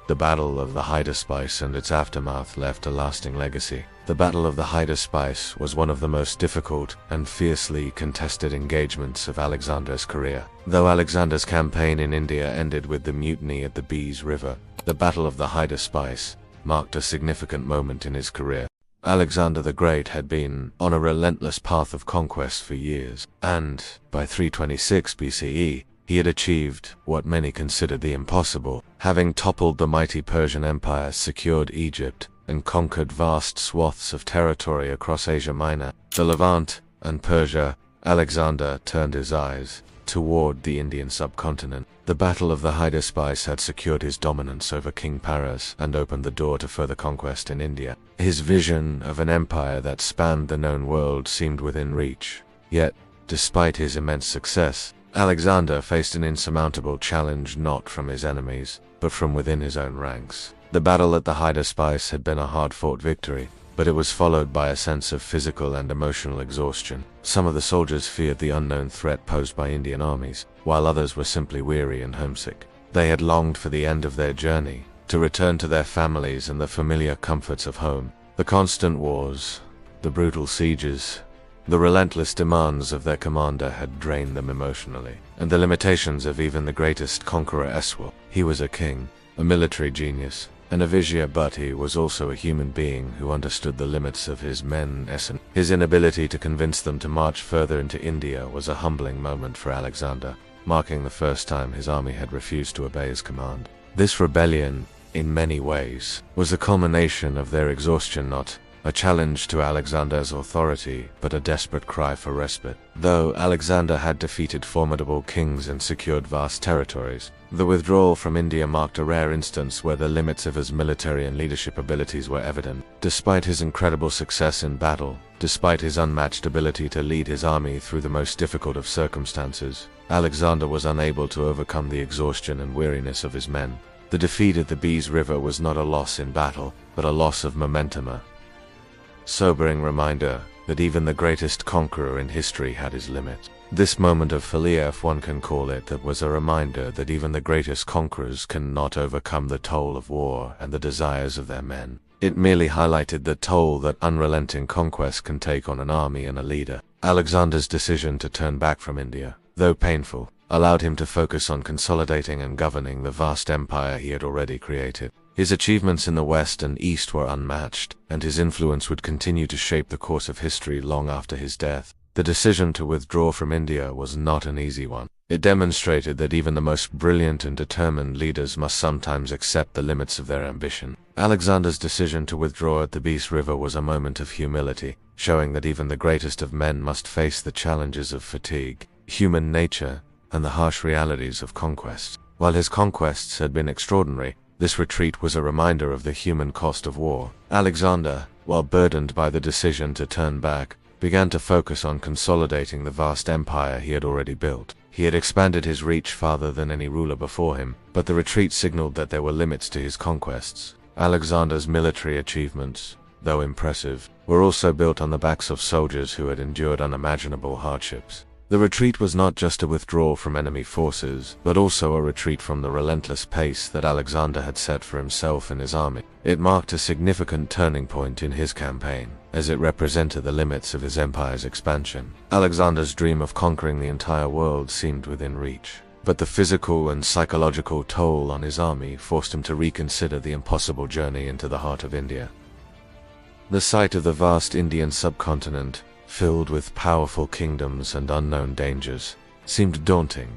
the Battle of the Hydaspes and its aftermath left a lasting legacy. The Battle of the Hydaspes was one of the most difficult and fiercely contested engagements of Alexander's career. Though Alexander's campaign in India ended with the mutiny at the Beas River, the Battle of the Hydaspes marked a significant moment in his career. Alexander the Great had been on a relentless path of conquest for years, and by 326 BCE, he had achieved what many considered the impossible. Having toppled the mighty Persian Empire, secured Egypt, and conquered vast swaths of territory across Asia Minor, the Levant, and Persia, Alexander turned his eyes toward the Indian subcontinent. The Battle of the Hydaspes had secured his dominance over King Paris and opened the door to further conquest in India. His vision of an empire that spanned the known world seemed within reach. Yet, despite his immense success, Alexander faced an insurmountable challenge not from his enemies, but from within his own ranks. The battle at the Hydaspes had been a hard-fought victory, but it was followed by a sense of physical and emotional exhaustion. Some of the soldiers feared the unknown threat posed by Indian armies, while others were simply weary and homesick. They had longed for the end of their journey, to return to their families and the familiar comforts of home. The constant wars, the brutal sieges, the relentless demands of their commander had drained them emotionally, and the limitations of even the greatest conqueror as well. He was a king, a military genius, and a vizier, but he was also a human being who understood the limits of his men's essence. His inability to convince them to march further into India was a humbling moment for Alexander, marking the first time his army had refused to obey his command. This rebellion, in many ways, was the culmination of their exhaustion, not a challenge to Alexander's authority, but a desperate cry for respite. Though Alexander had defeated formidable kings and secured vast territories, the withdrawal from India marked a rare instance where the limits of his military and leadership abilities were evident. Despite his incredible success in battle, despite his unmatched ability to lead his army through the most difficult of circumstances, Alexander was unable to overcome the exhaustion and weariness of his men. The defeat at the Beas River was not a loss in battle, but a loss of momentum, a sobering reminder that even the greatest conqueror in history had his limits. This moment of failure, if one can call it, that was a reminder that even the greatest conquerors cannot overcome the toll of war and the desires of their men. It merely highlighted the toll that unrelenting conquest can take on an army and a leader. Alexander's decision to turn back from India, though painful, allowed him to focus on consolidating and governing the vast empire he had already created. His achievements in the West and East were unmatched, and his influence would continue to shape the course of history long after his death. The decision to withdraw from India was not an easy one. It demonstrated that even the most brilliant and determined leaders must sometimes accept the limits of their ambition. Alexander's decision to withdraw at the Beas River was a moment of humility, showing that even the greatest of men must face the challenges of fatigue, human nature, and the harsh realities of conquest. While his conquests had been extraordinary, this retreat was a reminder of the human cost of war. Alexander, while burdened by the decision to turn back, began to focus on consolidating the vast empire he had already built. He had expanded his reach farther than any ruler before him, but the retreat signaled that there were limits to his conquests. Alexander's military achievements, though impressive, were also built on the backs of soldiers who had endured unimaginable hardships. The retreat was not just a withdrawal from enemy forces, but also a retreat from the relentless pace that Alexander had set for himself and his army. It marked a significant turning point in his campaign, as it represented the limits of his empire's expansion. Alexander's dream of conquering the entire world seemed within reach, but the physical and psychological toll on his army forced him to reconsider the impossible journey into the heart of India. The sight of the vast Indian subcontinent, filled with powerful kingdoms and unknown dangers, seemed daunting.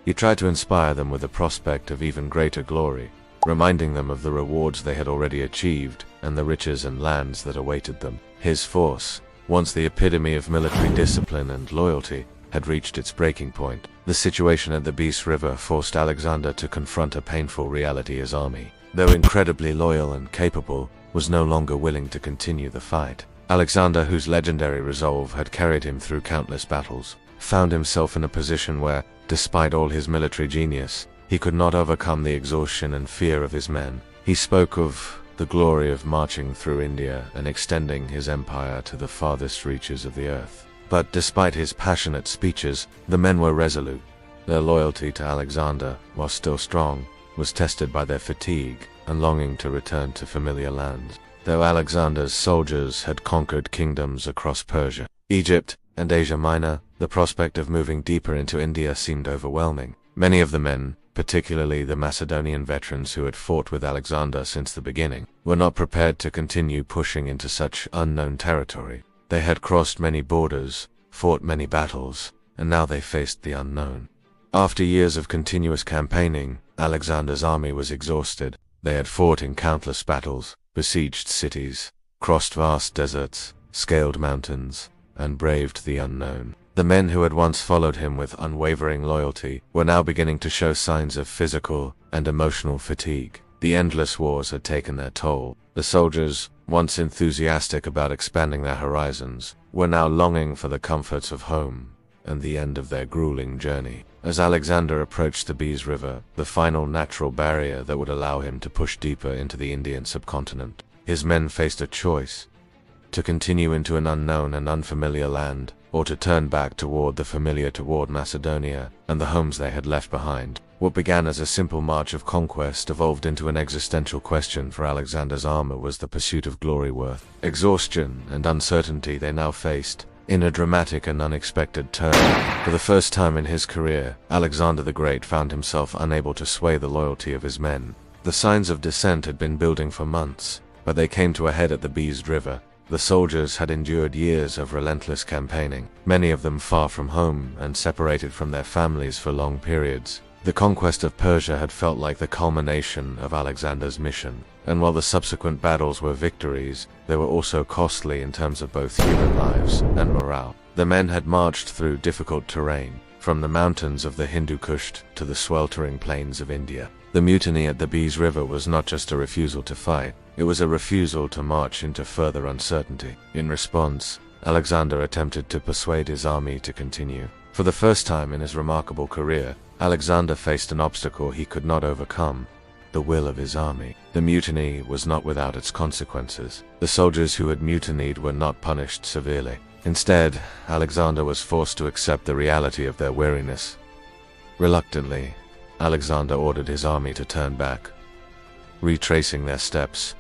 He tried to inspire them with the prospect of even greater glory, reminding them of the rewards they had already achieved and the riches and lands that awaited them. His force, once the epitome of military discipline and loyalty, had reached its breaking point. The situation at the Beas River forced Alexander to confront a painful reality. His army, though incredibly loyal and capable, was no longer willing to continue the fight. Alexander, whose legendary resolve had carried him through countless battles, found himself in a position where, despite all his military genius, he could not overcome the exhaustion and fear of his men. He spoke of the glory of marching through India and extending his empire to the farthest reaches of the earth. But despite his passionate speeches, the men were resolute. Their loyalty to Alexander, while still strong, was tested by their fatigue and longing to return to familiar lands. Though Alexander's soldiers had conquered kingdoms across Persia, Egypt, and Asia Minor, the prospect of moving deeper into India seemed overwhelming. Many of the men, particularly the Macedonian veterans who had fought with Alexander since the beginning, were not prepared to continue pushing into such unknown territory. They had crossed many borders, fought many battles, and now they faced the unknown. After years of continuous campaigning, Alexander's army was exhausted. They had fought in countless battles, besieged cities, crossed vast deserts, scaled mountains, and braved the unknown. The men who had once followed him with unwavering loyalty were now beginning to show signs of physical and emotional fatigue. The endless wars had taken their toll. The soldiers, once enthusiastic about expanding their horizons, were now longing for the comforts of home and the end of their grueling journey. As Alexander approached the Beas River, the final natural barrier that would allow him to push deeper into the Indian subcontinent, his men faced a choice: to continue into an unknown and unfamiliar land, or to turn back toward the familiar, toward Macedonia and the homes they had left behind. What began as a simple march of conquest evolved into an existential question for Alexander's army: was the pursuit of glory worth exhaustion and uncertainty they now faced? In a dramatic and unexpected turn, for the first time in his career, Alexander the Great found himself unable to sway the loyalty of his men. The signs of dissent had been building for months, but they came to a head at the Bees River. The soldiers had endured years of relentless campaigning, many of them far from home and separated from their families for long periods. The conquest of Persia had felt like the culmination of Alexander's mission, and while the subsequent battles were victories, they were also costly in terms of both human lives and morale. The men had marched through difficult terrain, from the mountains of the Hindu Kush to the sweltering plains of India. The mutiny at the Bees River was not just a refusal to fight, it was a refusal to march into further uncertainty. In response, Alexander attempted to persuade his army to continue. For the first time in his remarkable career, Alexander faced an obstacle he could not overcome: the will of his army. The mutiny was not without its consequences. The soldiers who had mutinied were not punished severely. Instead, Alexander was forced to accept the reality of their weariness. Reluctantly, Alexander ordered his army to turn back, retracing their steps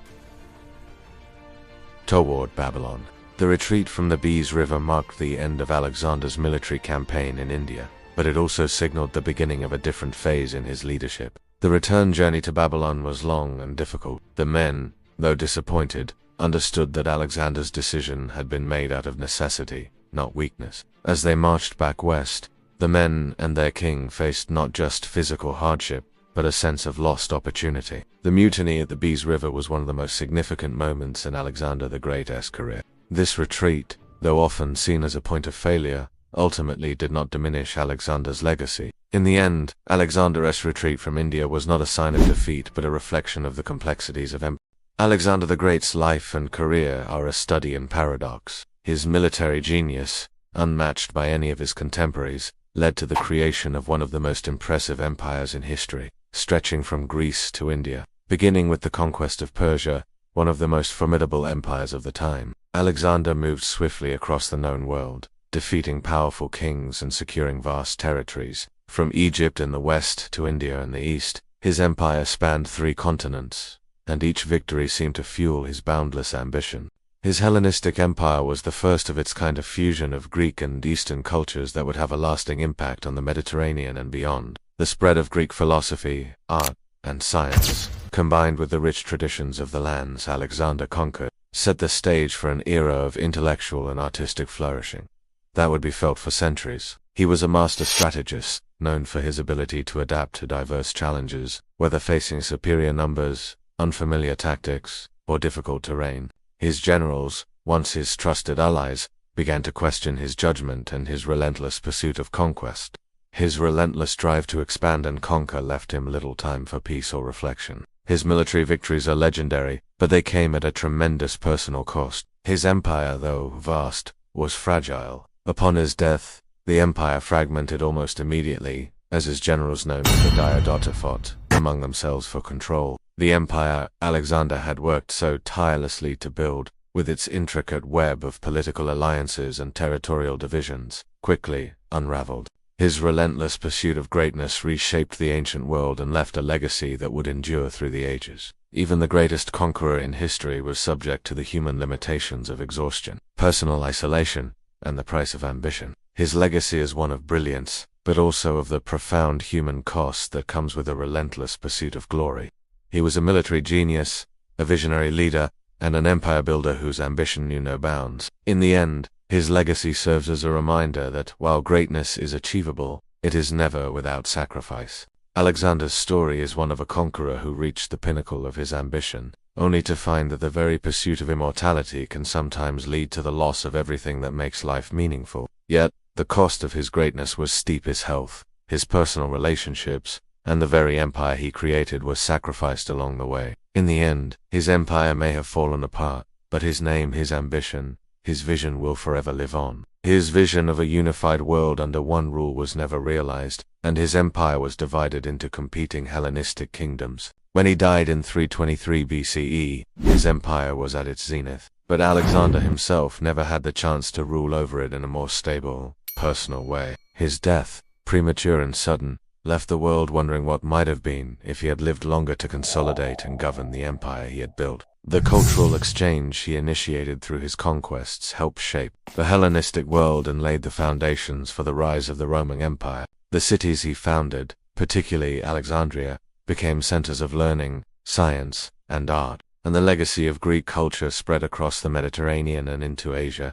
toward Babylon. The retreat from the Bees River marked the end of Alexander's military campaign in India, but it also signaled the beginning of a different phase in his leadership. The return journey to Babylon was long and difficult. The men, though disappointed, understood that Alexander's decision had been made out of necessity, not weakness. As they marched back west, the men and their king faced not just physical hardship, but a sense of lost opportunity. The mutiny at the Bees River was one of the most significant moments in Alexander the Great's career. This retreat, though often seen as a point of failure, ultimately did not diminish Alexander's legacy. In the end, Alexander's retreat from India was not a sign of defeat but a reflection of the complexities of empire. Alexander the Great's life and career are a study in paradox. His military genius, unmatched by any of his contemporaries, led to the creation of one of the most impressive empires in history, stretching from Greece to India. Beginning with the conquest of Persia, one of the most formidable empires of the time, Alexander moved swiftly across the known world, defeating powerful kings and securing vast territories. From Egypt in the west to India in the east, his empire spanned 3 continents, and each victory seemed to fuel his boundless ambition. His Hellenistic empire was the first of its kind of fusion of Greek and Eastern cultures that would have a lasting impact on the Mediterranean and beyond. The spread of Greek philosophy, art, and science, combined with the rich traditions of the lands Alexander conquered, set the stage for an era of intellectual and artistic flourishing that would be felt for centuries. He was a master strategist, known for his ability to adapt to diverse challenges, whether facing superior numbers, unfamiliar tactics, or difficult terrain. His generals, once his trusted allies, began to question his judgment and his relentless pursuit of conquest. His relentless drive to expand and conquer left him little time for peace or reflection. His military victories are legendary, but they came at a tremendous personal cost. His empire, though vast, was fragile. Upon his death, the empire fragmented almost immediately, as his generals known as the Diadotta fought among themselves for control. The empire Alexander had worked so tirelessly to build, with its intricate web of political alliances and territorial divisions, quickly unraveled. His relentless pursuit of greatness reshaped the ancient world and left a legacy that would endure through the ages. Even the greatest conqueror in history was subject to the human limitations of exhaustion, personal isolation, and the price of ambition. His legacy is one of brilliance, but also of the profound human cost that comes with a relentless pursuit of glory. He was a military genius, a visionary leader, and an empire builder whose ambition knew no bounds. In the end, his legacy serves as a reminder that while greatness is achievable, it is never without sacrifice. Alexander's story is one of a conqueror who reached the pinnacle of his ambition, only to find that the very pursuit of immortality can sometimes lead to the loss of everything that makes life meaningful. Yet, the cost of his greatness was steep. His health, his personal relationships, and the very empire he created was sacrificed along the way. In the end, his empire may have fallen apart, but his name, his ambition, his vision will forever live on. His vision of a unified world under one rule was never realized, and his empire was divided into competing Hellenistic kingdoms. When he died in 323 BCE, his empire was at its zenith, but Alexander himself never had the chance to rule over it in a more stable, personal way. His death, premature and sudden, left the world wondering what might have been if he had lived longer to consolidate and govern the empire he had built. The cultural exchange he initiated through his conquests helped shape the Hellenistic world and laid the foundations for the rise of the Roman Empire. The cities he founded, particularly Alexandria, became centers of learning, science, and art, and the legacy of Greek culture spread across the Mediterranean and into Asia.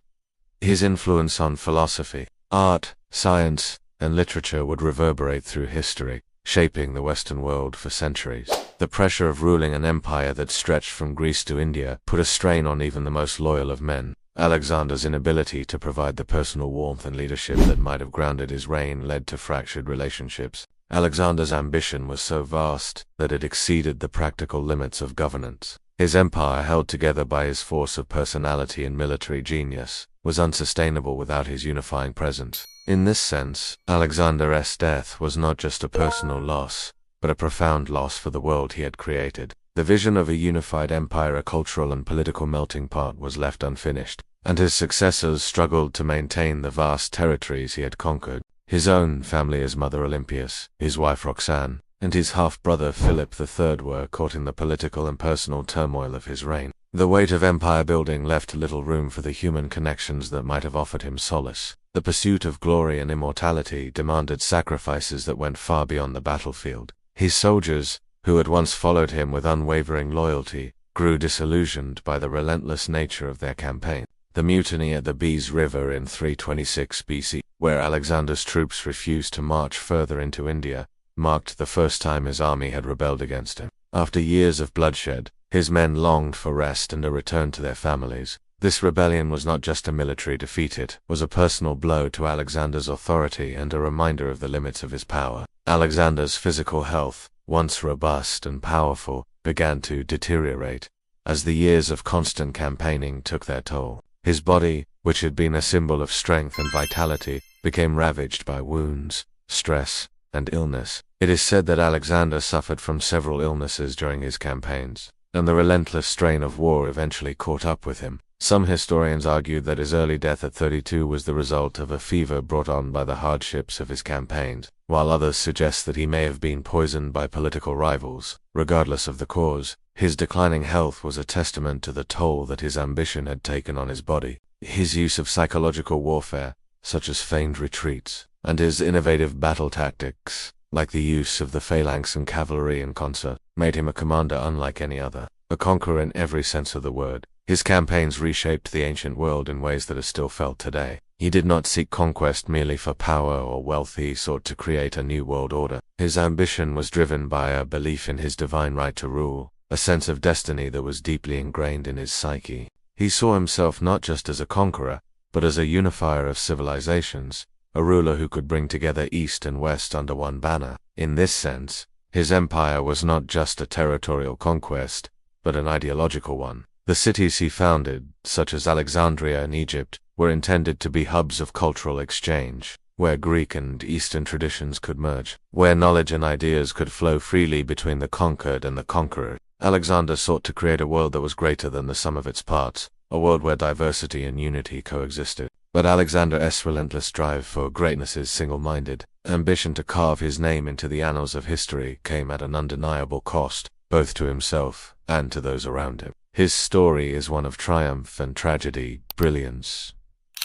His influence on philosophy, art, science, and literature would reverberate through history, shaping the Western world for centuries. The pressure of ruling an empire that stretched from Greece to India put a strain on even the most loyal of men. Alexander's inability to provide the personal warmth and leadership that might have grounded his reign led to fractured relationships. Alexander's ambition was so vast that it exceeded the practical limits of governance. His empire, held together by his force of personality and military genius, was unsustainable without his unifying presence. In this sense, Alexander's death was not just a personal loss, but a profound loss for the world he had created. The vision of a unified empire, a cultural and political melting pot, was left unfinished, and his successors struggled to maintain the vast territories he had conquered. His own family, his mother Olympias, his wife Roxanne, and his half-brother Philip III were caught in the political and personal turmoil of his reign. The weight of empire building left little room for the human connections that might have offered him solace. The pursuit of glory and immortality demanded sacrifices that went far beyond the battlefield. His soldiers, who had once followed him with unwavering loyalty, grew disillusioned by the relentless nature of their campaign. The mutiny at the Bees River in 326 BC, where Alexander's troops refused to march further into India, marked the first time his army had rebelled against him. After years of bloodshed, his men longed for rest and a return to their families. This rebellion was not just a military defeat, it was a personal blow to Alexander's authority and a reminder of the limits of his power. Alexander's physical health, once robust and powerful, began to deteriorate as the years of constant campaigning took their toll. His body, which had been a symbol of strength and vitality, became ravaged by wounds, stress, and illness. It is said that Alexander suffered from several illnesses during his campaigns, and the relentless strain of war eventually caught up with him. Some historians argued that his early death at 32 was the result of a fever brought on by the hardships of his campaigns, while others suggest that he may have been poisoned by political rivals. Regardless of the cause, his declining health was a testament to the toll that his ambition had taken on his body. His use of psychological warfare, such as feigned retreats, and his innovative battle tactics, like the use of the phalanx and cavalry in concert, made him a commander unlike any other, a conqueror in every sense of the word. His campaigns reshaped the ancient world in ways that are still felt today. He did not seek conquest merely for power or wealth, he sought to create a new world order. His ambition was driven by a belief in his divine right to rule, a sense of destiny that was deeply ingrained in his psyche. He saw himself not just as a conqueror, but as a unifier of civilizations, a ruler who could bring together East and West under one banner. In this sense, his empire was not just a territorial conquest, but an ideological one. The cities he founded, such as Alexandria in Egypt, were intended to be hubs of cultural exchange, where Greek and Eastern traditions could merge, where knowledge and ideas could flow freely between the conquered and the conqueror. Alexander sought to create a world that was greater than the sum of its parts, a world where diversity and unity coexisted. But Alexander's relentless drive for greatness is single-minded. Ambition to carve his name into the annals of history came at an undeniable cost, both to himself and to those around him. His story is one of triumph and tragedy, brilliance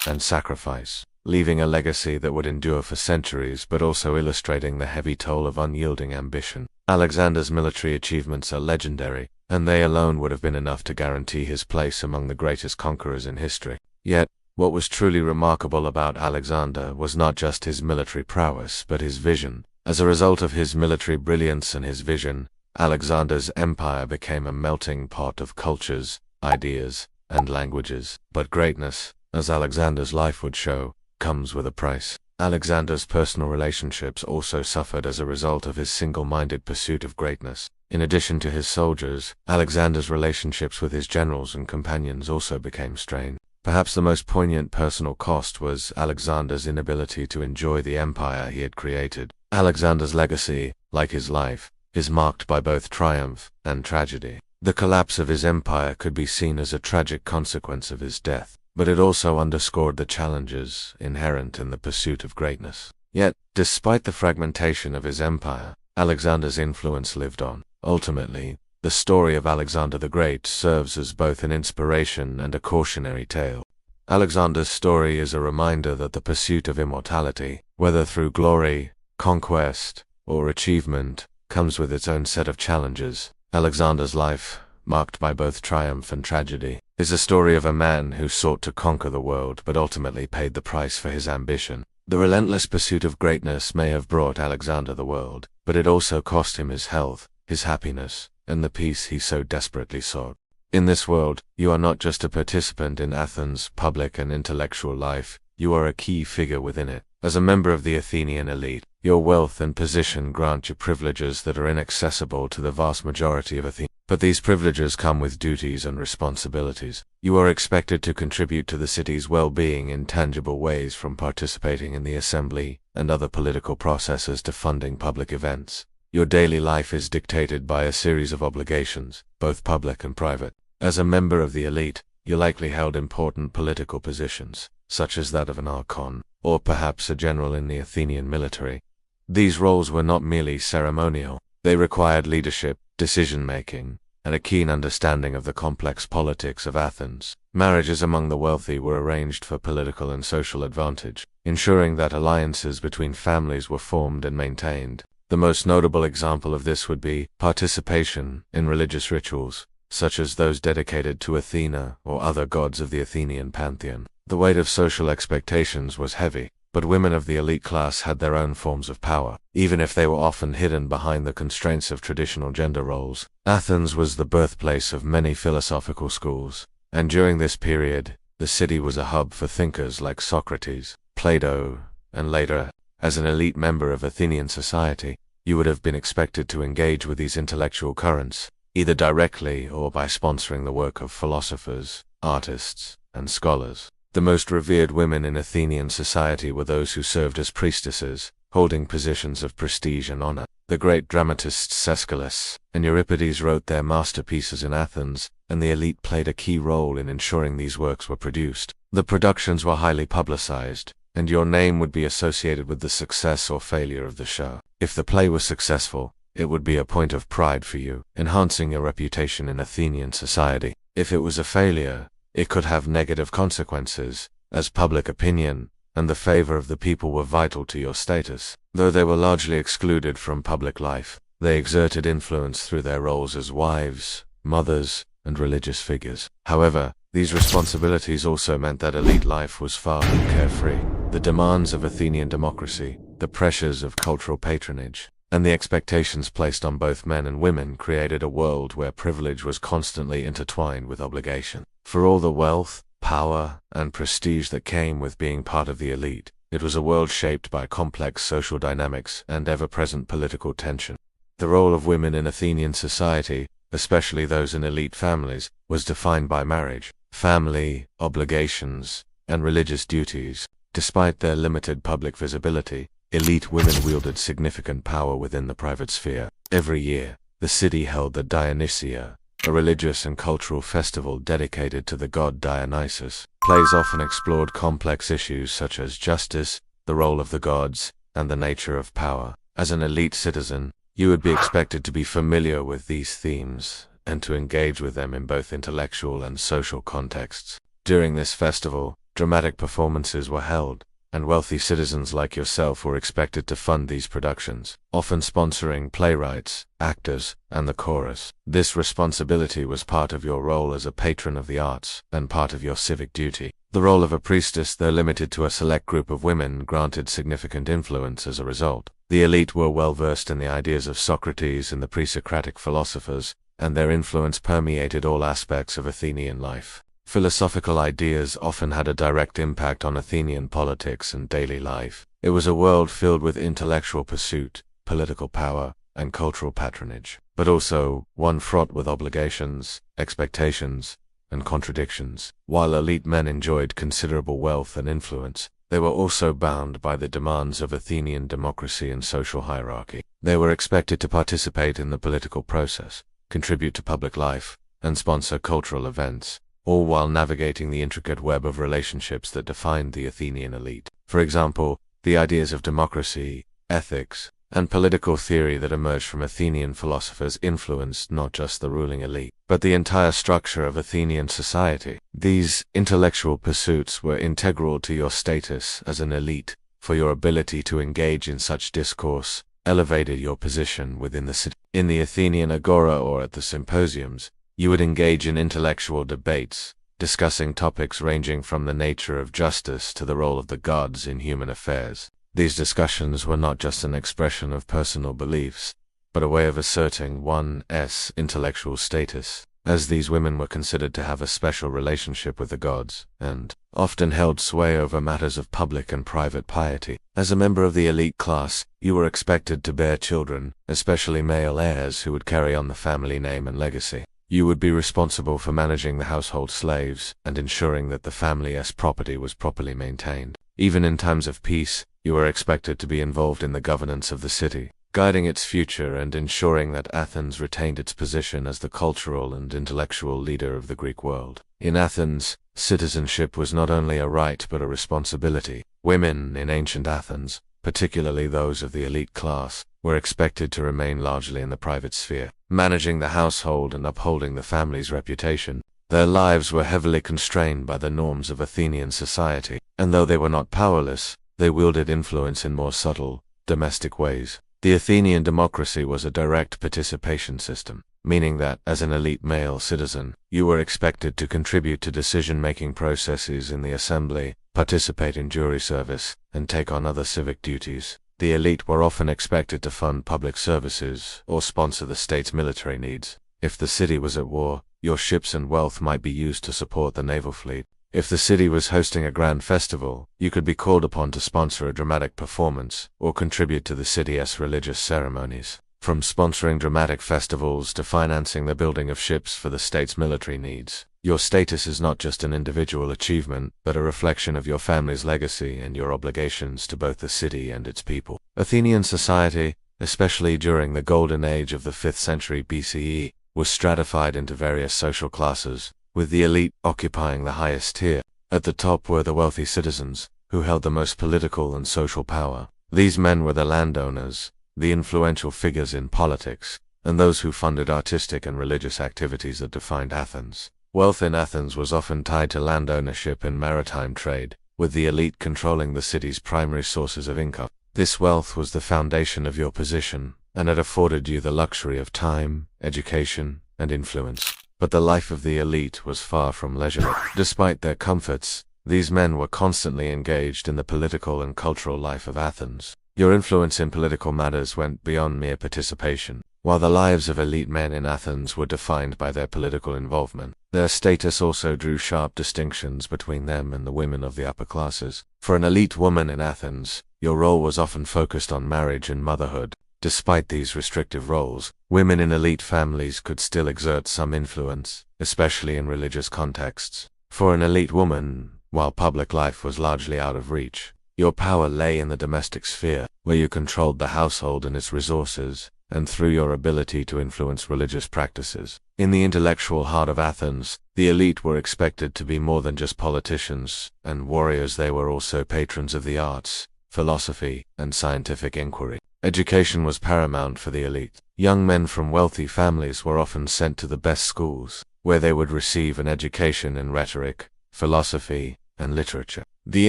and sacrifice, leaving a legacy that would endure for centuries, but also illustrating the heavy toll of unyielding ambition. Alexander's military achievements are legendary, and they alone would have been enough to guarantee his place among the greatest conquerors in history. Yet, what was truly remarkable about Alexander was not just his military prowess, but his vision. As a result of his military brilliance and his vision, Alexander's empire became a melting pot of cultures, ideas, and languages. But greatness, as Alexander's life would show, comes with a price. Alexander's personal relationships also suffered as a result of his single-minded pursuit of greatness. In addition to his soldiers, Alexander's relationships with his generals and companions also became strained. Perhaps the most poignant personal cost was Alexander's inability to enjoy the empire he had created. Alexander's legacy, like his life, is marked by both triumph and tragedy. The collapse of his empire could be seen as a tragic consequence of his death, but it also underscored the challenges inherent in the pursuit of greatness. Yet, despite the fragmentation of his empire, Alexander's influence lived on. Ultimately, the story of Alexander the Great serves as both an inspiration and a cautionary tale. Alexander's story is a reminder that the pursuit of immortality, whether through glory, conquest, or achievement, comes with its own set of challenges. Alexander's life, marked by both triumph and tragedy, is a story of a man who sought to conquer the world but ultimately paid the price for his ambition. The relentless pursuit of greatness may have brought Alexander the world, but it also cost him his health, his happiness, and the peace he so desperately sought. In this world, you are not just a participant in Athens' public and intellectual life, you are a key figure within it. As a member of the Athenian elite, your wealth and position grant you privileges that are inaccessible to the vast majority of Athenians. But these privileges come with duties and responsibilities. You are expected to contribute to the city's well-being in tangible ways, from participating in the assembly and other political processes to funding public events. Your daily life is dictated by a series of obligations, both public and private. As a member of the elite, you likely held important political positions, such as that of an archon, or perhaps a general in the Athenian military. These roles were not merely ceremonial. They required leadership, decision-making, and a keen understanding of the complex politics of Athens. Marriages among the wealthy were arranged for political and social advantage, ensuring that alliances between families were formed and maintained. The most notable example of this would be participation in religious rituals, such as those dedicated to Athena or other gods of the Athenian pantheon. The weight of social expectations was heavy, but women of the elite class had their own forms of power, even if they were often hidden behind the constraints of traditional gender roles. Athens was the birthplace of many philosophical schools, and during this period, the city was a hub for thinkers like Socrates, Plato, and later, as an elite member of Athenian society, you would have been expected to engage with these intellectual currents, either directly or by sponsoring the work of philosophers, artists, and scholars. The most revered women in Athenian society were those who served as priestesses, holding positions of prestige and honor. The great dramatists Aeschylus and Euripides wrote their masterpieces in Athens, and the elite played a key role in ensuring these works were produced. The productions were highly publicized, and your name would be associated with the success or failure of the show. If the play was successful, it would be a point of pride for you, enhancing your reputation in Athenian society. If it was a failure, it could have negative consequences, as public opinion and the favor of the people were vital to your status. Though they were largely excluded from public life, they exerted influence through their roles as wives, mothers, and religious figures. However, these responsibilities also meant that elite life was far from carefree. The demands of Athenian democracy, the pressures of cultural patronage, and the expectations placed on both men and women created a world where privilege was constantly intertwined with obligation. For all the wealth, power, and prestige that came with being part of the elite, it was a world shaped by complex social dynamics and ever-present political tension. The role of women in Athenian society, especially those in elite families, was defined by marriage, family, obligations, and religious duties. Despite their limited public visibility, elite women wielded significant power within the private sphere. Every year, the city held the Dionysia, a religious and cultural festival dedicated to the god Dionysus. Plays often explored complex issues such as justice, the role of the gods, and the nature of power. As an elite citizen, you would be expected to be familiar with these themes and to engage with them in both intellectual and social contexts. During this festival, dramatic performances were held, and wealthy citizens like yourself were expected to fund these productions, often sponsoring playwrights, actors, and the chorus. This responsibility was part of your role as a patron of the arts, and part of your civic duty. The role of a priestess, though limited to a select group of women, granted significant influence as a result. The elite were well versed in the ideas of Socrates and the pre-Socratic philosophers, and their influence permeated all aspects of Athenian life. Philosophical ideas often had a direct impact on Athenian politics and daily life. It was a world filled with intellectual pursuit, political power, and cultural patronage, but also one fraught with obligations, expectations, and contradictions. While elite men enjoyed considerable wealth and influence, they were also bound by the demands of Athenian democracy and social hierarchy. They were expected to participate in the political process, contribute to public life, and sponsor cultural events, all while navigating the intricate web of relationships that defined the Athenian elite. For example, the ideas of democracy, ethics, and political theory that emerged from Athenian philosophers influenced not just the ruling elite, but the entire structure of Athenian society. These intellectual pursuits were integral to your status as an elite, for your ability to engage in such discourse elevated your position within the city. In the Athenian agora or at the symposiums, you would engage in intellectual debates, discussing topics ranging from the nature of justice to the role of the gods in human affairs. These discussions were not just an expression of personal beliefs, but a way of asserting one's intellectual status, as these women were considered to have a special relationship with the gods, and often held sway over matters of public and private piety. As a member of the elite class, you were expected to bear children, especially male heirs who would carry on the family name and legacy. You would be responsible for managing the household slaves and ensuring that the family's property was properly maintained. Even in times of peace, you were expected to be involved in the governance of the city, guiding its future and ensuring that Athens retained its position as the cultural and intellectual leader of the Greek world. In Athens, citizenship was not only a right but a responsibility. Women in ancient Athens, particularly those of the elite class, were expected to remain largely in the private sphere, managing the household and upholding the family's reputation. Their lives were heavily constrained by the norms of Athenian society, and though they were not powerless, they wielded influence in more subtle, domestic ways. The Athenian democracy was a direct participation system, meaning that, as an elite male citizen, you were expected to contribute to decision-making processes in the assembly, participate in jury service, and take on other civic duties. The elite were often expected to fund public services or sponsor the state's military needs. If the city was at war, your ships and wealth might be used to support the naval fleet. If the city was hosting a grand festival, you could be called upon to sponsor a dramatic performance or contribute to the city's religious ceremonies. From sponsoring dramatic festivals to financing the building of ships for the state's military needs, your status is not just an individual achievement, but a reflection of your family's legacy and your obligations to both the city and its people. Athenian society, especially during the golden age of the 5th century BCE, was stratified into various social classes, with the elite occupying the highest tier. At the top were the wealthy citizens, who held the most political and social power. These men were the landowners, the influential figures in politics, and those who funded artistic and religious activities that defined Athens. Wealth in Athens was often tied to land ownership and maritime trade, with the elite controlling the city's primary sources of income. This wealth was the foundation of your position, and it afforded you the luxury of time, education, and influence. But the life of the elite was far from leisurely. Despite their comforts, these men were constantly engaged in the political and cultural life of Athens. Your influence in political matters went beyond mere participation. While the lives of elite men in Athens were defined by their political involvement, their status also drew sharp distinctions between them and the women of the upper classes. For an elite woman in Athens, your role was often focused on marriage and motherhood. Despite these restrictive roles, women in elite families could still exert some influence, especially in religious contexts. For an elite woman, while public life was largely out of reach, your power lay in the domestic sphere, where you controlled the household and its resources, and through your ability to influence religious practices. In the intellectual heart of Athens, the elite were expected to be more than just politicians and warriors. They were also patrons of the arts, philosophy, and scientific inquiry. Education was paramount for the elite. Young men from wealthy families were often sent to the best schools, where they would receive an education in rhetoric, philosophy, and literature. The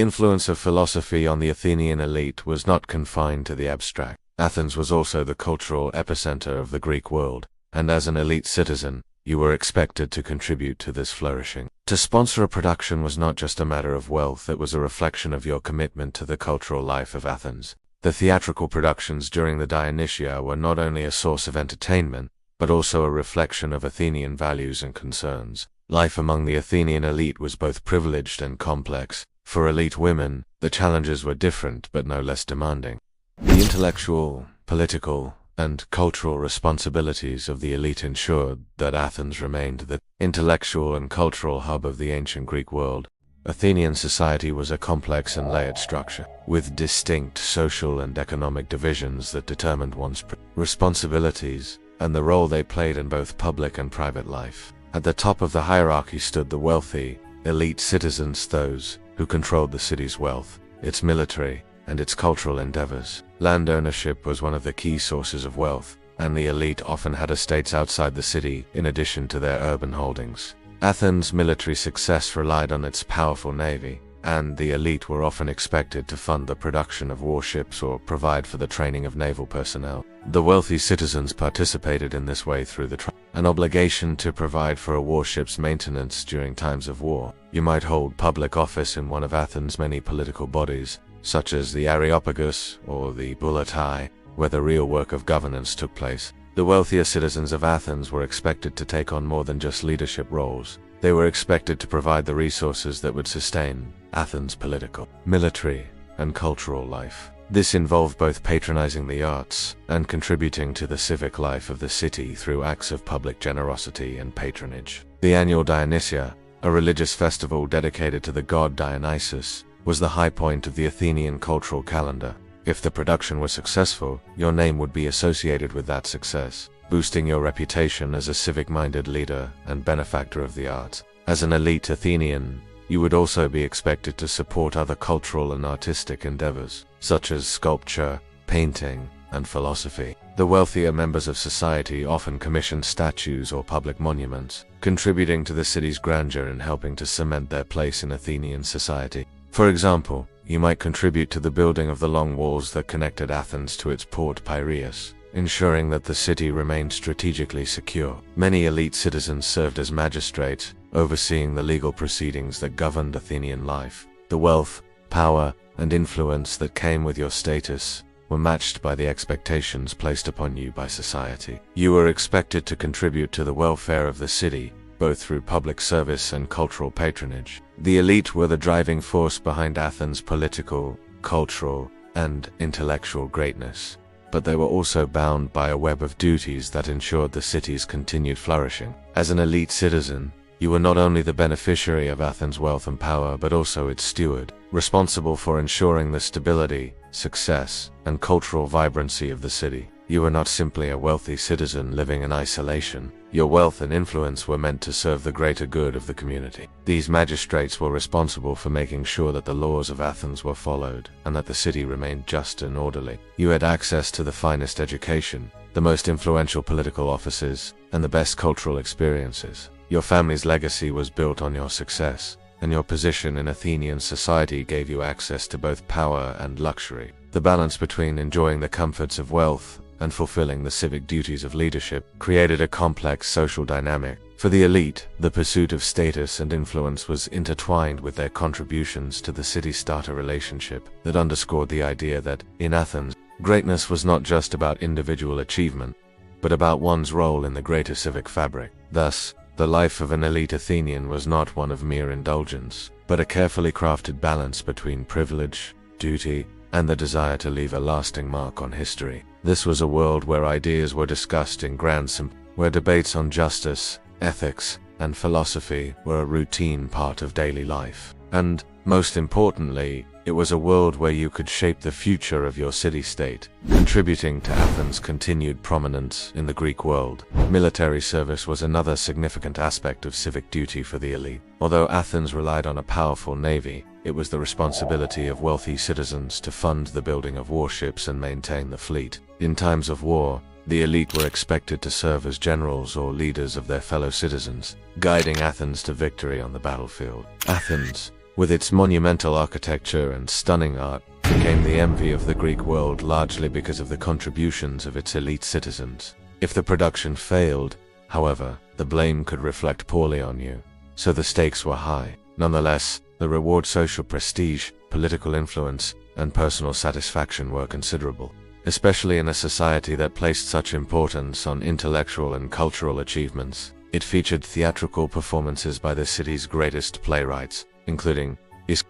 influence of philosophy on the Athenian elite was not confined to the abstract. Athens was also the cultural epicenter of the Greek world, and as an elite citizen, you were expected to contribute to this flourishing. To sponsor a production was not just a matter of wealth, it was a reflection of your commitment to the cultural life of Athens. The theatrical productions during the Dionysia were not only a source of entertainment, but also a reflection of Athenian values and concerns. Life among the Athenian elite was both privileged and complex. For elite women, the challenges were different but no less demanding. The intellectual, political, and cultural responsibilities of the elite ensured that Athens remained the intellectual and cultural hub of the ancient Greek world. Athenian society was a complex and layered structure, with distinct social and economic divisions that determined one's responsibilities and the role they played in both public and private life. At the top of the hierarchy stood the wealthy, elite citizens, those who controlled the city's wealth, its military, and its cultural endeavors. Land ownership was one of the key sources of wealth, and the elite often had estates outside the city in addition to their urban holdings. Athens' military success relied on its powerful navy, and the elite were often expected to fund the production of warships or provide for the training of naval personnel. The wealthy citizens participated in this way through an obligation to provide for a warship's maintenance during times of war. You might hold public office in one of Athens' many political bodies, such as the Areopagus or the Bouleutai, where the real work of governance took place. The wealthier citizens of Athens were expected to take on more than just leadership roles. They were expected to provide the resources that would sustain Athens' political, military, and cultural life. This involved both patronizing the arts and contributing to the civic life of the city through acts of public generosity and patronage. The annual Dionysia, a religious festival dedicated to the god Dionysus, was the high point of the Athenian cultural calendar. If the production was successful, your name would be associated with that success, boosting your reputation as a civic-minded leader and benefactor of the arts. As an elite Athenian, you would also be expected to support other cultural and artistic endeavors, such as sculpture, painting, and philosophy. The wealthier members of society often commissioned statues or public monuments, contributing to the city's grandeur and helping to cement their place in Athenian society. For example, you might contribute to the building of the long walls that connected Athens to its port Piraeus, ensuring that the city remained strategically secure. Many elite citizens served as magistrates, overseeing the legal proceedings that governed Athenian life. The wealth, power, and influence that came with your status were matched by the expectations placed upon you by society. You were expected to contribute to the welfare of the city, both through public service and cultural patronage. The elite were the driving force behind Athens' political, cultural, and intellectual greatness, but they were also bound by a web of duties that ensured the city's continued flourishing. As an elite citizen, you were not only the beneficiary of Athens' wealth and power, but also its steward, responsible for ensuring the stability, success, and cultural vibrancy of the city. You were not simply a wealthy citizen living in isolation. Your wealth and influence were meant to serve the greater good of the community. These magistrates were responsible for making sure that the laws of Athens were followed and that the city remained just and orderly. You had access to the finest education, the most influential political offices, and the best cultural experiences. Your family's legacy was built on your success, and your position in Athenian society gave you access to both power and luxury. The balance between enjoying the comforts of wealth and fulfilling the civic duties of leadership created a complex social dynamic. For the elite, the pursuit of status and influence was intertwined with their contributions to the city-starter relationship that underscored the idea that, in Athens, greatness was not just about individual achievement, but about one's role in the greater civic fabric. Thus, the life of an elite Athenian was not one of mere indulgence, but a carefully crafted balance between privilege, duty, and the desire to leave a lasting mark on history. This was a world where ideas were discussed in grand where debates on justice, ethics, and philosophy were a routine part of daily life. And, most importantly, it was a world where you could shape the future of your city-state, contributing to Athens' continued prominence in the Greek world. Military service was another significant aspect of civic duty for the elite. Although Athens relied on a powerful navy, it was the responsibility of wealthy citizens to fund the building of warships and maintain the fleet. In times of war, the elite were expected to serve as generals or leaders of their fellow citizens, guiding Athens to victory on the battlefield. Athens, with its monumental architecture and stunning art, became the envy of the Greek world largely because of the contributions of its elite citizens. If the production failed, however, the blame could reflect poorly on you, so the stakes were high. Nonetheless, the reward social prestige, political influence, and personal satisfaction were considerable, especially in a society that placed such importance on intellectual and cultural achievements. It featured theatrical performances by the city's greatest playwrights, including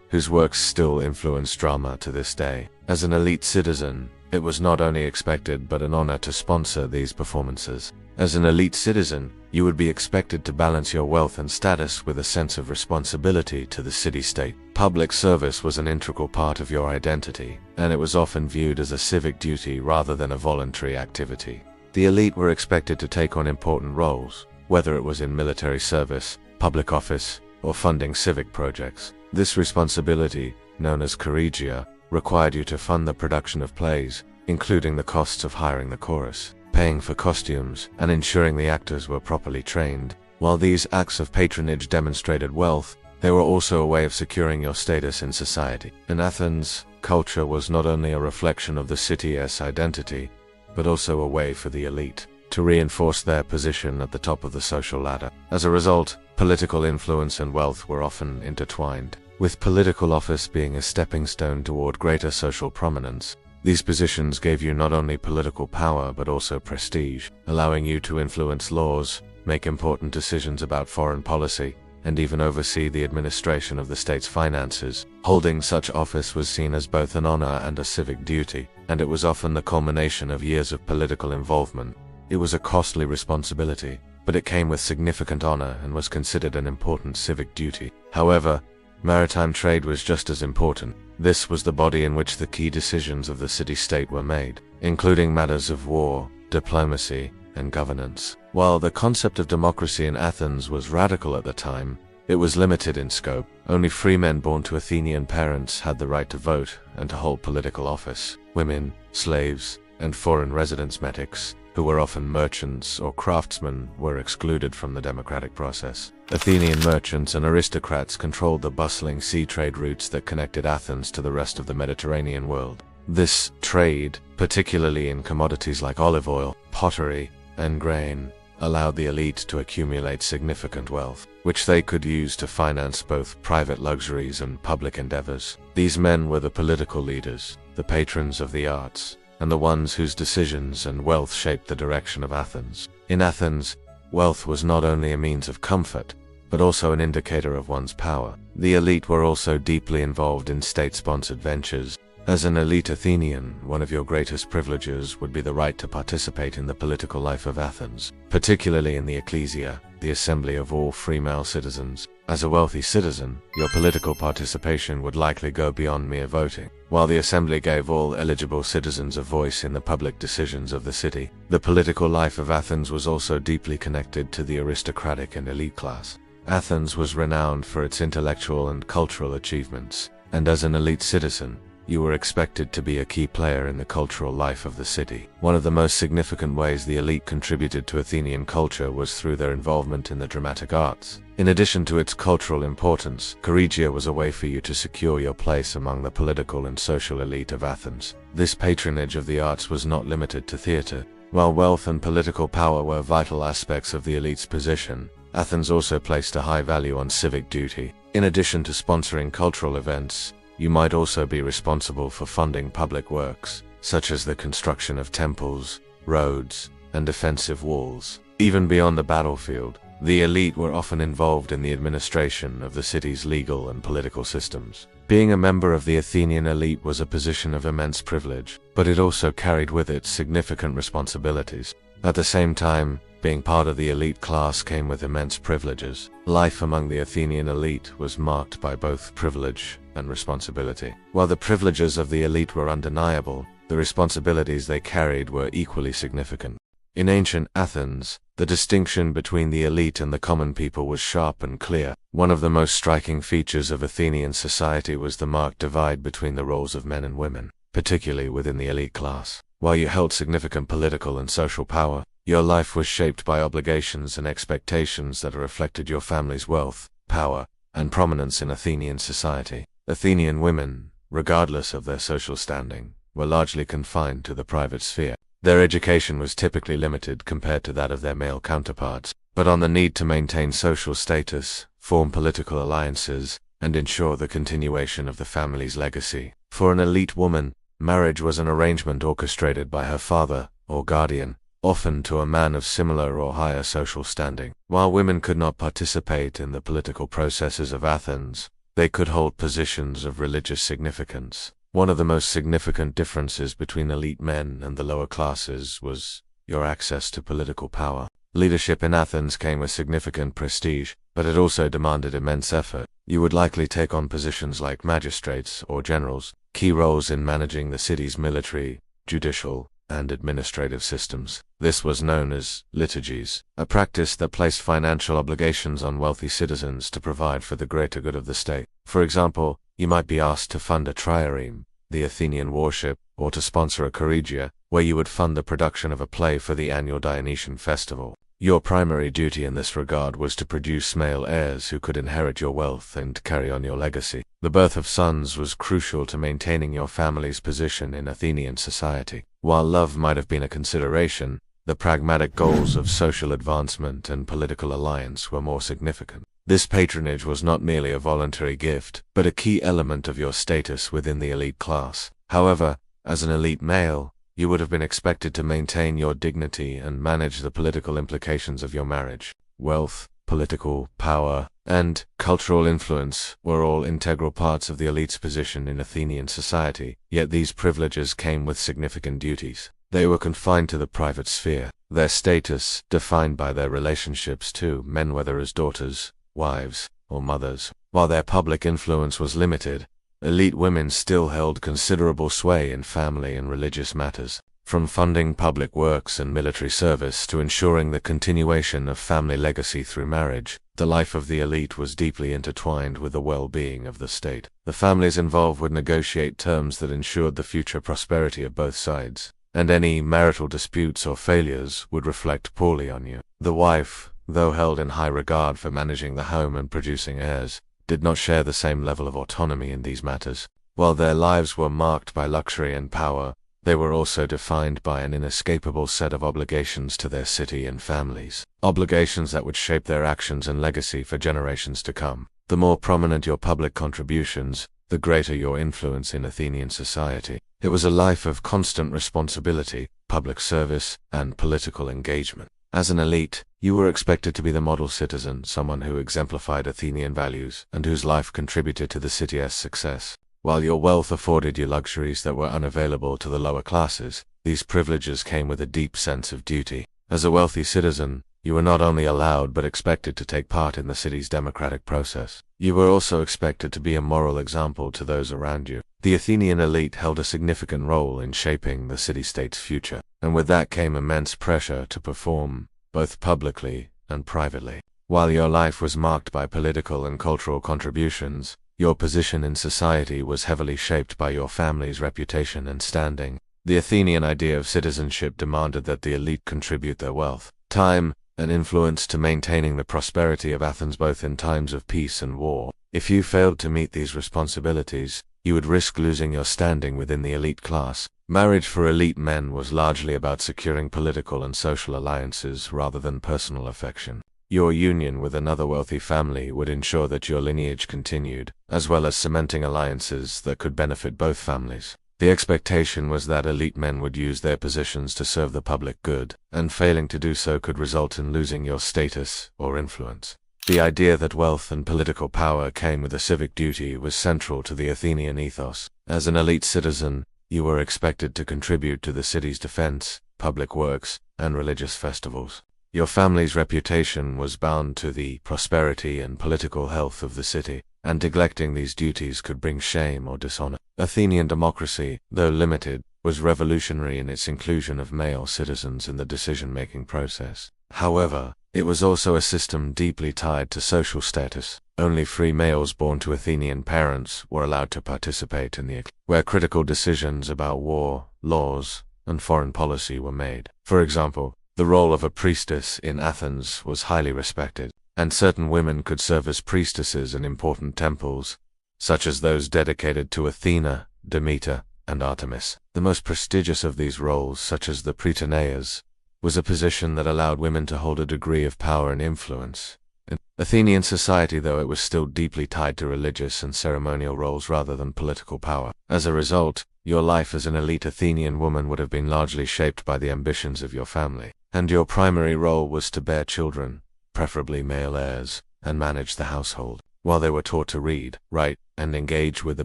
whose works still influence drama to this day. As an elite citizen, it was not only expected but an honor to sponsor these performances. As an elite citizen, you would be expected to balance your wealth and status with a sense of responsibility to the city-state. Public service was an integral part of your identity, and it was often viewed as a civic duty rather than a voluntary activity. The elite were expected to take on important roles, whether it was in military service, public office, or funding civic projects. This responsibility, known as choregia, required you to fund the production of plays, including the costs of hiring the chorus, paying for costumes, and ensuring the actors were properly trained. While these acts of patronage demonstrated wealth, they were also a way of securing your status in society. In Athens, culture was not only a reflection of the city's identity, but also a way for the elite to reinforce their position at the top of the social ladder. As a result, political influence and wealth were often intertwined, with political office being a stepping stone toward greater social prominence. These positions gave you not only political power but also prestige, allowing you to influence laws, make important decisions about foreign policy, and even oversee the administration of the state's finances. Holding such office was seen as both an honor and a civic duty, and it was often the culmination of years of political involvement. It was a costly responsibility, but it came with significant honor and was considered an important civic duty. However, maritime trade was just as important. This was the body in which the key decisions of the city-state were made, including matters of war, diplomacy, and governance. While the concept of democracy in Athens was radical at the time, it was limited in scope. Only free men born to Athenian parents had the right to vote and to hold political office. Women, slaves, and foreign residence metics, who were often merchants or craftsmen, were excluded from the democratic process. Athenian merchants and aristocrats controlled the bustling sea trade routes that connected Athens to the rest of the Mediterranean world. This trade, particularly in commodities like olive oil, pottery, and grain, allowed the elite to accumulate significant wealth, which they could use to finance both private luxuries and public endeavors. These men were the political leaders, the patrons of the arts, and the ones whose decisions and wealth shaped the direction of Athens. In Athens, wealth was not only a means of comfort, but also an indicator of one's power. The elite were also deeply involved in state-sponsored ventures. As an elite Athenian, one of your greatest privileges would be the right to participate in the political life of Athens, particularly in the ecclesia, the assembly of all free male citizens. As a wealthy citizen, your political participation would likely go beyond mere voting. While the assembly gave all eligible citizens a voice in the public decisions of the city, the political life of Athens was also deeply connected to the aristocratic and elite class. Athens was renowned for its intellectual and cultural achievements, and as an elite citizen, you were expected to be a key player in the cultural life of the city. One of the most significant ways the elite contributed to Athenian culture was through their involvement in the dramatic arts. In addition to its cultural importance, choregia was a way for you to secure your place among the political and social elite of Athens. This patronage of the arts was not limited to theater. While wealth and political power were vital aspects of the elite's position, Athens also placed a high value on civic duty. In addition to sponsoring cultural events, you might also be responsible for funding public works, such as the construction of temples, roads, and defensive walls. Even beyond the battlefield, the elite were often involved in the administration of the city's legal and political systems. Being a member of the Athenian elite was a position of immense privilege, but it also carried with it significant responsibilities. At the same time, being part of the elite class came with immense privileges. Life among the Athenian elite was marked by both privilege and responsibility. While the privileges of the elite were undeniable, the responsibilities they carried were equally significant. In ancient Athens, the distinction between the elite and the common people was sharp and clear. One of the most striking features of Athenian society was the marked divide between the roles of men and women, particularly within the elite class. While you held significant political and social power, your life was shaped by obligations and expectations that reflected your family's wealth, power, and prominence in Athenian society. Athenian women, regardless of their social standing, were largely confined to the private sphere. Their education was typically limited compared to that of their male counterparts, but on the need to maintain social status, form political alliances, and ensure the continuation of the family's legacy. For an elite woman, marriage was an arrangement orchestrated by her father or guardian, often to a man of similar or higher social standing. While women could not participate in the political processes of Athens, they could hold positions of religious significance. One of the most significant differences between elite men and the lower classes was your access to political power. Leadership in Athens came with significant prestige, but it also demanded immense effort. You would likely take on positions like magistrates or generals, key roles in managing the city's military, judicial, and administrative systems. This was known as liturgies, a practice that placed financial obligations on wealthy citizens to provide for the greater good of the state. For example, you might be asked to fund a trireme, the Athenian worship, or to sponsor a choregia, where you would fund the production of a play for the annual Dionysian festival. Your primary duty in this regard was to produce male heirs who could inherit your wealth and carry on your legacy. The birth of sons was crucial to maintaining your family's position in Athenian society. While love might have been a consideration, the pragmatic goals of social advancement and political alliance were more significant. This patronage was not merely a voluntary gift, but a key element of your status within the elite class. However, as an elite male, you would have been expected to maintain your dignity and manage the political implications of your marriage. Wealth, political power, and cultural influence were all integral parts of the elite's position in Athenian society, yet these privileges came with significant duties. They were confined to the private sphere, their status defined by their relationships to men, whether as daughters, wives, or mothers. While their public influence was limited, elite women still held considerable sway in family and religious matters. From funding public works and military service to ensuring the continuation of family legacy through marriage, the life of the elite was deeply intertwined with the well-being of the state. The families involved would negotiate terms that ensured the future prosperity of both sides, and any marital disputes or failures would reflect poorly on you. The wife, though held in high regard for managing the home and producing heirs, did not share the same level of autonomy in these matters. While their lives were marked by luxury and power, they were also defined by an inescapable set of obligations to their city and families, obligations that would shape their actions and legacy for generations to come. The more prominent your public contributions, the greater your influence in Athenian society. It was a life of constant responsibility, public service, and political engagement. As an elite, you were expected to be the model citizen, someone who exemplified Athenian values and whose life contributed to the city's success. While your wealth afforded you luxuries that were unavailable to the lower classes, these privileges came with a deep sense of duty. As a wealthy citizen, you were not only allowed but expected to take part in the city's democratic process. You were also expected to be a moral example to those around you. The Athenian elite held a significant role in shaping the city-state's future, and with that came immense pressure to perform, both publicly and privately. While your life was marked by political and cultural contributions, your position in society was heavily shaped by your family's reputation and standing. The Athenian idea of citizenship demanded that the elite contribute their wealth, time, and influence to maintaining the prosperity of Athens both in times of peace and war. If you failed to meet these responsibilities, you would risk losing your standing within the elite class. Marriage for elite men was largely about securing political and social alliances rather than personal affection. Your union with another wealthy family would ensure that your lineage continued, as well as cementing alliances that could benefit both families. The expectation was that elite men would use their positions to serve the public good, and failing to do so could result in losing your status or influence. The idea that wealth and political power came with a civic duty was central to the Athenian ethos. As an elite citizen, you were expected to contribute to the city's defense, public works, and religious festivals. Your family's reputation was bound to the prosperity and political health of the city, and neglecting these duties could bring shame or dishonor. Athenian democracy, though limited, was revolutionary in its inclusion of male citizens in the decision-making process. However, it was also a system deeply tied to social status. Only free males born to Athenian parents were allowed to participate in where critical decisions about war, laws, and foreign policy were made. For example, the role of a priestess in Athens was highly respected, and certain women could serve as priestesses in important temples, such as those dedicated to Athena, Demeter, and Artemis. The most prestigious of these roles, such as the Prytaneas, was a position that allowed women to hold a degree of power and influence. In Athenian society, though, it was still deeply tied to religious and ceremonial roles rather than political power. As a result, your life as an elite Athenian woman would have been largely shaped by the ambitions of your family, and your primary role was to bear children, preferably male heirs, and manage the household. While they were taught to read, write, and engage with the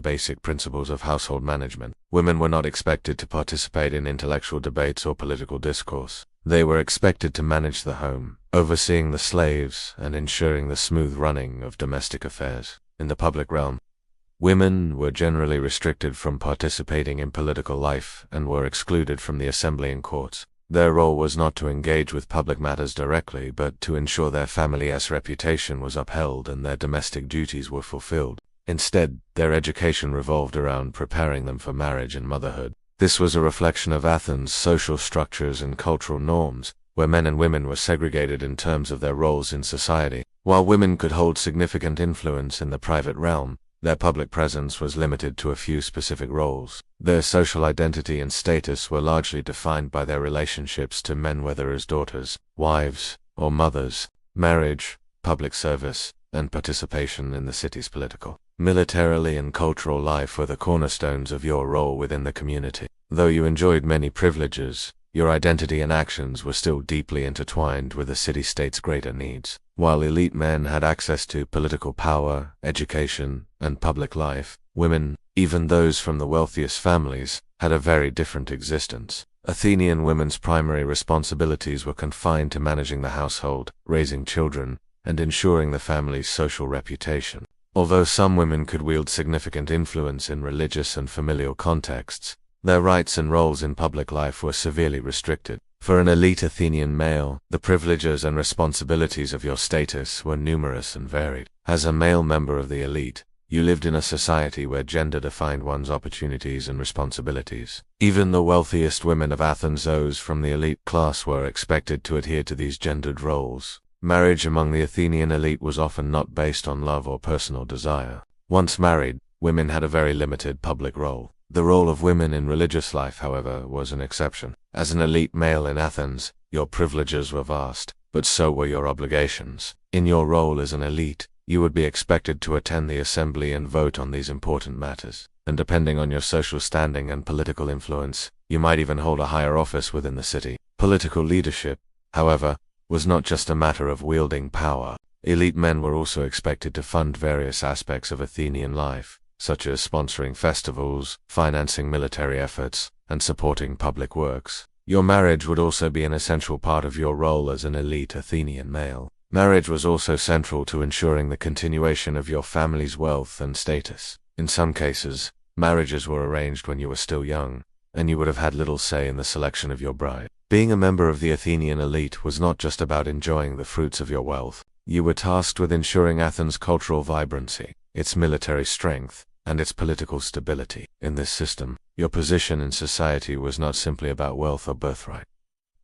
basic principles of household management, women were not expected to participate in intellectual debates or political discourse. They were expected to manage the home, overseeing the slaves and ensuring the smooth running of domestic affairs. In the public realm, women were generally restricted from participating in political life and were excluded from the assembly and courts. Their role was not to engage with public matters directly, but to ensure their family's reputation was upheld and their domestic duties were fulfilled. Instead, their education revolved around preparing them for marriage and motherhood. This was a reflection of Athens' social structures and cultural norms, where men and women were segregated in terms of their roles in society. While women could hold significant influence in the private realm, their public presence was limited to a few specific roles. Their social identity and status were largely defined by their relationships to men, whether as daughters, wives, or mothers, marriage, public service, and participation in the city's political, militarily, and cultural life were the cornerstones of your role within the community. Though you enjoyed many privileges, your identity and actions were still deeply intertwined with the city-state's greater needs. While elite men had access to political power, education, and public life, women, even those from the wealthiest families, had a very different existence. Athenian women's primary responsibilities were confined to managing the household, raising children, and ensuring the family's social reputation. Although some women could wield significant influence in religious and familial contexts, their rights and roles in public life were severely restricted. For an elite Athenian male, the privileges and responsibilities of your status were numerous and varied. As a male member of the elite, you lived in a society where gender defined one's opportunities and responsibilities. Even the wealthiest women of Athens, those from the elite class, were expected to adhere to these gendered roles. Marriage among the Athenian elite was often not based on love or personal desire. Once married, women had a very limited public role. The role of women in religious life, however, was an exception. As an elite male in Athens, your privileges were vast, but so were your obligations. In your role as an elite, you would be expected to attend the assembly and vote on these important matters. And depending on your social standing and political influence, you might even hold a higher office within the city. Political leadership, however, was not just a matter of wielding power. Elite men were also expected to fund various aspects of Athenian life, such as sponsoring festivals, financing military efforts, and supporting public works. Your marriage would also be an essential part of your role as an elite Athenian male. Marriage was also central to ensuring the continuation of your family's wealth and status. In some cases, marriages were arranged when you were still young, and you would have had little say in the selection of your bride. Being a member of the Athenian elite was not just about enjoying the fruits of your wealth. You were tasked with ensuring Athens' cultural vibrancy, its military strength, and its political stability. In this system, your position in society was not simply about wealth or birthright,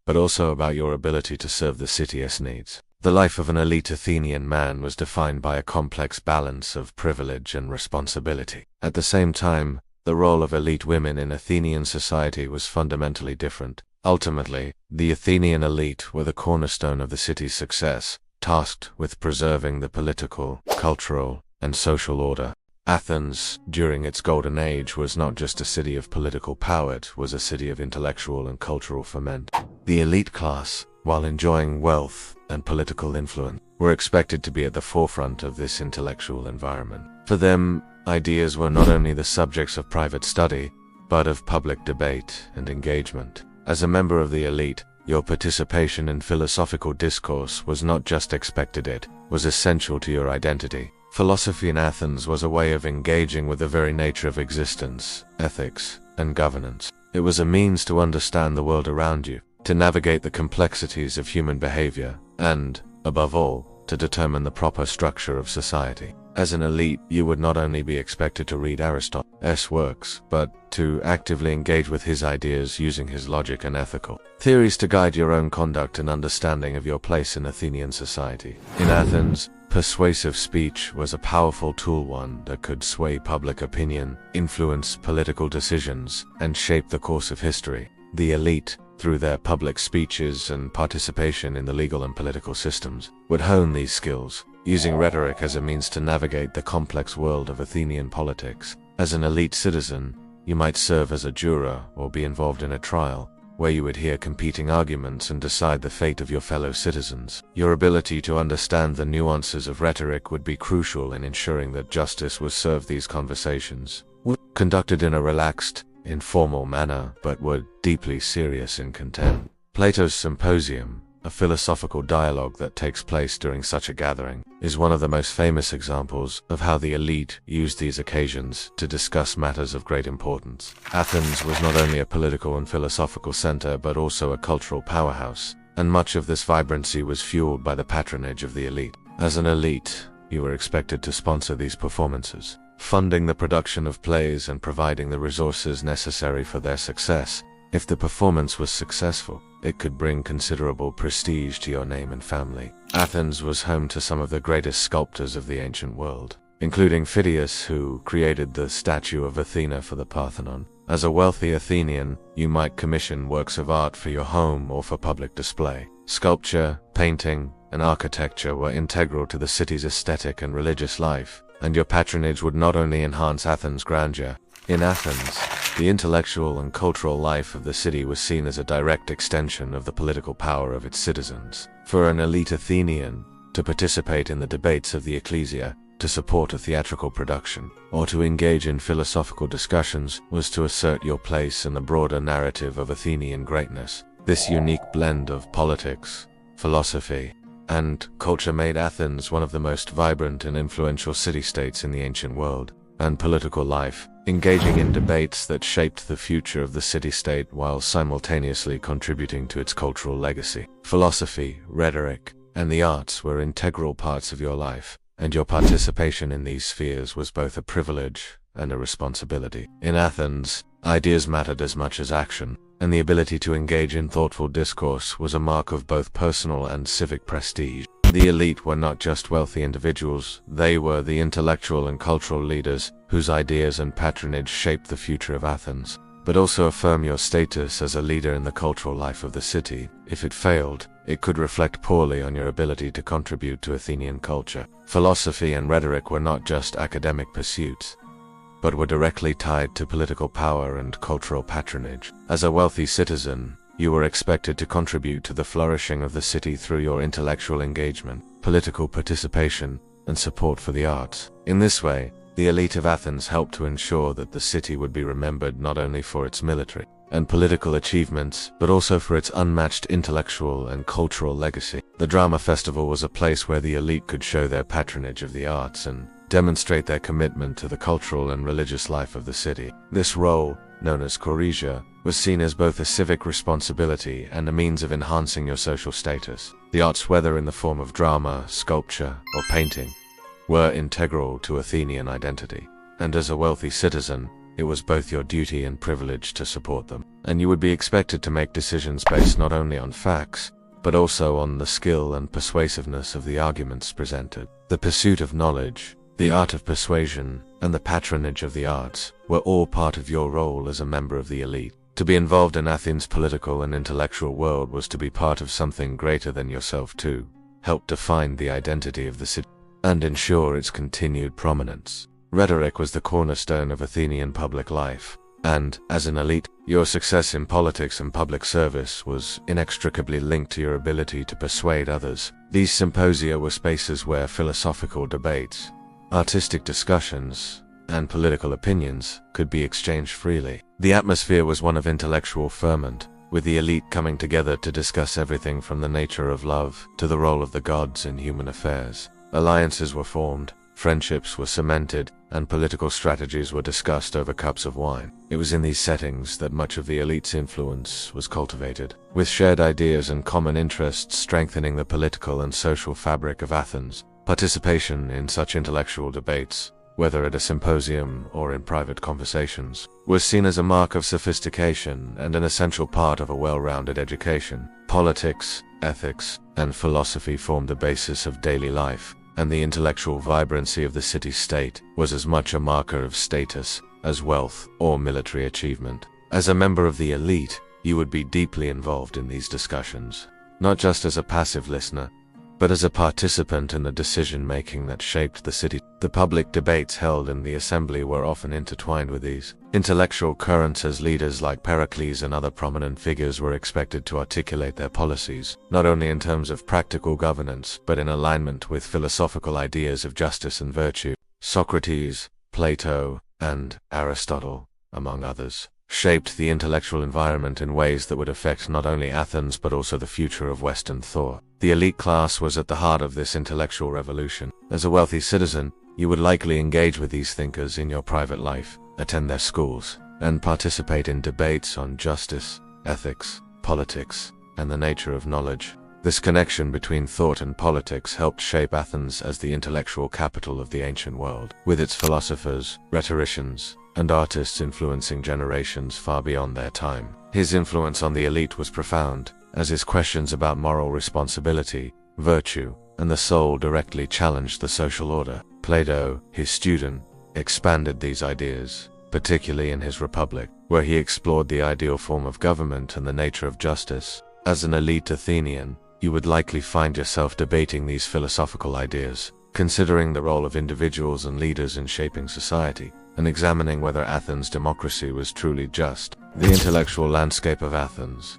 but also about your ability to serve the city's needs. The life of an elite Athenian man was defined by a complex balance of privilege and responsibility. At the same time, the role of elite women in Athenian society was fundamentally different. Ultimately, the Athenian elite were the cornerstone of the city's success, tasked with preserving the political, cultural, and social order. Athens, during its golden age, was not just a city of political power, it was a city of intellectual and cultural ferment. The elite class, while enjoying wealth and political influence, were expected to be at the forefront of this intellectual environment. For them, ideas were not only the subjects of private study, but of public debate and engagement. As a member of the elite, your participation in philosophical discourse was not just expected, it was essential to your identity. Philosophy in Athens was a way of engaging with the very nature of existence, ethics, and governance. It was a means to understand the world around you, to navigate the complexities of human behavior, and, above all, to determine the proper structure of society. As an elite, you would not only be expected to read Aristotle's works, but to actively engage with his ideas using his logic and ethical theories to guide your own conduct and understanding of your place in Athenian society. In Athens, persuasive speech was a powerful tool, one that could sway public opinion, influence political decisions, and shape the course of history. The elite, through their public speeches and participation in the legal and political systems, would hone these skills, using rhetoric as a means to navigate the complex world of Athenian politics. As an elite citizen, you might serve as a juror or be involved in a trial, where you would hear competing arguments and decide the fate of your fellow citizens. Your ability to understand the nuances of rhetoric would be crucial in ensuring that justice was served. These conversations were conducted in a relaxed, informal manner, but were deeply serious in content. Plato's Symposium, a philosophical dialogue that takes place during such a gathering, is one of the most famous examples of how the elite used these occasions to discuss matters of great importance. Athens was not only a political and philosophical center but also a cultural powerhouse, and much of this vibrancy was fueled by the patronage of the elite. As an elite, you were expected to sponsor these performances, funding the production of plays and providing the resources necessary for their success. If the performance was successful, it could bring considerable prestige to your name and family. Athens was home to some of the greatest sculptors of the ancient world, including Phidias, who created the statue of Athena for the Parthenon. As a wealthy Athenian, you might commission works of art for your home or for public display. Sculpture, painting, and architecture were integral to the city's aesthetic and religious life, and your patronage would not only enhance Athens' grandeur. In Athens, the intellectual and cultural life of the city was seen as a direct extension of the political power of its citizens. For an elite Athenian to participate in the debates of the ecclesia, to support a theatrical production, or to engage in philosophical discussions was to assert your place in the broader narrative of Athenian greatness. This unique blend of politics, philosophy, and culture made Athens one of the most vibrant and influential city-states in the ancient world. And political life, engaging in debates that shaped the future of the city-state while simultaneously contributing to its cultural legacy. Philosophy, rhetoric, and the arts were integral parts of your life, and your participation in these spheres was both a privilege and a responsibility. In Athens, ideas mattered as much as action, and the ability to engage in thoughtful discourse was a mark of both personal and civic prestige. The elite were not just wealthy individuals, they were the intellectual and cultural leaders whose ideas and patronage shaped the future of Athens, but also affirm your status as a leader in the cultural life of the city. If it failed, it could reflect poorly on your ability to contribute to Athenian culture. Philosophy and rhetoric were not just academic pursuits, but were directly tied to political power and cultural patronage. As a wealthy citizen, you were expected to contribute to the flourishing of the city through your intellectual engagement, political participation, and support for the arts. In this way, the elite of Athens helped to ensure that the city would be remembered not only for its military and political achievements, but also for its unmatched intellectual and cultural legacy. The drama festival was a place where the elite could show their patronage of the arts and demonstrate their commitment to the cultural and religious life of the city. This role, known as choresia, was seen as both a civic responsibility and a means of enhancing your social status. The arts, whether in the form of drama, sculpture, or painting, were integral to Athenian identity, and as a wealthy citizen, it was both your duty and privilege to support them. And you would be expected to make decisions based not only on facts, but also on the skill and persuasiveness of the arguments presented. The pursuit of knowledge, the art of persuasion, and the patronage of the arts were all part of your role as a member of the elite. To be involved in Athens' political and intellectual world was to be part of something greater than yourself too, help define the identity of the city, and ensure its continued prominence. Rhetoric was the cornerstone of Athenian public life, and, as an elite, your success in politics and public service was inextricably linked to your ability to persuade others. These symposia were spaces where philosophical debates, artistic discussions, and political opinions could be exchanged freely. The atmosphere was one of intellectual ferment, with the elite coming together to discuss everything from the nature of love to the role of the gods in human affairs. Alliances were formed, friendships were cemented, and political strategies were discussed over cups of wine. It was in these settings that much of the elite's influence was cultivated, with shared ideas and common interests strengthening the political and social fabric of Athens. Participation in such intellectual debates, whether at a symposium or in private conversations, was seen as a mark of sophistication and an essential part of a well-rounded education. Politics, ethics, and philosophy formed the basis of daily life, and the intellectual vibrancy of the city-state was as much a marker of status as wealth or military achievement. As a member of the elite, you would be deeply involved in these discussions, not just as a passive listener, but as a participant in the decision-making that shaped the city. The public debates held in the assembly were often intertwined with these intellectual currents, as leaders like Pericles and other prominent figures were expected to articulate their policies, not only in terms of practical governance, but in alignment with philosophical ideas of justice and virtue. Socrates, Plato, and Aristotle, among others, shaped the intellectual environment in ways that would affect not only Athens but also the future of Western thought. The elite class was at the heart of this intellectual revolution. As a wealthy citizen, you would likely engage with these thinkers in your private life, attend their schools, and participate in debates on justice, ethics, politics, and the nature of knowledge. This connection between thought and politics helped shape Athens as the intellectual capital of the ancient world, with its philosophers, rhetoricians, and artists influencing generations far beyond their time. His influence on the elite was profound, as his questions about moral responsibility, virtue, and the soul directly challenged the social order. Plato, his student, expanded these ideas, particularly in his Republic, where he explored the ideal form of government and the nature of justice. As an elite Athenian, you would likely find yourself debating these philosophical ideas, considering the role of individuals and leaders in shaping society, and examining whether Athens' democracy was truly just. The intellectual landscape of Athens.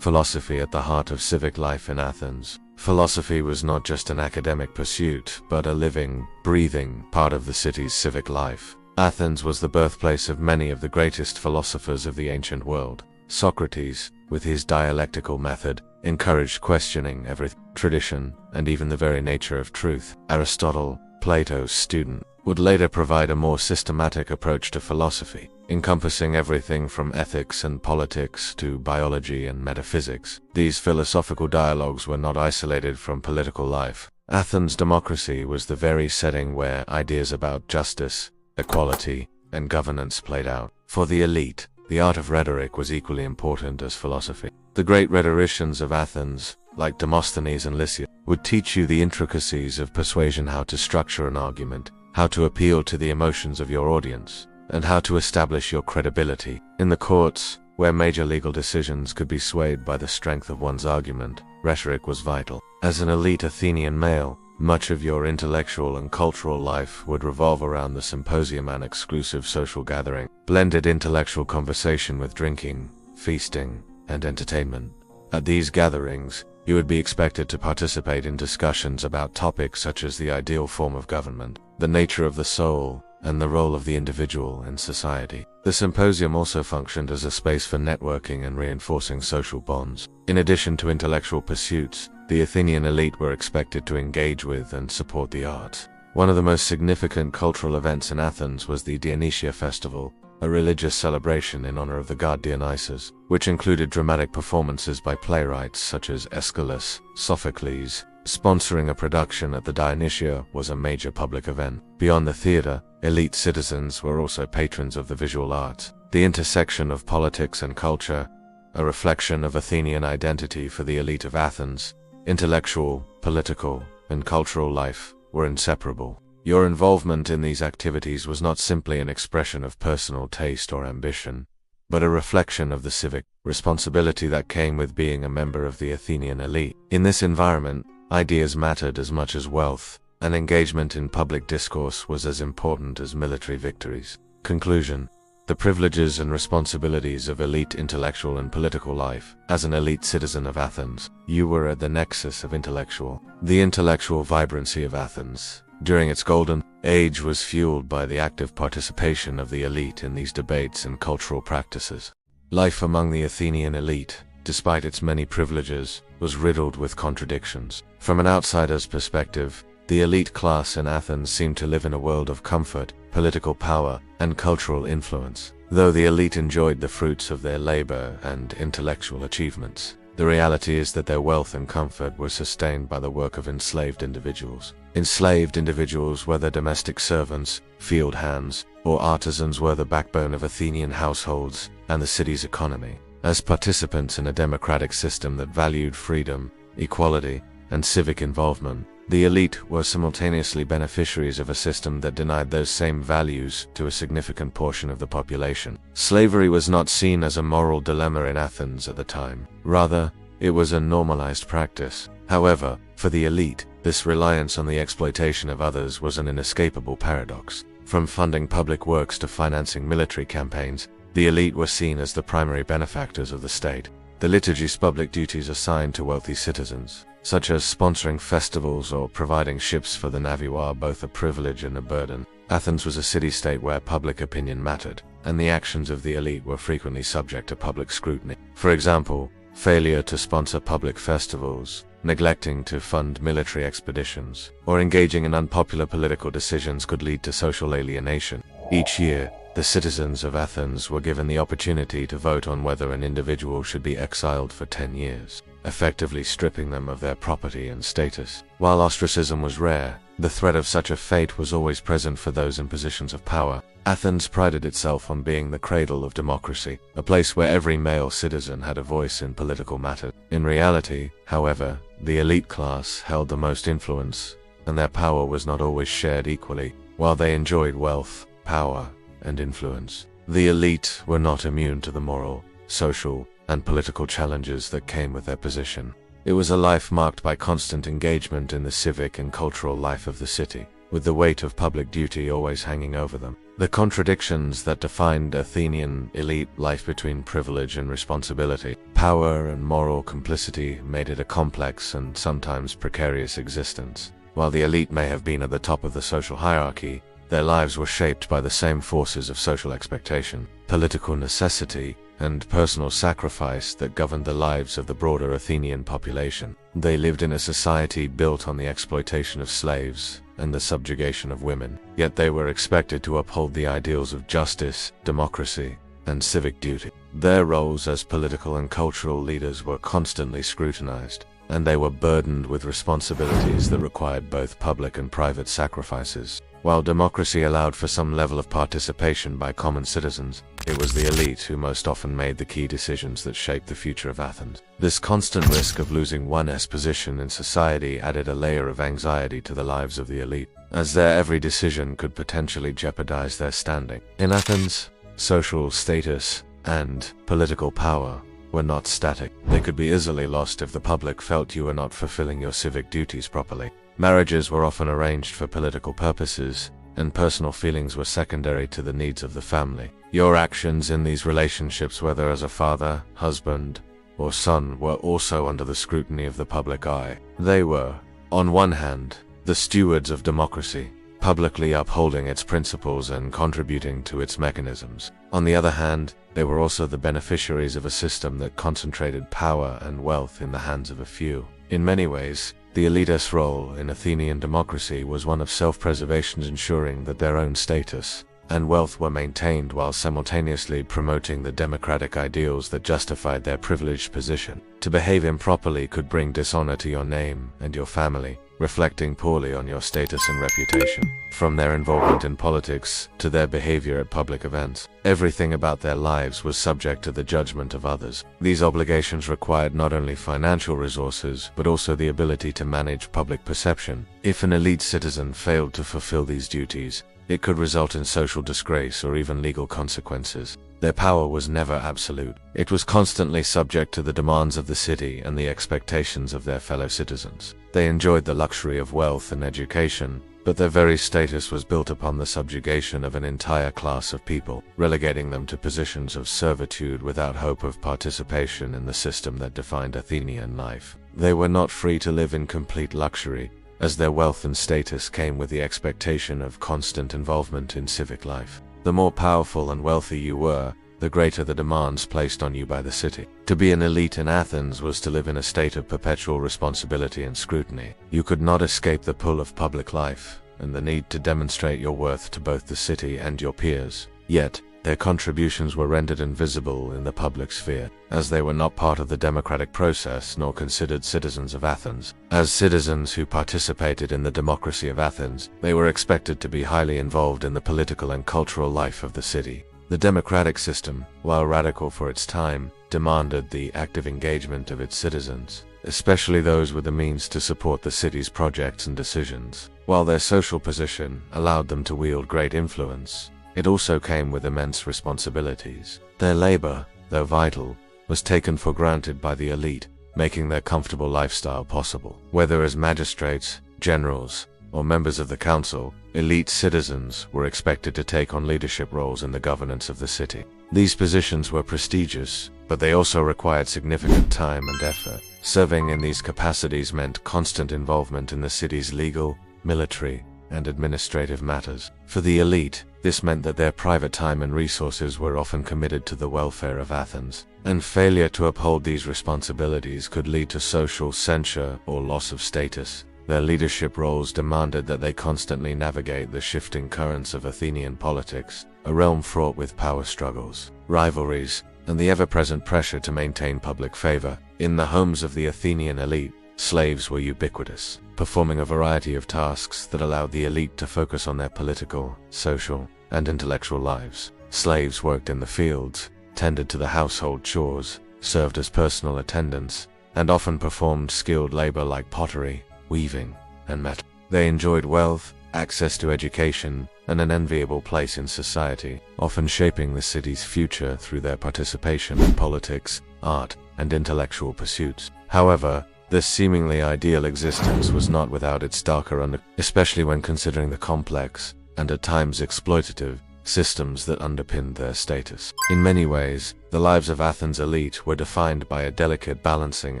Philosophy at the heart of civic life in Athens. Philosophy was not just an academic pursuit, but a living, breathing part of the city's civic life. Athens was the birthplace of many of the greatest philosophers of the ancient world. Socrates, with his dialectical method, encouraged questioning every tradition and even the very nature of truth. Aristotle, Plato's student, would later provide a more systematic approach to philosophy, encompassing everything from ethics and politics to biology and metaphysics. These philosophical dialogues were not isolated from political life. Athens' democracy was the very setting where ideas about justice, equality, and governance played out. For the elite, the art of rhetoric was equally important as philosophy. The great rhetoricians of Athens, like Demosthenes and Lysias, would teach you the intricacies of persuasion, how to structure an argument, how to appeal to the emotions of your audience, and how to establish your credibility. In the courts, where major legal decisions could be swayed by the strength of one's argument, rhetoric was vital. As an elite Athenian male, much of your intellectual and cultural life would revolve around the symposium, an exclusive social gathering, blended intellectual conversation with drinking, feasting, and entertainment. At these gatherings, you would be expected to participate in discussions about topics such as the ideal form of government, the nature of the soul, and the role of the individual in society. The symposium also functioned as a space for networking and reinforcing social bonds. In addition to intellectual pursuits, the Athenian elite were expected to engage with and support the arts. One of the most significant cultural events in Athens was the Dionysia festival, a religious celebration in honor of the god Dionysus, which included dramatic performances by playwrights such as Aeschylus, Sophocles. Sponsoring a production at the Dionysia was a major public event. Beyond the theater, elite citizens were also patrons of the visual arts. The intersection of politics and culture, a reflection of Athenian identity for the elite of Athens, intellectual, political, and cultural life were inseparable. Your involvement in these activities was not simply an expression of personal taste or ambition, but a reflection of the civic responsibility that came with being a member of the Athenian elite. In this environment, ideas mattered as much as wealth, and engagement in public discourse was as important as military victories. Conclusion: the privileges and responsibilities of elite intellectual and political life. As an elite citizen of Athens, you were at the nexus of the intellectual vibrancy of Athens. During its golden age was fueled by the active participation of the elite in these debates and cultural practices. Life among the Athenian elite, despite its many privileges, was riddled with contradictions. From an outsider's perspective, the elite class in Athens seemed to live in a world of comfort, political power, and cultural influence. Though the elite enjoyed the fruits of their labor and intellectual achievements, the reality is that their wealth and comfort were sustained by the work of enslaved individuals. Enslaved individuals, whether domestic servants, field hands, or artisans, were the backbone of Athenian households and the city's economy. As participants in a democratic system that valued freedom, equality, and civic involvement, the elite were simultaneously beneficiaries of a system that denied those same values to a significant portion of the population. Slavery was not seen as a moral dilemma in Athens at the time. Rather, it was a normalized practice. However, for the elite, this reliance on the exploitation of others was an inescapable paradox. From funding public works to financing military campaigns, the elite were seen as the primary benefactors of the state. The liturgy's public duties assigned to wealthy citizens, such as sponsoring festivals or providing ships for the navy, were both a privilege and a burden. Athens was a city-state where public opinion mattered, and the actions of the elite were frequently subject to public scrutiny. For example, failure to sponsor public festivals, neglecting to fund military expeditions, or engaging in unpopular political decisions could lead to social alienation. Each year, the citizens of Athens were given the opportunity to vote on whether an individual should be exiled for 10 years, effectively stripping them of their property and status. While ostracism was rare, the threat of such a fate was always present for those in positions of power. Athens prided itself on being the cradle of democracy, a place where every male citizen had a voice in political matters. In reality, however, the elite class held the most influence, and their power was not always shared equally. While they enjoyed wealth, power, and influence, the elite were not immune to the moral, social, and political challenges that came with their position. It was a life marked by constant engagement in the civic and cultural life of the city, with the weight of public duty always hanging over them. The contradictions that defined Athenian elite life between privilege and responsibility, power and moral complicity made it a complex and sometimes precarious existence. While the elite may have been at the top of the social hierarchy, their lives were shaped by the same forces of social expectation, political necessity, and personal sacrifice that governed the lives of the broader Athenian population. They lived in a society built on the exploitation of slaves and the subjugation of women, yet they were expected to uphold the ideals of justice, democracy, and civic duty. Their roles as political and cultural leaders were constantly scrutinized, and they were burdened with responsibilities that required both public and private sacrifices. While democracy allowed for some level of participation by common citizens, it was the elite who most often made the key decisions that shaped the future of Athens. This constant risk of losing one's position in society added a layer of anxiety to the lives of the elite, as their every decision could potentially jeopardize their standing. In Athens, social status and political power were not static. They could be easily lost if the public felt you were not fulfilling your civic duties properly. Marriages were often arranged for political purposes, and personal feelings were secondary to the needs of the family. Your actions in these relationships, whether as a father, husband, or son, were also under the scrutiny of the public eye. They were, on one hand, the stewards of democracy, publicly upholding its principles and contributing to its mechanisms. On the other hand, they were also the beneficiaries of a system that concentrated power and wealth in the hands of a few. In many ways, the elitist role in Athenian democracy was one of self-preservation, ensuring that their own status and wealth were maintained while simultaneously promoting the democratic ideals that justified their privileged position. To behave improperly could bring dishonor to your name and your family, reflecting poorly on your status and reputation. From their involvement in politics to their behavior at public events, everything about their lives was subject to the judgment of others. These obligations required not only financial resources, but also the ability to manage public perception. If an elite citizen failed to fulfill these duties, it could result in social disgrace or even legal consequences. Their power was never absolute. It was constantly subject to the demands of the city and the expectations of their fellow citizens. They enjoyed the luxury of wealth and education, but their very status was built upon the subjugation of an entire class of people, relegating them to positions of servitude without hope of participation in the system that defined Athenian life. They were not free to live in complete luxury, as their wealth and status came with the expectation of constant involvement in civic life. The more powerful and wealthy you were, the greater the demands placed on you by the city. To be an elite in Athens was to live in a state of perpetual responsibility and scrutiny. You could not escape the pull of public life and the need to demonstrate your worth to both the city and your peers. Yet, their contributions were rendered invisible in the public sphere, as they were not part of the democratic process nor considered citizens of Athens. As citizens who participated in the democracy of Athens, they were expected to be highly involved in the political and cultural life of the city. The democratic system, while radical for its time, demanded the active engagement of its citizens, especially those with the means to support the city's projects and decisions. While their social position allowed them to wield great influence, it also came with immense responsibilities. Their labor, though vital, was taken for granted by the elite, making their comfortable lifestyle possible. Whether as magistrates, generals, or members of the council, elite citizens were expected to take on leadership roles in the governance of the city. These positions were prestigious, but they also required significant time and effort. Serving in these capacities meant constant involvement in the city's legal, military, and administrative matters. For the elite, this meant that their private time and resources were often committed to the welfare of Athens, and failure to uphold these responsibilities could lead to social censure or loss of status. Their leadership roles demanded that they constantly navigate the shifting currents of Athenian politics, a realm fraught with power struggles, rivalries, and the ever-present pressure to maintain public favor. In the homes of the Athenian elite, slaves were ubiquitous, performing a variety of tasks that allowed the elite to focus on their political, social, and intellectual lives. Slaves worked in the fields, tended to the household chores, served as personal attendants, and often performed skilled labor like pottery, weaving, and metal. They enjoyed wealth, access to education, and an enviable place in society, often shaping the city's future through their participation in politics, art, and intellectual pursuits. However, this seemingly ideal existence was not without its darker especially when considering the complex, and at times exploitative, systems that underpinned their status. In many ways, the lives of Athens' elite were defined by a delicate balancing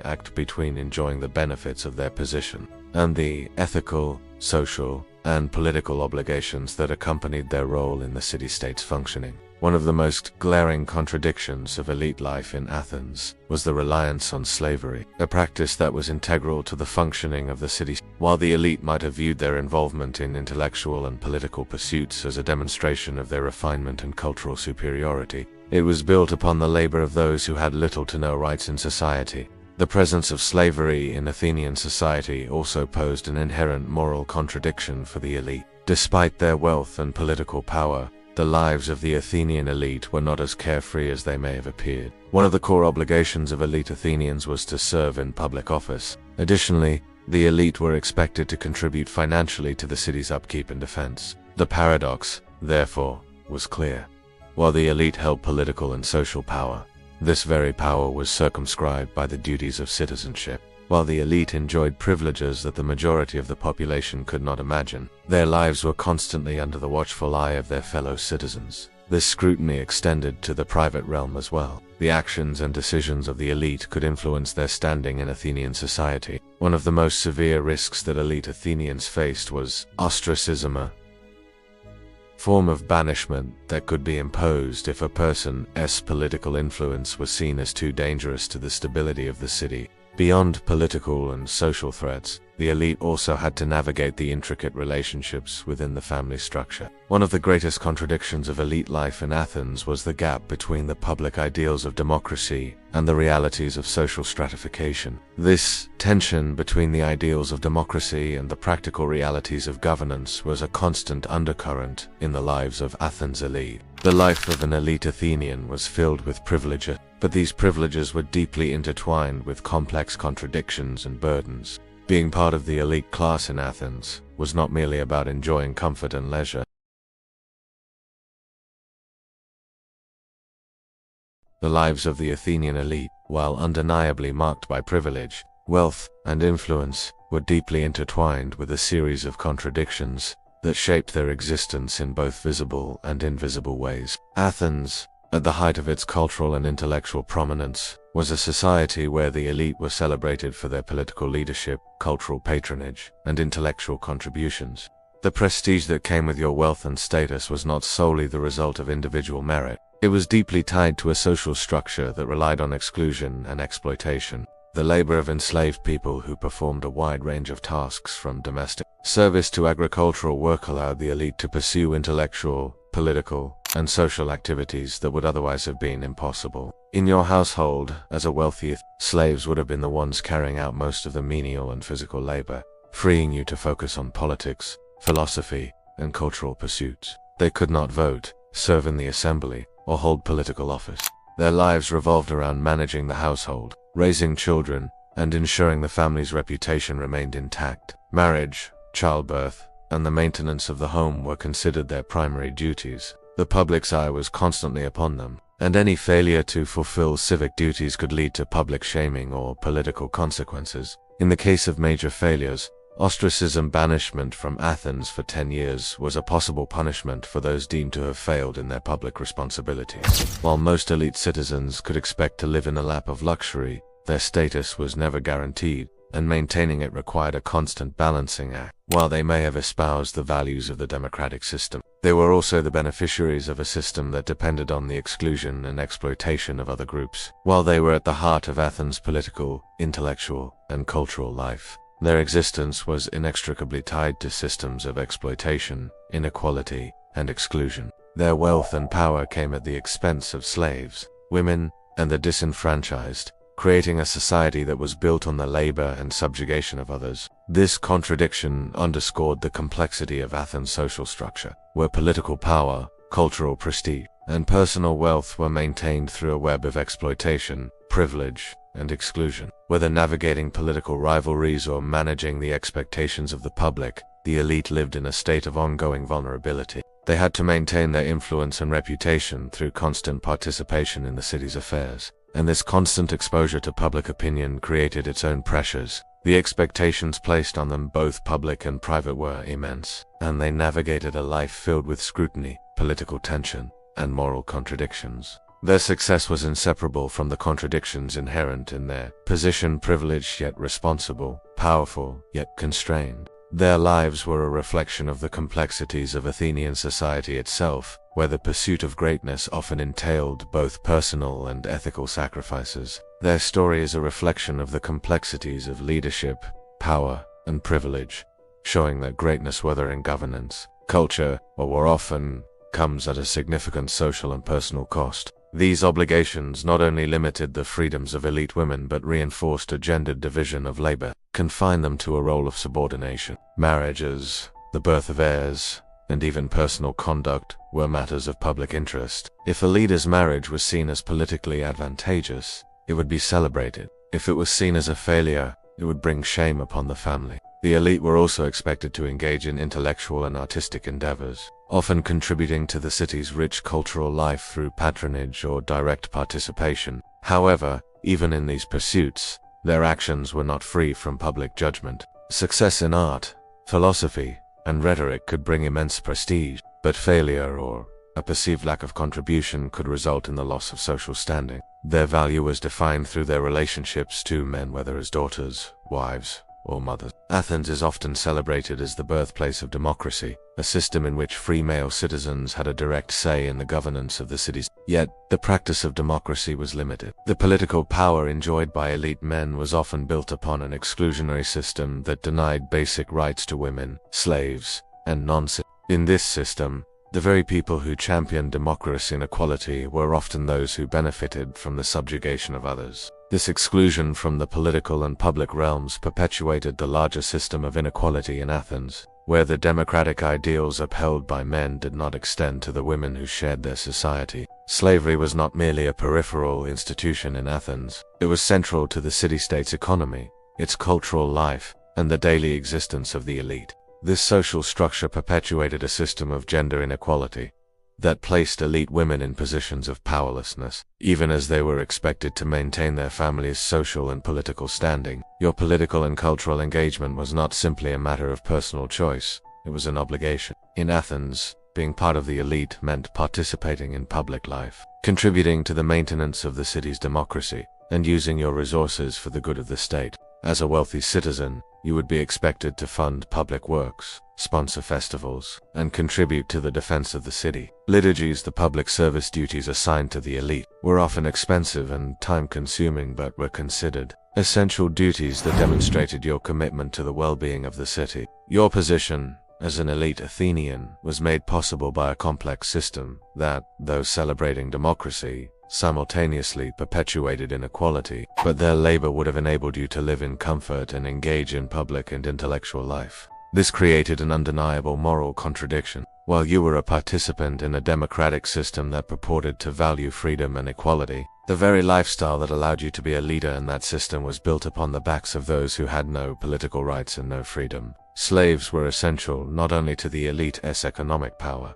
act between enjoying the benefits of their position and the ethical, social, and political obligations that accompanied their role in the city-state's functioning. One of the most glaring contradictions of elite life in Athens was the reliance on slavery, a practice that was integral to the functioning of the city. While the elite might have viewed their involvement in intellectual and political pursuits as a demonstration of their refinement and cultural superiority, it was built upon the labor of those who had little to no rights in society. The presence of slavery in Athenian society also posed an inherent moral contradiction for the elite. Despite their wealth and political power, the lives of the Athenian elite were not as carefree as they may have appeared. One of the core obligations of elite Athenians was to serve in public office. Additionally, the elite were expected to contribute financially to the city's upkeep and defense. The paradox, therefore, was clear. While the elite held political and social power, this very power was circumscribed by the duties of citizenship. While the elite enjoyed privileges that the majority of the population could not imagine, their lives were constantly under the watchful eye of their fellow citizens. This scrutiny extended to the private realm as well. The actions and decisions of the elite could influence their standing in Athenian society. One of the most severe risks that elite Athenians faced was ostracism, a form of banishment that could be imposed if a person's political influence was seen as too dangerous to the stability of the city. Beyond political and social threats, the elite also had to navigate the intricate relationships within the family structure. One of the greatest contradictions of elite life in Athens was the gap between the public ideals of democracy and the realities of social stratification. This tension between the ideals of democracy and the practical realities of governance was a constant undercurrent in the lives of Athens' elite. The life of an elite Athenian was filled with privileges, but these privileges were deeply intertwined with complex contradictions and burdens. Being part of the elite class in Athens was not merely about enjoying comfort and leisure. The lives of the Athenian elite, while undeniably marked by privilege, wealth, and influence, were deeply intertwined with a series of contradictions that shaped their existence in both visible and invisible ways. Athens, at the height of its cultural and intellectual prominence, was a society where the elite were celebrated for their political leadership, cultural patronage, and intellectual contributions. The prestige that came with your wealth and status was not solely the result of individual merit. It was deeply tied to a social structure that relied on exclusion and exploitation. The labor of enslaved people who performed a wide range of tasks from domestic service to agricultural work allowed the elite to pursue intellectual, political, and social activities that would otherwise have been impossible. In your household, as a wealthy, slaves would have been the ones carrying out most of the menial and physical labor, freeing you to focus on politics, philosophy, and cultural pursuits. They could not vote, serve in the assembly, or hold political office. Their lives revolved around managing the household, raising children, and ensuring the family's reputation remained intact. Marriage, childbirth, and the maintenance of the home were considered their primary duties. The public's eye was constantly upon them, and any failure to fulfill civic duties could lead to public shaming or political consequences. In the case of major failures, ostracism, banishment from Athens for 10 years was a possible punishment for those deemed to have failed in their public responsibilities. While most elite citizens could expect to live in a lap of luxury, their status was never guaranteed, and maintaining it required a constant balancing act. While they may have espoused the values of the democratic system, they were also the beneficiaries of a system that depended on the exclusion and exploitation of other groups. While they were at the heart of Athens' political, intellectual, and cultural life, their existence was inextricably tied to systems of exploitation, inequality, and exclusion. Their wealth and power came at the expense of slaves, women, and the disenfranchised, creating a society that was built on the labor and subjugation of others. This contradiction underscored the complexity of Athens' social structure, where political power, cultural prestige, and personal wealth were maintained through a web of exploitation, privilege, and exclusion. Whether navigating political rivalries or managing the expectations of the public, the elite lived in a state of ongoing vulnerability. They had to maintain their influence and reputation through constant participation in the city's affairs, and this constant exposure to public opinion created its own pressures. The expectations placed on them, both public and private, were immense, and they navigated a life filled with scrutiny, political tension, and moral contradictions. Their success was inseparable from the contradictions inherent in their position: privileged yet responsible, powerful yet constrained. Their lives were a reflection of the complexities of Athenian society itself, where the pursuit of greatness often entailed both personal and ethical sacrifices. Their story is a reflection of the complexities of leadership, power, and privilege, showing that greatness, whether in governance, culture, or war, often comes at a significant social and personal cost. These obligations not only limited the freedoms of elite women but reinforced a gendered division of labor, confined them to a role of subordination. Marriages, the birth of heirs, and even personal conduct were matters of public interest. If a leader's marriage was seen as politically advantageous, it would be celebrated. If it was seen as a failure, it would bring shame upon the family. The elite were also expected to engage in intellectual and artistic endeavors, often contributing to the city's rich cultural life through patronage or direct participation. However, even in these pursuits, their actions were not free from public judgment. Success in art, philosophy, and rhetoric could bring immense prestige, but failure or a perceived lack of contribution could result in the loss of social standing. Their value was defined through their relationships to men, whether as daughters, wives, or mothers. Athens is often celebrated as the birthplace of democracy, a system in which free male citizens had a direct say in the governance of the cities. Yet, the practice of democracy was limited. The political power enjoyed by elite men was often built upon an exclusionary system that denied basic rights to women, slaves, and non-citizens. In this system, the very people who championed democracy and equality were often those who benefited from the subjugation of others. This exclusion from the political and public realms perpetuated the larger system of inequality in Athens, where the democratic ideals upheld by men did not extend to the women who shared their society. Slavery was not merely a peripheral institution in Athens. It was central to the city-state's economy, its cultural life, and the daily existence of the elite. This social structure perpetuated a system of gender inequality that placed elite women in positions of powerlessness, even as they were expected to maintain their family's social and political standing. Your political and cultural engagement was not simply a matter of personal choice, it was an obligation. In Athens, being part of the elite meant participating in public life, contributing to the maintenance of the city's democracy, and using your resources for the good of the state. As a wealthy citizen, you would be expected to fund public works, sponsor festivals, and contribute to the defense of the city. Liturgies, the public service duties assigned to the elite, were often expensive and time-consuming but were considered essential duties that demonstrated your commitment to the well-being of the city. Your position as an elite Athenian was made possible by a complex system that, though celebrating democracy, simultaneously perpetuated inequality, but their labor would have enabled you to live in comfort and engage in public and intellectual life. This created an undeniable moral contradiction. While you were a participant in a democratic system that purported to value freedom and equality, the very lifestyle that allowed you to be a leader in that system was built upon the backs of those who had no political rights and no freedom. Slaves were essential not only to the elite's economic power,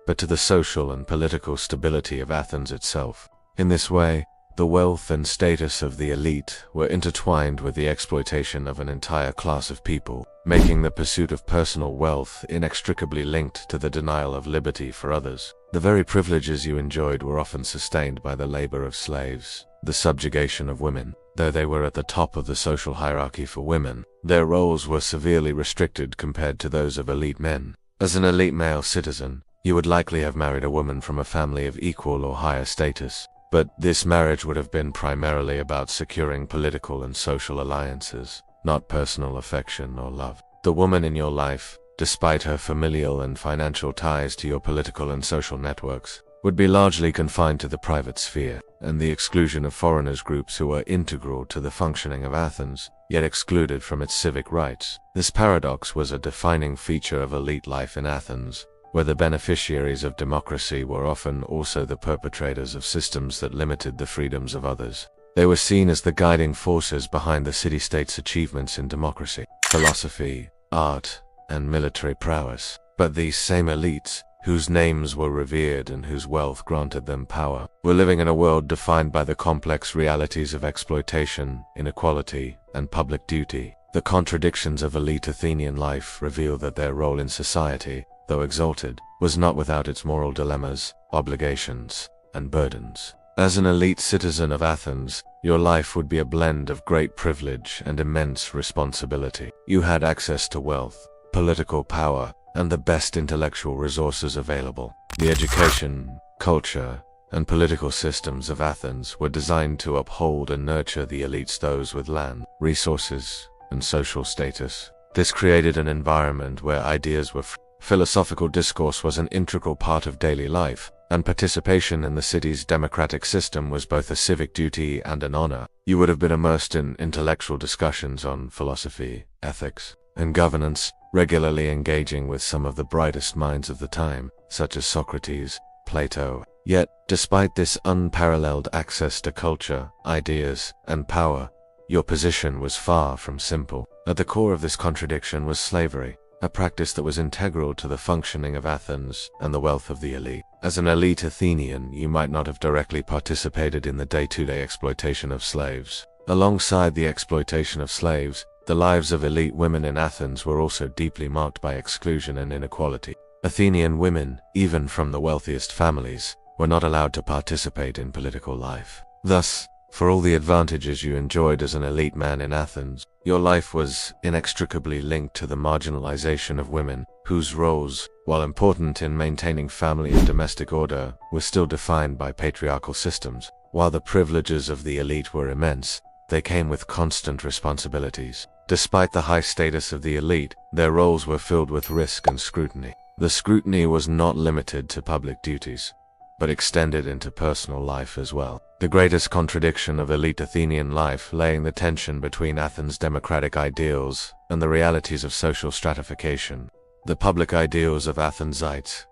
but to the social and political stability of Athens itself. In this way, the wealth and status of the elite were intertwined with the exploitation of an entire class of people, making the pursuit of personal wealth inextricably linked to the denial of liberty for others. The very privileges you enjoyed were often sustained by the labor of slaves. The subjugation of women, though they were at the top of the social hierarchy for women, their roles were severely restricted compared to those of elite men. As an elite male citizen, you would likely have married a woman from a family of equal or higher status, but this marriage would have been primarily about securing political and social alliances, not personal affection or love. The woman in your life, despite her familial and financial ties to your political and social networks, would be largely confined to the private sphere, and the exclusion of foreigners, groups who were integral to the functioning of Athens, yet excluded from its civic rights. This paradox was a defining feature of elite life in Athens, where the beneficiaries of democracy were often also the perpetrators of systems that limited the freedoms of others. They were seen as the guiding forces behind the city-state's achievements in democracy, philosophy, art, and military prowess. But these same elites, whose names were revered and whose wealth granted them power, were living in a world defined by the complex realities of exploitation, inequality, and public duty. The contradictions of elite Athenian life reveal that their role in society, though exalted, was not without its moral dilemmas, obligations, and burdens. As an elite citizen of Athens, your life would be a blend of great privilege and immense responsibility. You had access to wealth, political power, and the best intellectual resources available. The education, culture, and political systems of Athens were designed to uphold and nurture the elites, those with land, resources, and social status. This created an environment where ideas were free. Philosophical discourse was an integral part of daily life, and participation in the city's democratic system was both a civic duty and an honor. You would have been immersed in intellectual discussions on philosophy, ethics, and governance, regularly engaging with some of the brightest minds of the time, such as Socrates, Plato. Yet, despite this unparalleled access to culture, ideas, and power, your position was far from simple. At the core of this contradiction was slavery, a practice that was integral to the functioning of Athens and the wealth of the elite. As an elite Athenian, you might not have directly participated in the day-to-day exploitation of slaves. Alongside the exploitation of slaves, the lives of elite women in Athens were also deeply marked by exclusion and inequality. Athenian women, even from the wealthiest families, were not allowed to participate in political life. Thus, for all the advantages you enjoyed as an elite man in Athens, your life was inextricably linked to the marginalization of women, whose roles, while important in maintaining family and domestic order, were still defined by patriarchal systems. While the privileges of the elite were immense, they came with constant responsibilities. Despite the high status of the elite, their roles were filled with risk and scrutiny. The scrutiny was not limited to public duties, but extended into personal life as well. The greatest contradiction of elite Athenian life lay in the tension between Athens' democratic ideals and the realities of social stratification. The public ideals of Athenites,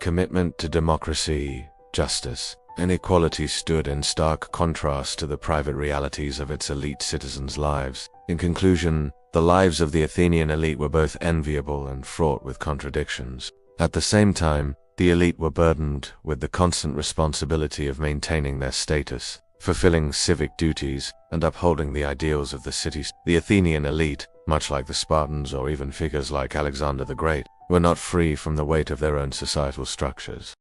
commitment to democracy, justice, and equality, stood in stark contrast to the private realities of its elite citizens' lives. In conclusion, the lives of the Athenian elite were both enviable and fraught with contradictions. At the same time, the elite were burdened with the constant responsibility of maintaining their status, fulfilling civic duties, and upholding the ideals of the city. The Athenian elite, much like the Spartans or even figures like Alexander the Great, were not free from the weight of their own societal structures.